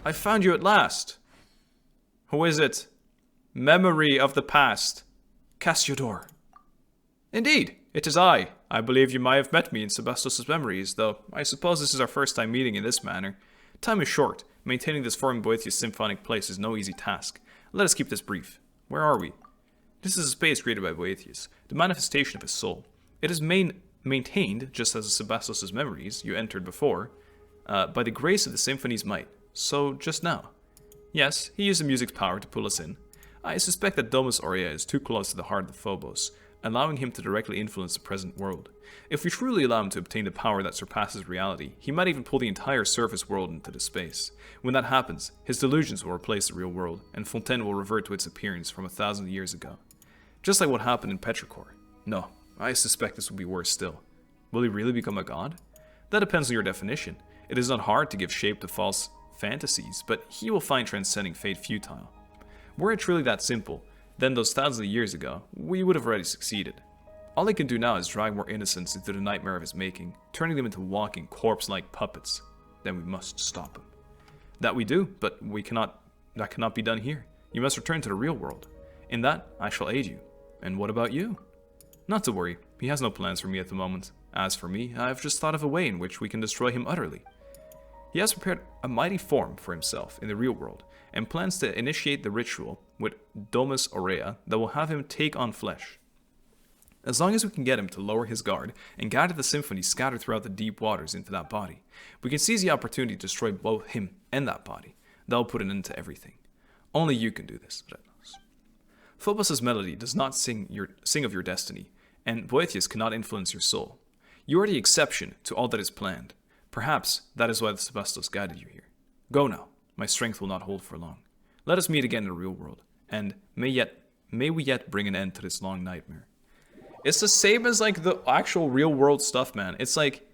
[SPEAKER 1] I found you at last. Who is it? Memory of the past. Cassiodor. Indeed, it is I. I believe you might have met me in Sebastos' memories, though I suppose this is our first time meeting in this manner. Time is short. Maintaining this foreign Boethius symphonic place is no easy task. Let us keep this brief. Where are we? This is a space created by Boethius, the manifestation of his soul. It is maintained, just as Sebastos' memories you entered before, by the grace of the symphony's might. So, just now. Yes, he used the music's power to pull us in. I suspect that Domus Aurea is too close to the heart of Phobos, allowing him to directly influence the present world. If we truly allow him to obtain the power that surpasses reality, he might even pull the entire surface world into the space. When that happens, his delusions will replace the real world, and Fontaine will revert to its appearance from 1,000 years ago. Just like what happened in Petrichor. No, I suspect this will be worse still. Will he really become a god? That depends on your definition. It is not hard to give shape to false fantasies, but he will find transcending fate futile. Were it truly that simple, then those thousands of years ago, we would have already succeeded. All he can do now is drag more innocents into the nightmare of his making, turning them into walking corpse-like puppets. Then we must stop him. That we do, but that cannot be done here. You must return to the real world. In that, I shall aid you. And what about you? Not to worry, he has no plans for me at the moment. As for me, I have just thought of a way in which we can destroy him utterly. He has prepared a mighty form for himself in the real world, and plans to initiate the ritual with Domus Aurea that will have him take on flesh. As long as we can get him to lower his guard and gather the symphony scattered throughout the deep waters into that body, we can seize the opportunity to destroy both him and that body. That will put an end to everything. Only you can do this, Retnos. Phobos' melody does not sing of your destiny, and Boethius cannot influence your soul. You are the exception to all that is planned. Perhaps that is why the Sebastos guided you here. Go now. My strength will not hold for long. Let us meet again in the real world, and may we yet bring an end to this long nightmare. It's the same as like the actual real world stuff, man. It's like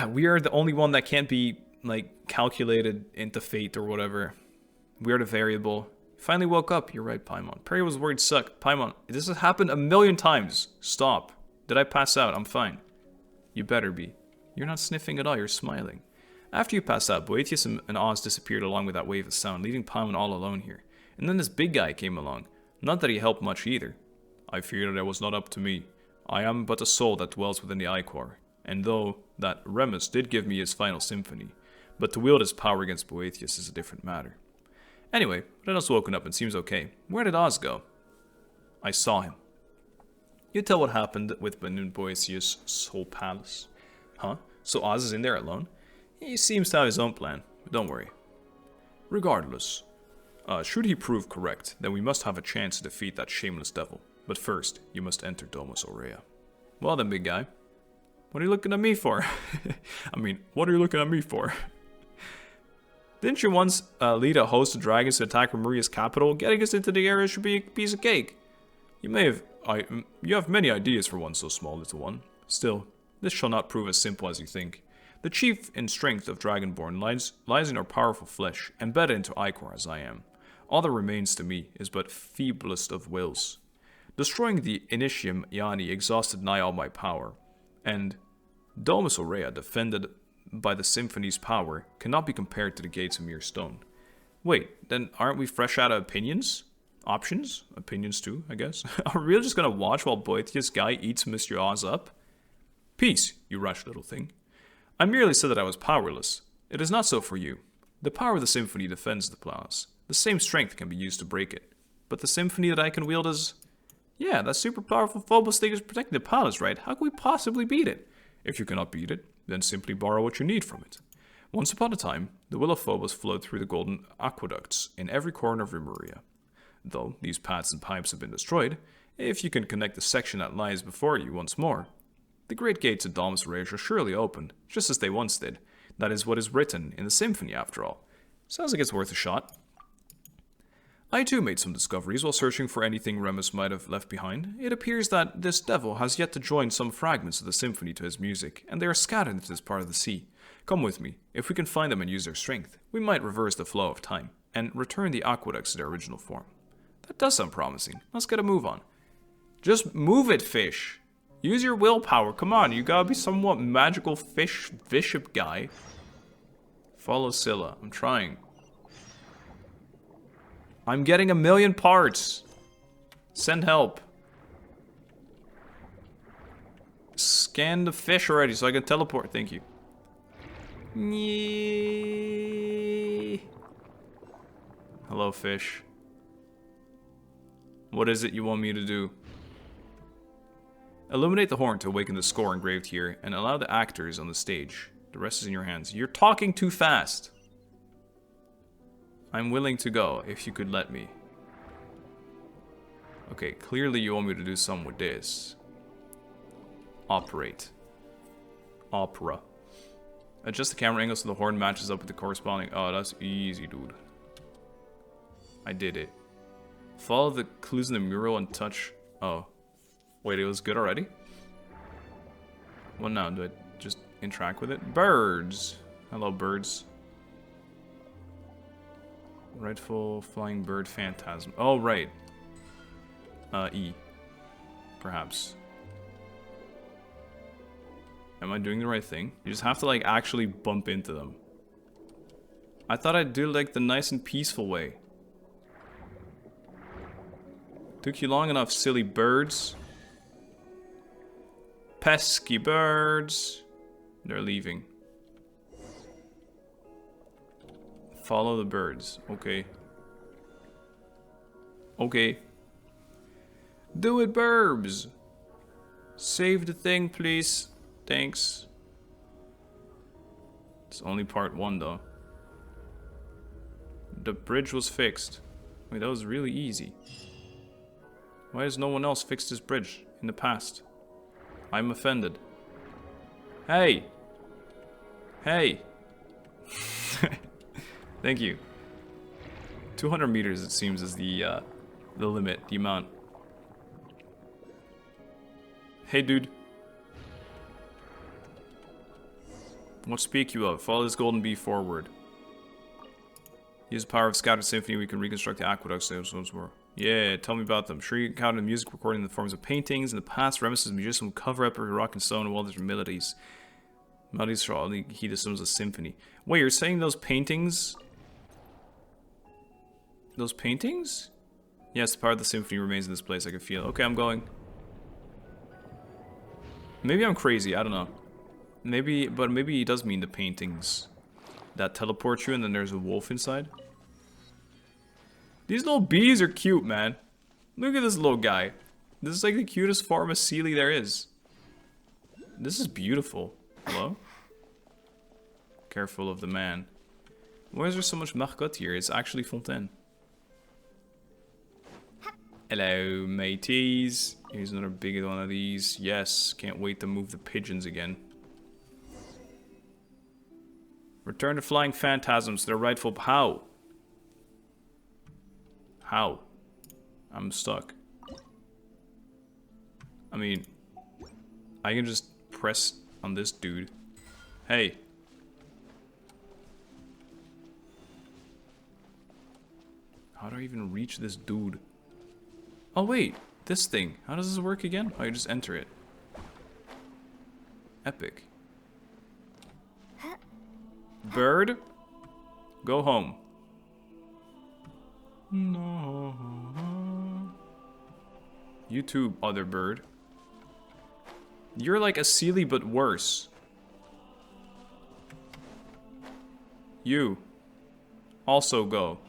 [SPEAKER 1] we are the only one that can't be like calculated into fate or whatever. We are the variable. Finally woke up. You're right, Paimon. Perry was worried suck. Paimon, this has happened a million times. Stop. Did I pass out? I'm fine. You better be. You're not sniffing at all. You're smiling. After you passed out, Boethius and Oz disappeared along with that wave of sound, leaving Paimon all alone here. And then this big guy came along. Not that he helped much either. I fear that it was not up to me. I am but a soul that dwells within the Ichor, and though that Remus did give me his final symphony, but to wield his power against Boethius is a different matter. Anyway, Rena's woken up and seems okay. Where did Oz go? I saw him. You tell what happened with Benun Boethius' soul palace. Huh? So Oz is in there alone? He seems to have his own plan, but don't worry. Regardless, should he prove correct, then we must have a chance to defeat that shameless devil. But first, you must enter Domus Aurea. Well then, big guy. What are you looking at me for? What are you looking at me for? Didn't you once lead a host of dragons to attack Remuria's capital? Getting us into the area should be a piece of cake. You have many ideas for one so small, little one. Still, this shall not prove as simple as you think. The chief in strength of Dragonborn lies in our powerful flesh, embedded into Ichor as I am. All that remains to me is but feeblest of wills. Destroying the Initium Iani exhausted nigh all my power, and Domus Aurea, defended by the symphony's power, cannot be compared to the gates of mere stone. Wait, then aren't we fresh out of opinions? Options? Opinions too, I guess. Are we really just gonna watch while Boethius' guy eats Mr. Oz up? Peace, you rash little thing. I merely said that I was powerless. It is not so for you. The power of the symphony defends the palace. The same strength can be used to break it. But the symphony that I can wield is... Yeah, that super powerful Phobos thing is protecting the palace, right? How can we possibly beat it? If you cannot beat it, then simply borrow what you need from it. Once upon a time, the will of Phobos flowed through the golden aqueducts in every corner of Remuria. Though these paths and pipes have been destroyed, if you can connect the section that lies before you once more, the great gates of Domus Aurea shall surely open, just as they once did. That is what is written in the symphony, after all. Sounds like it's worth a shot. I too made some discoveries while searching for anything Remus might have left behind. It appears that this devil has yet to join some fragments of the symphony to his music, and they are scattered into this part of the sea. Come with me. If we can find them and use their strength, we might reverse the flow of time, and return the aqueducts to their original form. That does sound promising. Let's get a move on. Just move it, fish. Use your willpower. Come on, you gotta be somewhat magical fish bishop guy. Follow Scylla. I'm trying. I'm getting a million parts. Send help. Scan the fish already so I can teleport. Thank you. Hello, fish. What is it you want me to do? Illuminate the horn to awaken the score engraved here, and allow the actors on the stage. The rest is in your hands. You're talking too fast. I'm willing to go, if you could let me. Okay, clearly you want me to do something with this. Operate. Opera. Adjust the camera angle so the horn matches up with the corresponding... Oh, that's easy, dude. I did it. Follow the clues in the mural and touch... Oh. Wait, it was good already? What now? Do I just interact with it? Birds! Hello, birds. Rightful flying bird phantasm. Oh, right. E. perhaps. Am I doing the right thing? You just have to like actually bump into them. I thought I'd do like the nice and peaceful way. Took you long enough, silly birds. Pesky birds. They're leaving. Follow the birds. Okay. Okay. Do it, burbs. Save the thing, please. Thanks. It's only part 1, though. The bridge was fixed. Wait, that was really easy. Why has no one else fixed this bridge in the past? I'm offended. Hey! Hey! Thank you. 200 meters, it seems, is the limit, the amount. Hey, dude. What speak you of? Follow this golden bee forward. Use the power of scattered symphony, we can reconstruct the aqueducts. Yeah, tell me about them. Sure, you encountered music recorded in the forms of paintings. In the past, reminiscent musicians would cover up rock and stone while there's melodies. Melodies for all the heat systems of symphony. Wait, you're saying those paintings? Those paintings? Yes, the power of the symphony remains in this place. I can feel it. Okay, I'm going. Maybe I'm crazy. I don't know. Maybe, but maybe he does mean the paintings that teleport you, and then there's a wolf inside. These little bees are cute, man. Look at this little guy. This is like the cutest form of Sealy there is. This is beautiful. Hello? Careful of the man. Why is there so much marcotte here? It's actually Fontaine. Hello, mateys. Here's another big one of these. Yes, can't wait to move the pigeons again. Return to flying phantasms to their rightful... How? How? I'm stuck. I mean, I can just press on this dude. Hey. How do I even reach this dude? Oh wait, this thing. How does this work again? Oh, you just enter it. Epic. Bird, go home. No. You too, other bird. You're like a Sealy, but worse. You. Also go.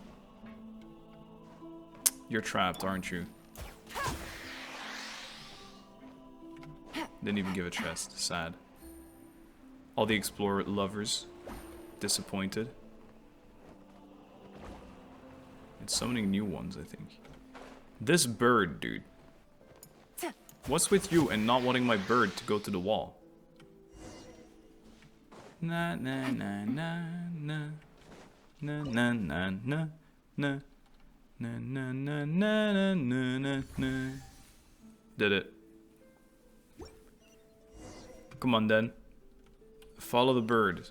[SPEAKER 1] You're trapped, aren't you? Didn't even give a chest. Sad. All the explorer lovers. Disappointed. It's summoning new ones, I think. This bird, dude. What's with you and not wanting my bird to go to the wall? Na na na na na na na na na na na na na na na na. Did it. Come on then. Follow the bird.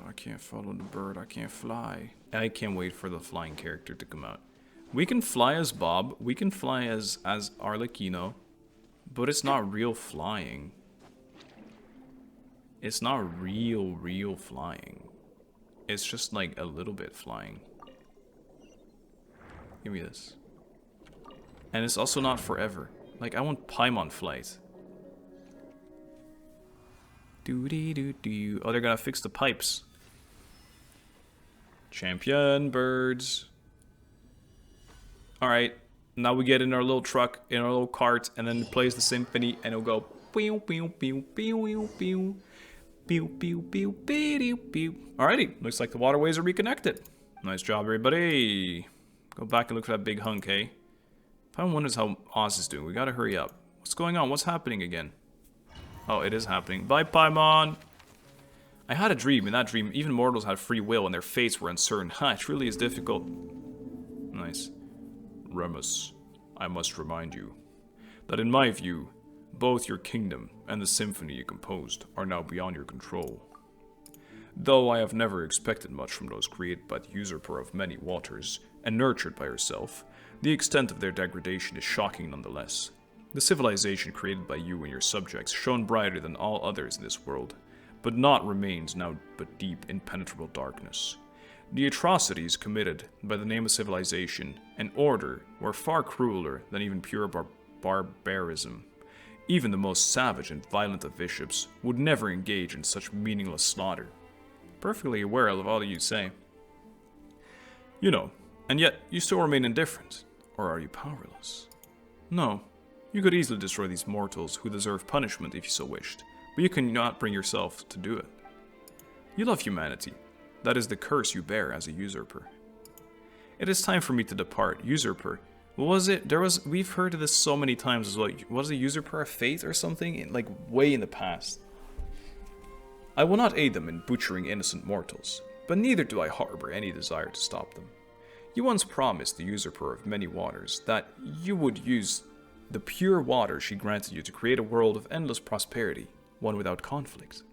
[SPEAKER 1] I can't follow the bird. I can't fly. I can't wait for the flying character to come out. We can fly as Bob. We can fly as Arlecchino. But it's not real flying. It's not real flying. It's just like a little bit flying. Give me this. And it's also not forever. Like, I want Paimon flight. Doo-dee-doo-doo. Oh, they're gonna fix the pipes. Champion birds. Alright. Now we get in our little truck, in our little cart, and then it plays the symphony, and it'll go pew pew pew pew pew pew pew pew pew pew. Alrighty, looks like the waterways are reconnected. Nice job, everybody. Go back and look for that big hunk, eh? Paimon wonders how Oz is doing. We gotta hurry up. What's going on? What's happening again? Oh, it is happening. Bye, Paimon! I had a dream. In that dream, even mortals had free will and their fates were uncertain. Ha, it really is difficult. Nice. Remus, I must remind you that in my view, both your kingdom and the symphony you composed are now beyond your control. Though I have never expected much from those created by the usurper of many waters and nurtured by herself,
[SPEAKER 3] The extent of their degradation is shocking nonetheless. The civilization created by you and your subjects shone brighter than all others in this world, but naught remains now but deep, impenetrable darkness. The atrocities committed by the name of civilization and order were far crueler than even pure barbarism. Even the most savage and violent of bishops would never engage in such meaningless slaughter. Perfectly aware of all you say. You know, and yet you still remain indifferent. Or are you powerless? No, you could easily destroy these mortals who deserve punishment if you so wished, but you cannot bring yourself to do it. You love humanity. That is the curse you bear as a usurper. It is time for me to depart. Usurper. What was it? We've heard of this so many times as well. Was a usurper a fate or something? Like, way in the past. I will not aid them in butchering innocent mortals, but neither do I harbor any desire to stop them. You once promised the usurper of many waters that you would use the pure water she granted you to create a world of endless prosperity, one without conflict.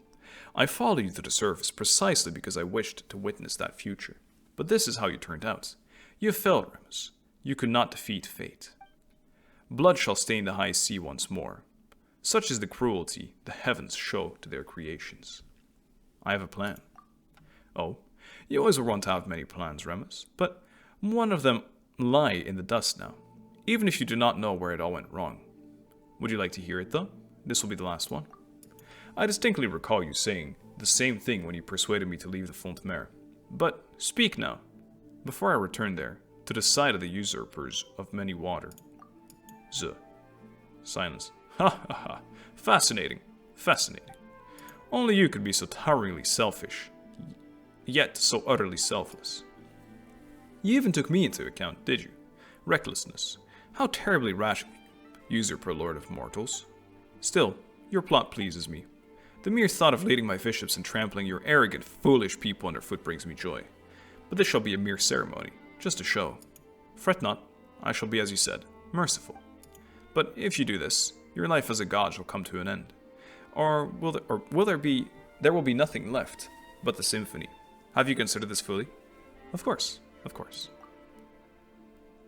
[SPEAKER 3] I followed you to the surface precisely because I wished to witness that future. But this is how you turned out. You failed, Remus. You could not defeat fate. Blood shall stain the high sea once more. Such is the cruelty the heavens show to their creations. I have a plan. Oh, you always want to have many plans, Remus, but one of them lie in the dust now, even if you do not know where it all went wrong. Would you like to hear it, though? This will be the last one. I distinctly recall you saying the same thing when you persuaded me to leave the Font-Mer. But speak now, before I return there, to the side of the usurpers of many water. Silence. Ha ha ha. Fascinating. Fascinating. Only you could be so toweringly selfish, yet so utterly selfless. You even took me into account, did you? Recklessness. How terribly rash of you, usurper lord of mortals. Still, your plot pleases me. The mere thought of leading my bishops and trampling your arrogant, foolish people underfoot brings me joy. But this shall be a mere ceremony, just a show. Fret not, I shall be, as you said, merciful. But if you do this, your life as a god shall come to an end. Or there will be nothing left but the symphony. Have you considered this fully? Of course, of course.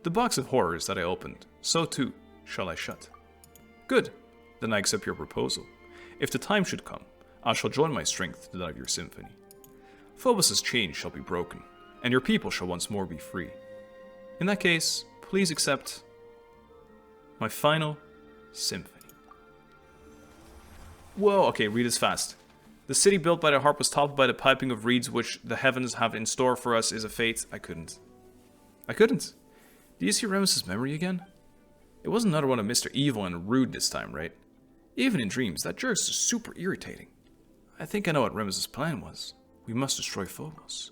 [SPEAKER 3] The box of horrors that I opened, so too shall I shut. Good, then I accept your proposal. If the time should come, I shall join my strength to that of your symphony. Phobos' chains shall be broken, and your people shall once more be free. In that case, please accept my final symphony. Whoa, okay, read this fast. The city built by the harp was toppled by the piping of reeds which the heavens have in store for us is a fate. I couldn't. Do you see Remus's memory again? It wasn't another one of Mr. Evil and rude this time, right? Even in dreams, that jerk is super irritating. I think I know what Remus's plan was. We must destroy Phobos.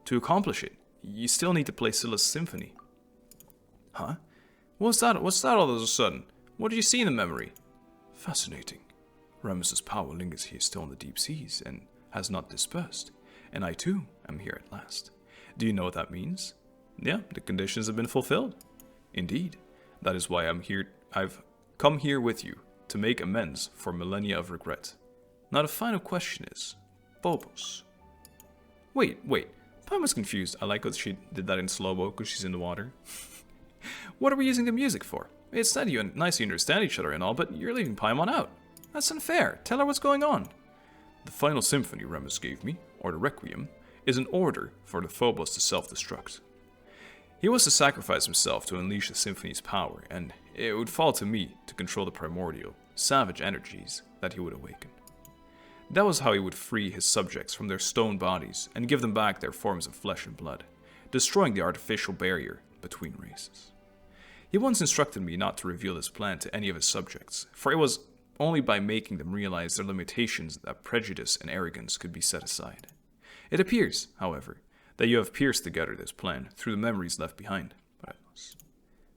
[SPEAKER 3] To accomplish it, you still need to play Scylla's symphony. Huh? What's that all of a sudden? What did you see in the memory? Fascinating. Remus's power lingers here still in the deep seas and has not dispersed. And I too am here at last. Do you know what that means? Yeah, the conditions have been fulfilled. Indeed. That is why I'm here. I've come here with you to make amends for millennia of regret. Now the final question is, Phobos. Wait. I'm almost confused. I like that she did that in slow-mo because she's in the water. What are we using the music for? It's that you and nice you understand each other and all, but you're leaving Paimon out. That's unfair. Tell her what's going on. The final symphony Remus gave me, or the Requiem, is an order for the Phobos to self-destruct. He was to sacrifice himself to unleash the symphony's power, and it would fall to me to control the primordial, savage energies that he would awaken. That was how he would free his subjects from their stone bodies and give them back their forms of flesh and blood, destroying the artificial barrier between races. He once instructed me not to reveal this plan to any of his subjects, for it was only by making them realize their limitations that prejudice and arrogance could be set aside. It appears, however, that you have pieced together this plan through the memories left behind.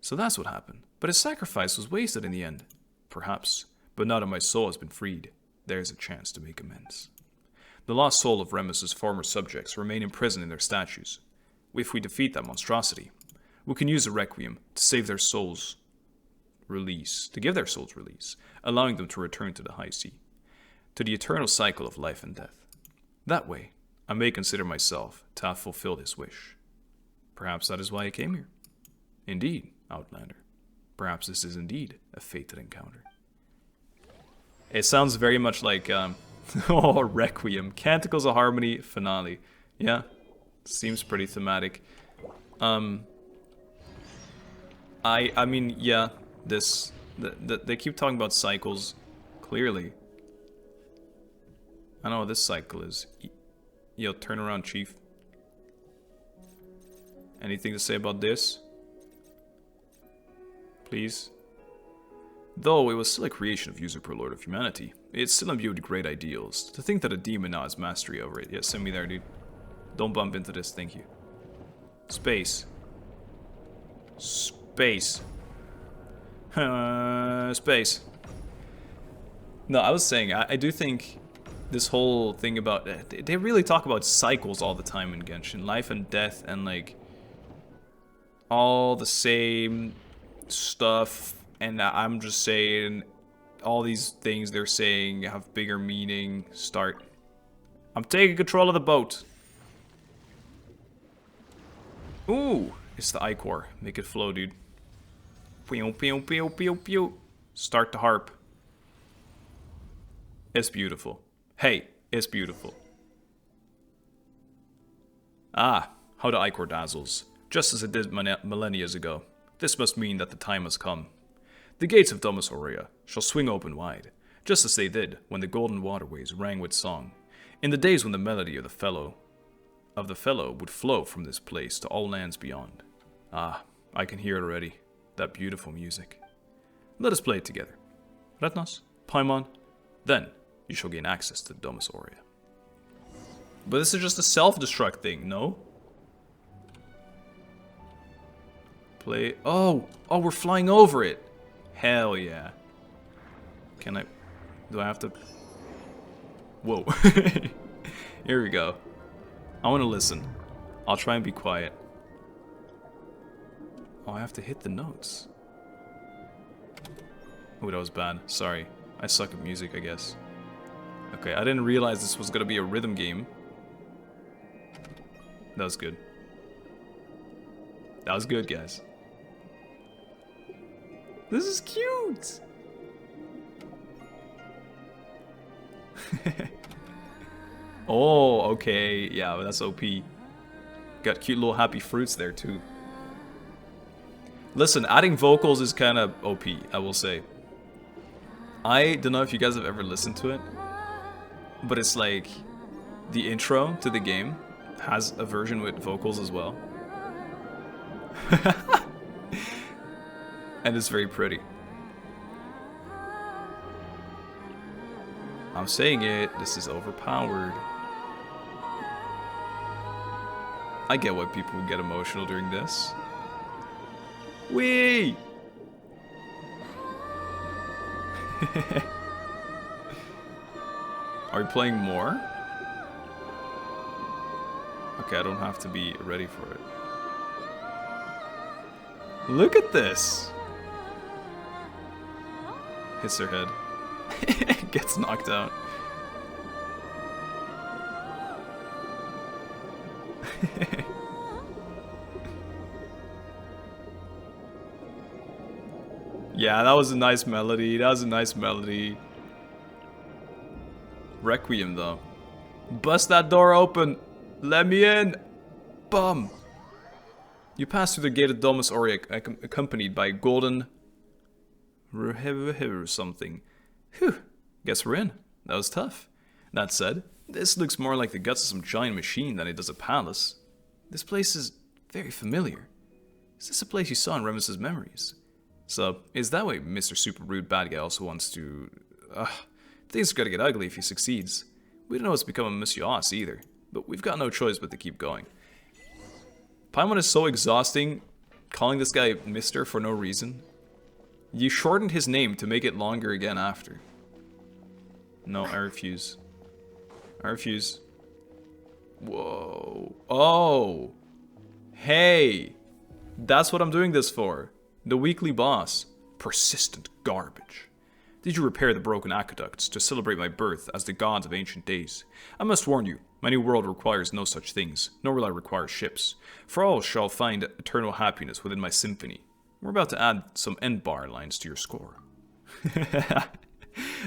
[SPEAKER 3] So that's what happened. But his sacrifice was wasted in the end. Perhaps, but now that my soul has been freed, there's a chance to make amends. The lost soul of Remus's former subjects remain imprisoned in their statues. If we defeat that monstrosity, we can use the Requiem to save their souls release, to give their souls release, allowing them to return to the high sea, to the eternal cycle of life and death. That way, I may consider myself to have fulfilled his wish. Perhaps that is why I came here.
[SPEAKER 1] Indeed, Outlander. Perhaps this is indeed a fated encounter. It sounds very much like, oh, Requiem. Canticles of Harmony finale. Yeah, seems pretty thematic. I mean, yeah, they keep talking about cycles, clearly. I know what this cycle is. Yo, turn around, Chief. Anything to say about this? Please? Though it was still a creation of Usurper Lord of Humanity, it still imbued with great ideals. To think that a demon now has mastery over it. Yeah, send me there, dude. Don't bump into this, thank you. Space. Space. Space. No, I was saying, I do think this whole thing about... They really talk about cycles all the time in Genshin. Life and death and, like... all the same stuff. And I'm just saying... all these things they're saying have bigger meaning. Start. I'm taking control of the boat. Ooh, it's the Ichor. Make it flow, dude. Pew, pew, pew, pew, pew. Start the harp. It's beautiful. Hey, it's beautiful. Ah, how the Ichor dazzles. Just as it did millennia ago. This must mean that the time has come. The gates of Domus Aurea shall swing open wide, just as they did when the golden waterways rang with song, in the days when the melody of the fellow would flow from this place to all lands beyond. Ah, I can hear it already, that beautiful music. Let us play it together. Retnos, Paimon, then you shall gain access to Domus Aurea. But this is just a self-destruct thing, no? Play. Oh, we're flying over it. Hell yeah. Can I... do I have to... Whoa. Here we go. I want to listen. I'll try and be quiet. Oh, I have to hit the notes. Oh, that was bad. Sorry. I suck at music, I guess. Okay, I didn't realize this was going to be a rhythm game. That was good. That was good, guys. This is cute! Oh, okay. Yeah, that's OP. Got cute little happy fruits there, too. Listen, adding vocals is kind of OP, I will say. I don't know if you guys have ever listened to it, but it's like the intro to the game has a version with vocals as well. And it's very pretty. I'm saying it, this is overpowered. I get why people would get emotional during this. Whee! Are we playing more? Okay, I don't have to be ready for it. Look at this! Hits her head. Gets knocked out. Yeah, that was a nice melody. That was a nice melody. Requiem, though. Bust that door open. Let me in. Bum. You pass through the gate of Domus Aurea, accompanied by golden... or something. Whew. Guess we're in. That was tough. That said, this looks more like the guts of some giant machine than it does a palace. This place is very familiar. Is this a place you saw in Remus's memories? So, is that why Mr. Super Rude Bad Guy also wants to... things are gonna get ugly if he succeeds. We don't know what's become of Monsieur Os either, but we've got no choice but to keep going. Paimon is so exhausting, calling this guy Mister for no reason. You shortened his name to make it longer again after. No, I refuse. I refuse. Whoa. Oh! Hey! That's what I'm doing this for. The weekly boss. Persistent garbage. Did you repair the broken aqueducts to celebrate my birth as the gods of ancient days? I must warn you,
[SPEAKER 3] My new world requires no such things, nor will I require ships. For all shall find eternal happiness within my symphony. We're about to add some end bar lines to your score.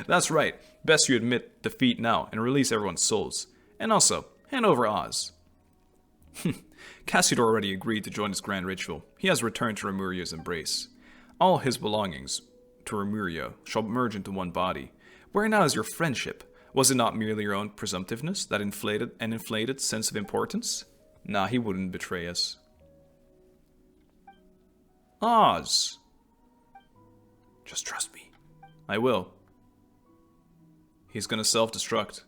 [SPEAKER 3] That's right. Best you admit defeat now and release everyone's souls. And also, hand over Oz. Cassiodor already agreed to join this grand ritual. He has returned to Remuria's embrace. All his belongings to Remuria shall merge into one body. Where now is your friendship? Was it not merely your own presumptiveness that inflated sense of importance? Nah, he wouldn't betray us. Oz. Just trust me. I will. He's gonna self-destruct.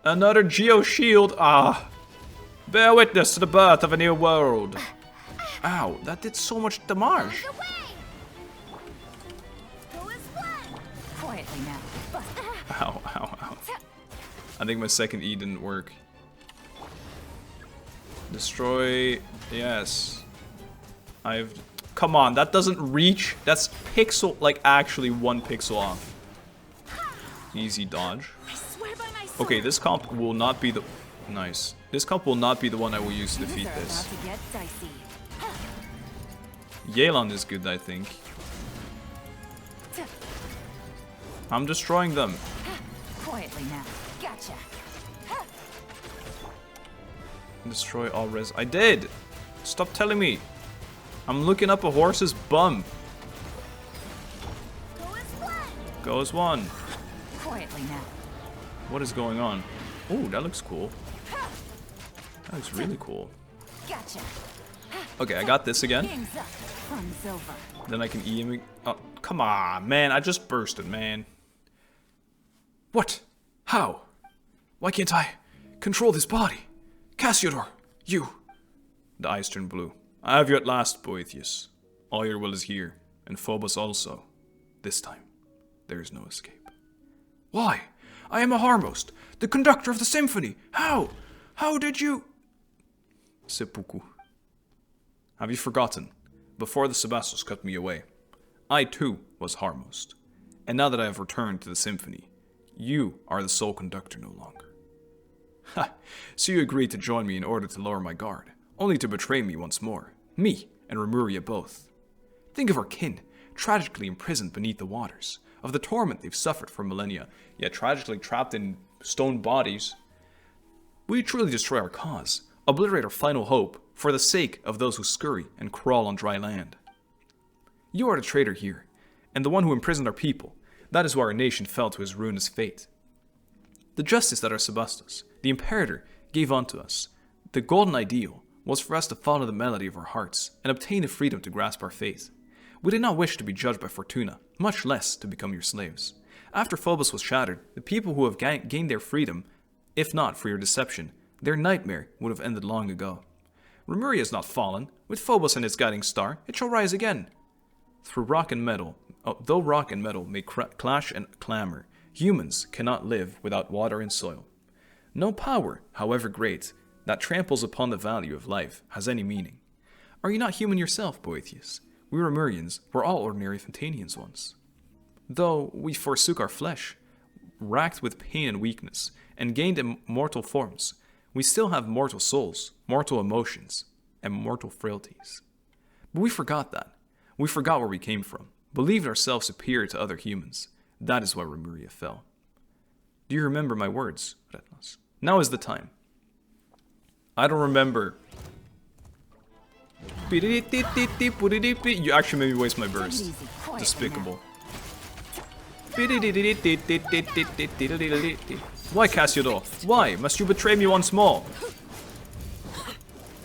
[SPEAKER 3] Another Geo Shield. Ah. Bear witness to the birth of a new world. Ow, that did so much damage.
[SPEAKER 2] Quietly now.
[SPEAKER 3] Ow, ow, ow. I think my second E didn't work. Destroy. Yes. Come on, that doesn't reach. That's pixel, like actually 1 pixel off. Easy dodge. Okay, this comp will not be the... Nice. This comp will not be the one I will use to defeat this. Yelan is good, I think. I'm destroying them.
[SPEAKER 2] Quietly now. Gotcha.
[SPEAKER 3] Destroy all res. I did! Stop telling me. I'm looking up a horse's bum. Go as one.
[SPEAKER 2] Quietly now.
[SPEAKER 3] What is going on? Oh, that looks cool. That looks really cool.
[SPEAKER 2] Gotcha.
[SPEAKER 3] Okay, I got this again.
[SPEAKER 2] Game's up. Fun's over.
[SPEAKER 3] Then I can E him. Oh, come on, man. I just bursted, man. What? How? Why can't I control this body? Cassiodor, you. The eyes turn blue. I have you at last, Boethius. All your will is here, and Phobos also. This time, there is no escape. Why? I am a Harmost, the conductor of the symphony. How? How did you... Seppuku. Have you forgotten? Before the Sebastos cut me away, I too was Harmost. And now that I have returned to the symphony, you are the sole conductor no longer. Ha! So you agreed to join me in order to lower my guard, only to betray me once more. Me and Remuria both. Think of our kin, tragically imprisoned beneath the waters, of the torment they've suffered for millennia, yet tragically trapped in stone bodies. We truly destroy our cause, obliterate our final hope, for the sake of those who scurry and crawl on dry land. You are the traitor here, and the one who imprisoned our people. That is why our nation fell to his ruinous fate. The justice that our Sebastos, the Imperator, gave unto us, the golden ideal, was for us to follow the melody of our hearts and obtain the freedom to grasp our fate. We did not wish to be judged by Fortuna, much less to become your slaves. After Phobos was shattered, the people who have gained their freedom, if not for your deception, their nightmare would have ended long ago. Remuria is not fallen. With Phobos and its guiding star, it shall rise again. Though rock and metal may clash and clamor, humans cannot live without water and soil. No power, however great, that tramples upon the value of life has any meaning. Are you not human yourself, Boethius? We Remurians were all ordinary Fontanians once. Though we forsook our flesh, racked with pain and weakness, and gained immortal forms, we still have mortal souls, mortal emotions, and mortal frailties. But we forgot that. We forgot where we came from, believed ourselves superior to other humans. That is why Remuria fell. Do you remember my words, Retnos? Now is the time. I don't remember. You actually made me waste my burst. Despicable. Why, Cassiodor? Why must you betray me once more?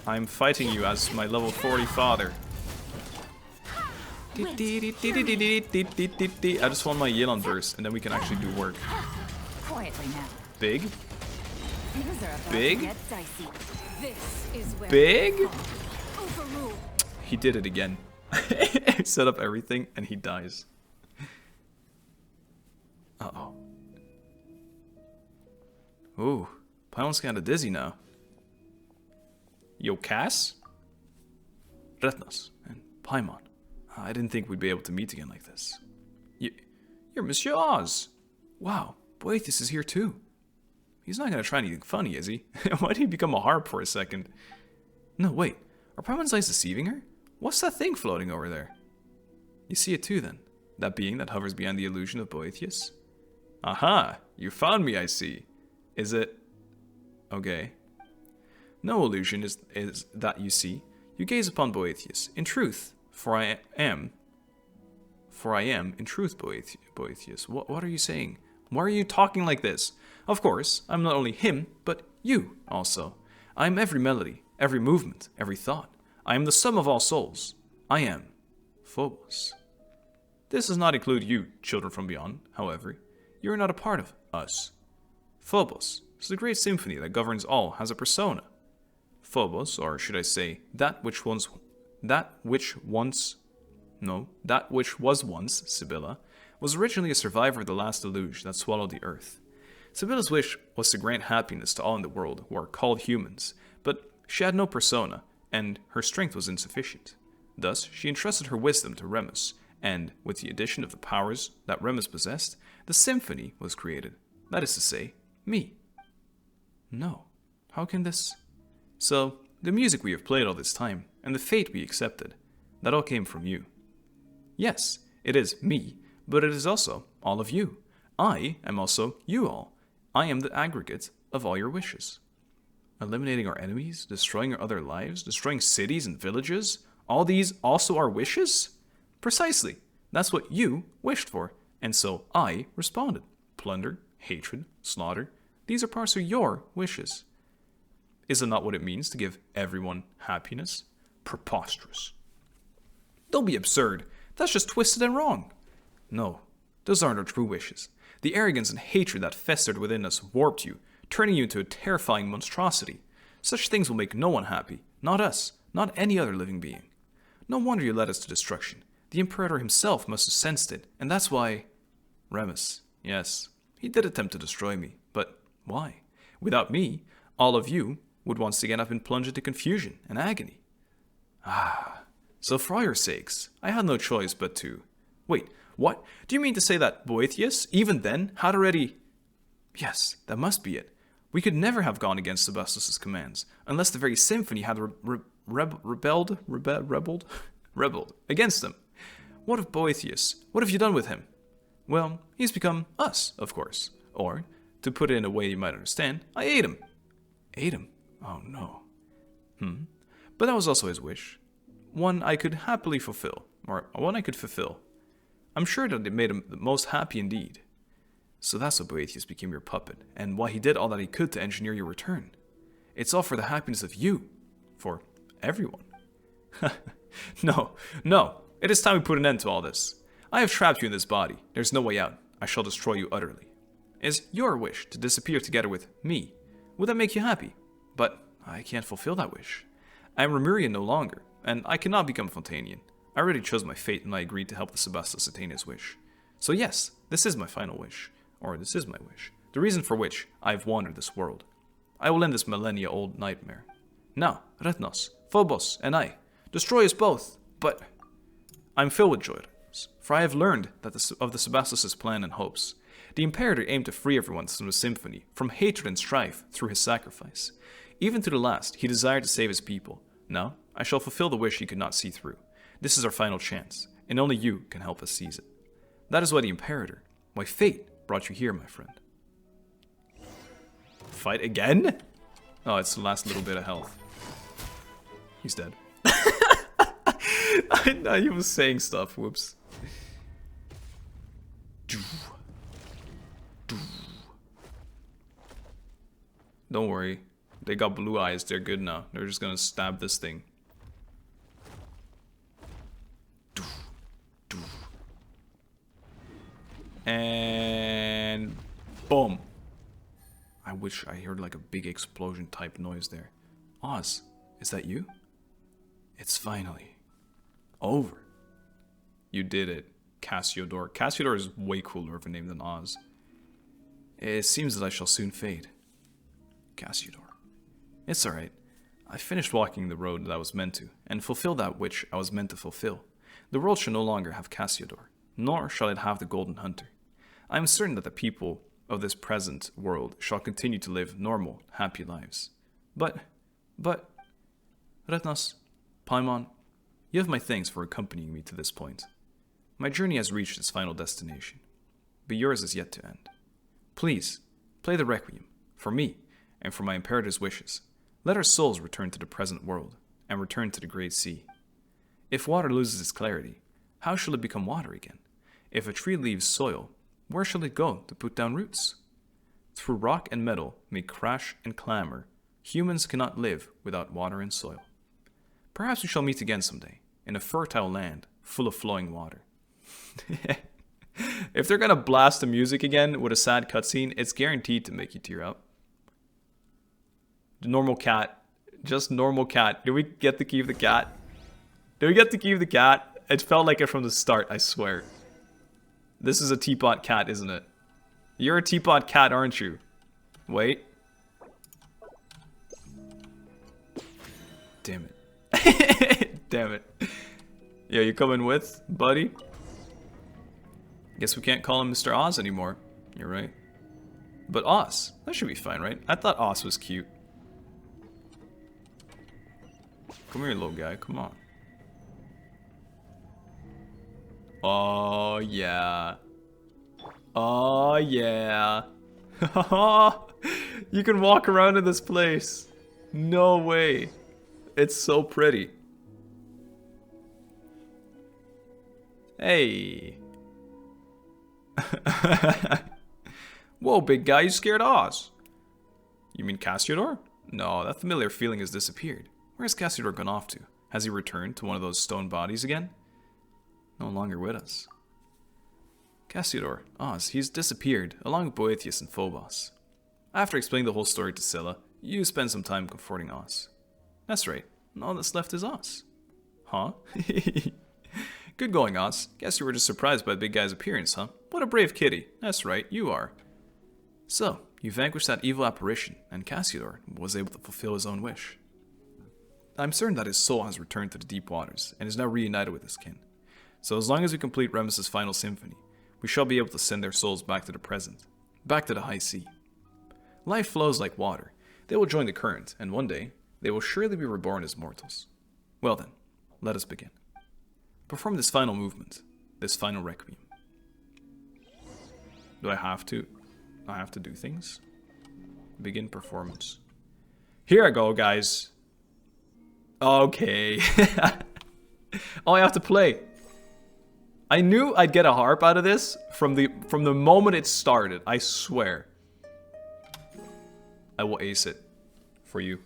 [SPEAKER 3] I'm fighting you as my level 40 father. I just want my Yelan burst, and then we can actually do work. Big? Big? Big? He did it again. Set up everything, and he dies. Uh-oh. Ooh, Paimon's kinda dizzy now. Yo, Cass? Retnos and Paimon. I didn't think we'd be able to meet again like this.
[SPEAKER 1] You're Monsieur Oz. Wow, Boethius is here too. He's not gonna try anything funny, is he? Why did he become a harp for a second? No, wait. Are Parmen's eyes deceiving her? What's that thing floating over there? You see it too, then? That being that hovers beyond the illusion of Boethius? Aha! You found me, I see. Is it... okay. No illusion is that you see. You gaze upon Boethius. In truth, for I am, in truth, Boethius. What are you saying? Why are you talking like this? Of course, I'm not only him, but you also. I am every melody, every movement, every thought. I am the sum of all souls. I am Phobos. This does not include you, children from beyond, however. You are not a part of us. Phobos is the great symphony that governs all, has a persona. Phobos, or should I say, that which was once Sibylla, was originally a survivor of the last deluge that swallowed the earth. Sibylla's wish was to grant happiness to all in the world who are called humans, but she had no persona, and her strength was insufficient. Thus, she entrusted her wisdom to Remus, and, with the addition of the powers that Remus possessed, the symphony was created. That is to say, me. No. How can this... So, the music we have played all this time, and the fate we accepted, that all came from you. Yes, it is me, but it is also all of you. I am also you all. I am the aggregate of all your wishes. Eliminating our enemies, destroying our other lives, destroying cities and villages, all these also are wishes? Precisely. That's what you wished for, and so I responded. Plunder, hatred, slaughter, these are parts of your wishes. Is it not what it means to give everyone happiness? Preposterous. Don't be absurd. That's just twisted and wrong. No, those aren't our true wishes. The arrogance and hatred that festered within us warped you, turning you into a terrifying monstrosity. Such things will make no one happy. Not us. Not any other living being. No wonder you led us to destruction. The Imperator himself must have sensed it, and that's why... Remus. Yes, he did attempt to destroy me. But why? Without me, all of you would once again have been plunged into confusion and agony. Ah, so for all your sakes, I had no choice but to... Wait, what? Do you mean to say that Boethius, even then, had already... Yes, that must be it. We could never have gone against Sebastus's commands, unless the very symphony had rebelled against them. What of Boethius? What have you done with him? Well, he's become us, of course. Or, to put it in a way you might understand, I ate him. Ate him? Oh no. But that was also his wish. One I could happily fulfill. Or one I could fulfill. I'm sure that it made him the most happy indeed. So that's why Boethius became your puppet, and why he did all that he could to engineer your return. It's all for the happiness of you. For everyone. No. It is time we put an end to all this. I have trapped you in this body. There's no way out. I shall destroy you utterly. It is your wish to disappear together with me. Would that make you happy? But I can't fulfill that wish. I am Remurian no longer, and I cannot become Fontanian. I already chose my fate when I agreed to help the Sebastus attain his wish. So yes, this is my final wish. Or this is my wish. The reason for which I have wandered this world. I will end this millennia-old nightmare. Now, Rethnos, Phobos, and I, destroy us both. But I am filled with joy, for I have learned that of the Sebastus' plan and hopes. The Imperator aimed to free everyone from the symphony, from hatred and strife, through his sacrifice. Even to the last, he desired to save his people. Now, I shall fulfill the wish he could not see through. This is our final chance, and only you can help us seize it. That is why the Imperator, why fate, brought you here, my friend. Fight again? Oh, it's the last little bit of health. He's dead. I know he was saying stuff, whoops. Don't worry. They got blue eyes, they're good now. They're just gonna stab this thing. And boom. I wish I heard like a big explosion type noise there. Oz, is that you? It's finally over. You did it, Cassiodor. Cassiodor is way cooler of a name than Oz. It seems that I shall soon fade. Cassiodor. It's alright. I finished walking the road that I was meant to, and fulfilled that which I was meant to fulfill. The world shall no longer have Cassiodor, nor shall it have the Golden Hunter. I am certain that the people of this present world shall continue to live normal, happy lives. But, Retnos, Paimon, you have my thanks for accompanying me to this point. My journey has reached its final destination, but yours is yet to end. Please, play the Requiem, for me, and for my Imperator's wishes. Let our souls return to the present world, and return to the great sea. If water loses its clarity, how shall it become water again? If a tree leaves soil, where shall it go to put down roots? Through rock and metal may crash and clamor, humans cannot live without water and soil. Perhaps we shall meet again someday, in a fertile land full of flowing water. If they're gonna blast the music again with a sad cutscene, it's guaranteed to make you tear up. The normal cat. Just normal cat. Did we get to keep the cat? Did we get to keep the cat? It felt like it from the start, I swear. This is a teapot cat, isn't it? You're a teapot cat, aren't you? Wait. Damn it. Damn it. Yeah, you coming with, buddy? Guess we can't call him Mr. Oz anymore. You're right. But Oz, that should be fine, right? I thought Oz was cute. Come here, little guy. Come on. Oh, yeah. Oh, yeah. You can walk around in this place. No way. It's so pretty. Hey. Whoa, big guy, you scared Oz. You mean Cassiodor? No, that familiar feeling has disappeared. Where's Cassiodor gone off to? Has he returned to one of those stone bodies again? No longer with us. Cassiodor, Oz, he's disappeared, along with Boethius and Phobos. After explaining the whole story to Scylla, you spend some time comforting Oz. That's right, and all that's left is Oz. Huh? Good going, Oz. Guess you were just surprised by the big guy's appearance, huh? What a brave kitty. That's right, you are. So, you vanquished that evil apparition, and Cassiodor was able to fulfill his own wish. I'm certain that his soul has returned to the deep waters, and is now reunited with his kin. So as long as we complete Remus's final symphony, we shall be able to send their souls back to the present, back to the high sea. Life flows like water. They will join the current, and one day, they will surely be reborn as mortals. Well then, let us begin. Perform this final movement, this final requiem. Do I have to? I have to do things? Begin performance. Here I go, guys. Okay. Oh, I have to play. I knew I'd get a harp out of this from the moment it started. I swear. I will ace it for you.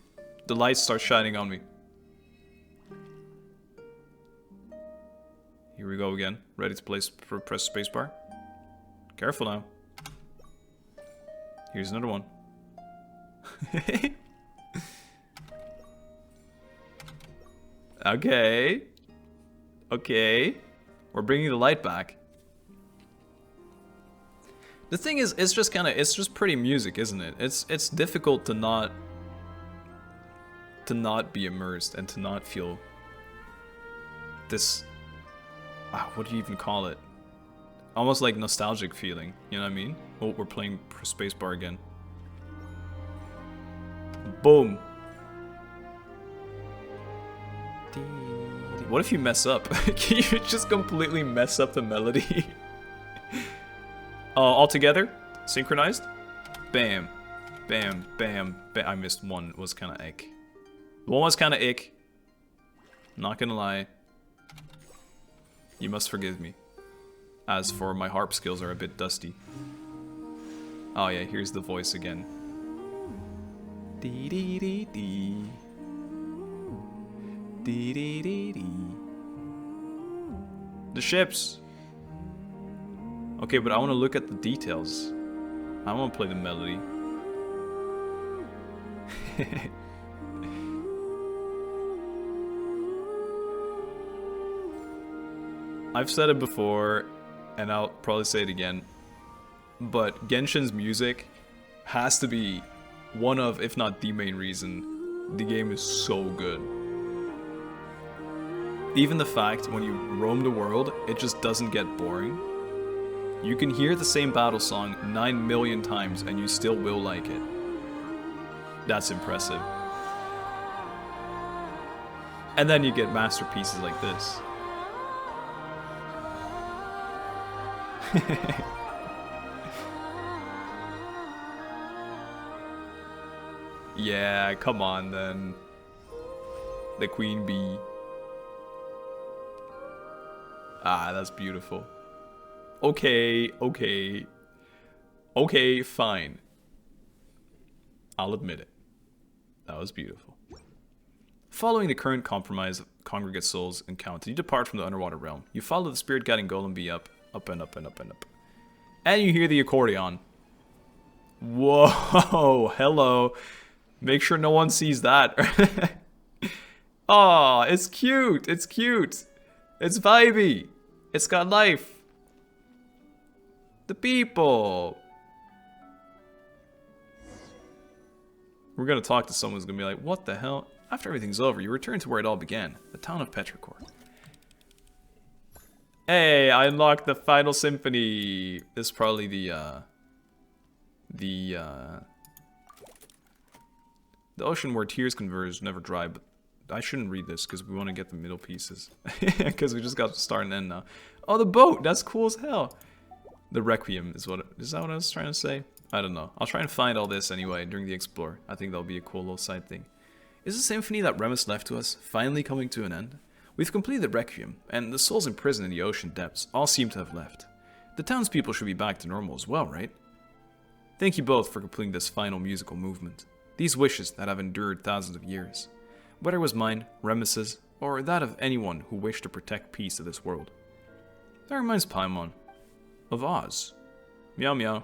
[SPEAKER 1] The lights start shining on me. Here we go again. Ready to press spacebar. Careful now. Here's another one. Okay. Okay. We're bringing the light back. The thing is, it's just pretty music, isn't it? It's difficult to not be immersed and to not feel this, what do you even call it? Almost like nostalgic feeling, you know what I mean? Oh, we're playing spacebar again. Boom. What if you mess up? Can you just completely mess up the melody? All together? Synchronized? Bam. Bam, bam, bam. I missed one. It was kind of ick. One was kind of ick. Not gonna lie. You must forgive me. As for my harp skills are a bit dusty. Oh yeah, here's the voice again. Dee dee dee dee. Dee dee dee dee. The ships. Okay, but I want to look at the details. I want to play the melody. I've said it before, and I'll probably say it again, but Genshin's music has to be one of, if not the main reason, the game is so good. Even the fact when you roam the world, it just doesn't get boring. You can hear the same battle song 9 million times and you still will like it. That's impressive. And then you get masterpieces like this. Yeah, come on then. The queen bee. Ah, that's beautiful. Okay, okay. Okay, fine. I'll admit it. That was beautiful. Following the current compromise of congregate souls encounter, you depart from the underwater realm. You follow the spirit guiding golem bee up and up and up and up. And you hear the accordion. Whoa, hello. Make sure no one sees that. Aw, it's cute. It's cute. It's vibey. It's got life. The people. We're gonna talk to someone who's gonna be like, what the hell? After everything's over, you return to where it all began, the town of Petrichor. Hey, I unlocked the final symphony. This is probably the ocean where tears converge, never dry, but I shouldn't read this because we want to get the middle pieces. Because we just got to start and end now. Oh, the boat! That's cool as hell! The Requiem is is that what I was trying to say? I don't know. I'll try and find all this anyway during the explore. I think that'll be a cool little side thing. Is the symphony that Remus left to us finally coming to an end? We've completed the Requiem, and the souls imprisoned in the ocean depths all seem to have left. The townspeople should be back to normal as well, right? Thank you both for completing this final musical movement. These wishes that have endured thousands of years. Whether it was mine, Remus's, or that of anyone who wished to protect peace of this world. That reminds Paimon of Oz. Meow meow.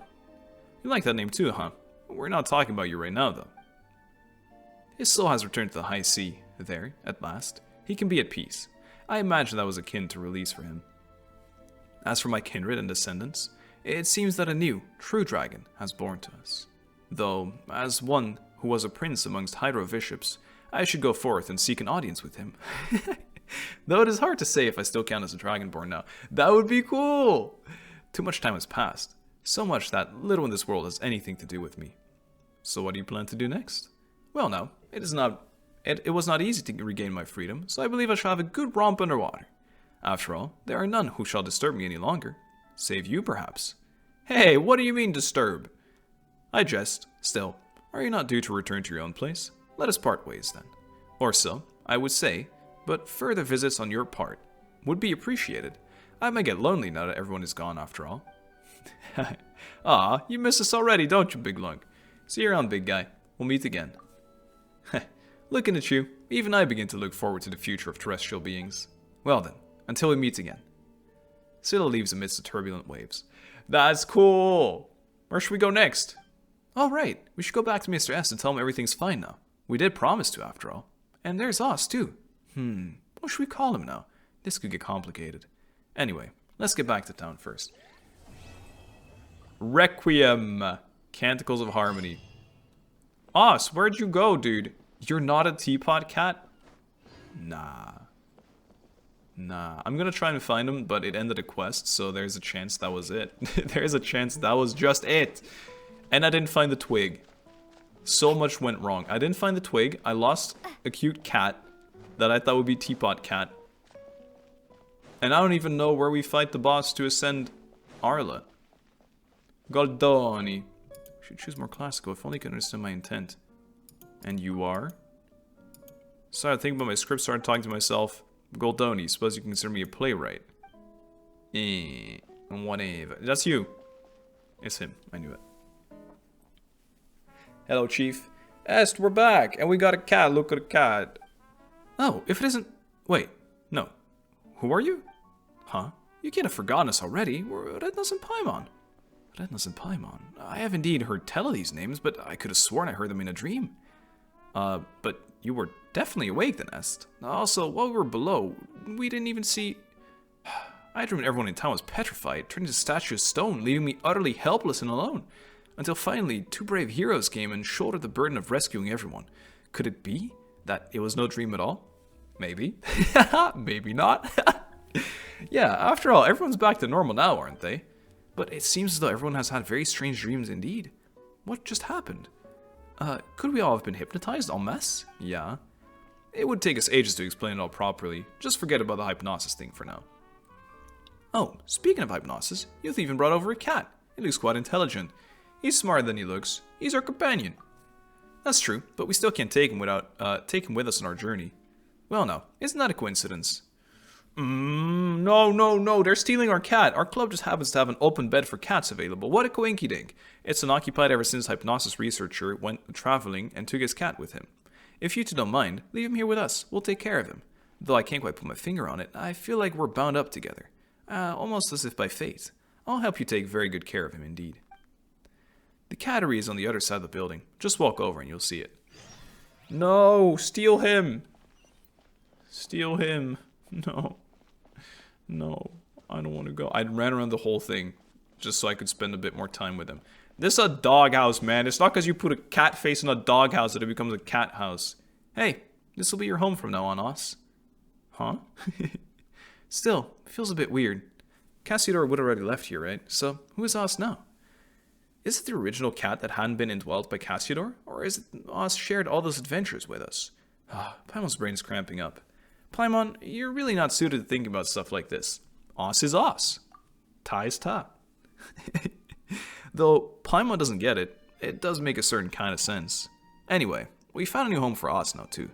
[SPEAKER 1] You like that name too, huh? We're not talking about you right now, though. His soul has returned to the high sea. There, at last, he can be at peace. I imagine that was akin to release for him. As for my kindred and descendants, it seems that a new, true dragon has born to us. Though, as one who was a prince amongst Hydro bishops, I should go forth and seek an audience with him. Though it is hard to say if I still count as a dragonborn now. That would be cool! Too much time has passed. So much that little in this world has anything to do with me. So what do you plan to do next? Well now, it was not easy to regain my freedom, so I believe I shall have a good romp underwater. After all, there are none who shall disturb me any longer. Save you, perhaps. Hey, what do you mean disturb? I jest. Still, are you not due to return to your own place? Let us part ways then. Or so, I would say, but further visits on your part would be appreciated. I may get lonely now that everyone is gone after all. Ah, you miss us already, don't you, big lunk? See you around, big guy. We'll meet again. Looking at you, even I begin to look forward to the future of terrestrial beings. Well then, until we meet again. Scylla leaves amidst the turbulent waves. That's cool! Where should we go next? Oh right, we should go back to Mr. S and tell him everything's fine now. We did promise to, after all. And there's us, too. What should we call him now? This could get complicated. Anyway, let's get back to town first. Requiem. Canticles of Harmony. Us, where'd you go, dude? You're not a teapot cat? Nah. I'm gonna try and find him, but it ended a quest, so there's a chance that was it. There's a chance that was just it. And I didn't find the twig. So much went wrong. I didn't find the twig. I lost a cute cat that I thought would be teapot cat. And I don't even know where we fight the boss to ascend Arla. Goldoni. Should choose more classical, if only you can understand my intent. And you are? Started thinking about my script, started talking to myself. Goldoni, suppose you can consider me a playwright. Whatever. That's you. It's him. I knew it. Hello, Chief. Est, we're back, and we got a cat. Look at a cat. Oh, if it isn't... Wait, no. Who are you? Huh? You can't have forgotten us already. We're Rednos and Paimon. Rednos and Paimon. I have indeed heard tell of these names, but I could have sworn I heard them in a dream. But you were definitely awake then, Est. Also, while we were below, we didn't even see... I dreamed everyone in town was petrified, turned into a statue of stone, leaving me utterly helpless and alone. Until finally, two brave heroes came and shouldered the burden of rescuing everyone. Could it be that it was no dream at all? Maybe. Maybe not. Yeah, after all, everyone's back to normal now, aren't they? but it seems as though everyone has had very strange dreams indeed. What just happened? Could we all have been hypnotized en masse? Yeah. It would take us ages to explain it all properly. Just forget about the hypnosis thing for now. Oh, speaking of hypnosis, you've even brought over a cat. He looks quite intelligent. He's smarter than he looks. He's our companion. That's true, but we still can't take him with us on our journey. Well, no, isn't that a coincidence? No, they're stealing our cat. Our club just happens to have an open bed for cats available. What a coinkydink. It's been occupied ever since hypnosis researcher went traveling and took his cat with him. If you two don't mind, leave him here with us. We'll take care of him. Though I can't quite put my finger on it, I feel like we're bound up together. Almost as if by fate. I'll help you take very good care of him indeed. The cattery is on the other side of the building. Just walk over and you'll see it. No! Steal him! Steal him. No. No. I don't want to go. I ran around the whole thing just so I could spend a bit more time with him. This is a doghouse, man. It's not because you put a cat face in a doghouse that it becomes a cat house. Hey, this will be your home from now on, Os. Huh? Still, it feels a bit weird. Cassiodor would have already left here, right? So, who is Os now? Is it the original cat that hadn't been indwelt by Cassiodor? Or is it Os shared all those adventures with us? Paimon's brain's cramping up. Paimon, you're really not suited to thinking about stuff like this. Os is Os. Ta is ta. Though Paimon doesn't get it, it does make a certain kind of sense. Anyway, we found a new home for Os now too.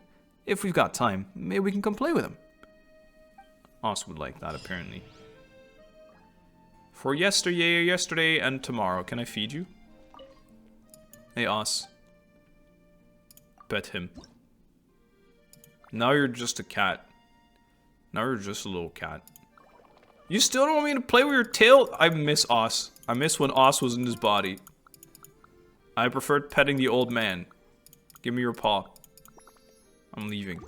[SPEAKER 1] If we've got time, maybe we can come play with him. Os would like that, apparently. For yesterday and tomorrow, can I feed you? Hey, Os. Pet him. Now you're just a cat. Now you're just a little cat. You still don't want me to play with your tail? I miss Os. I miss when Os was in his body. I preferred petting the old man. Give me your paw. I'm leaving.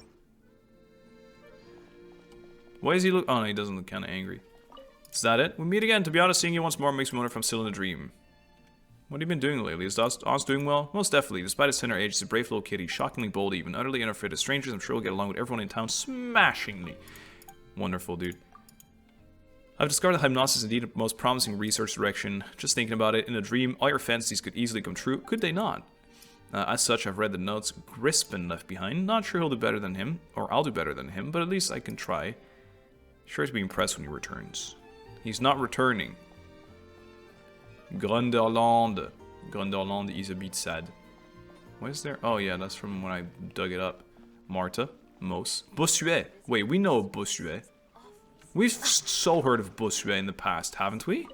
[SPEAKER 1] Why is he look? Oh no, he doesn't look kind of angry. Is that it? We meet again. To be honest, seeing you once more makes me wonder if I'm still in a dream. What have you been doing lately? Is Os doing well? Most definitely. Despite his tender age, he's a brave little kitty, shockingly bold even, utterly unafraid of strangers. I'm sure he'll get along with everyone in town smashingly. Wonderful, dude. I've discovered that hypnosis is indeed a most promising research direction. Just thinking about it, in a dream, all your fantasies could easily come true, could they not? As such, I've read the notes Grispin left behind. Not sure he'll do better than him, or I'll do better than him, but at least I can try. Sure to be impressed when he returns. He's not returning. Grunderland. Grunderland is a bit sad. What is there? Oh yeah, that's from when I dug it up. Marta. Mos. Bossuet. Wait, we know Bossuet. We've so heard of Bossuet in the past, haven't we?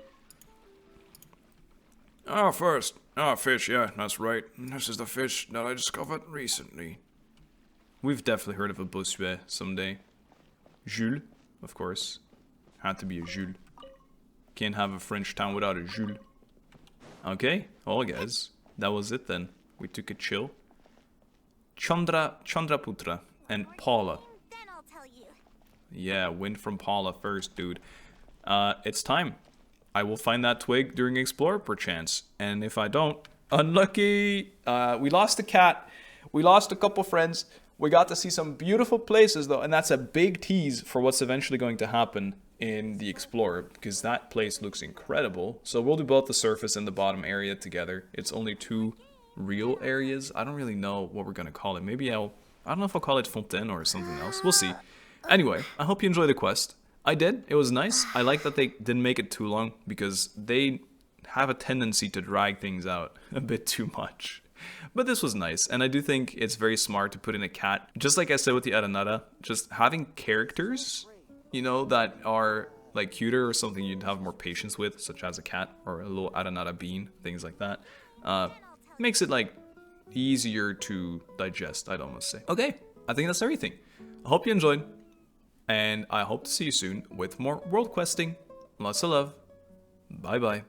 [SPEAKER 3] Fish, yeah, that's right. This is the fish that I discovered recently.
[SPEAKER 1] We've definitely heard of a Bossuet someday. Jules, of course. Had to be a Jules. Can't have a French town without a Jules. Okay, well guys, that was it then. We took a chill. Chandraputra and Paula.
[SPEAKER 4] Then I'll tell you.
[SPEAKER 1] Yeah, win from Paula first, dude. It's time. I will find that twig during Explore, perchance. And if I don't, unlucky. We lost a cat. We lost a couple friends. We got to see some beautiful places, though. And that's a big tease for what's eventually going to happen in the Explorer. Because that place looks incredible. So we'll do both the surface and the bottom area together. It's only 2 real areas. I don't really know what we're going to call it. Maybe I don't know if I'll call it Fontaine or something else. We'll see. Anyway, I hope you enjoy the quest. I did. It was nice. I like that they didn't make it too long because they have a tendency to drag things out a bit too much. But this was nice, and I do think it's very smart to put in a cat. Just like I said with the Aranara, just having characters, you know, that are like cuter or something you'd have more patience with, such as a cat or a little Aranara bean, things like that, makes it like easier to digest, I'd almost say. Okay, I think that's everything. I hope you enjoyed. And I hope to see you soon with more world questing. Lots of love. Bye bye.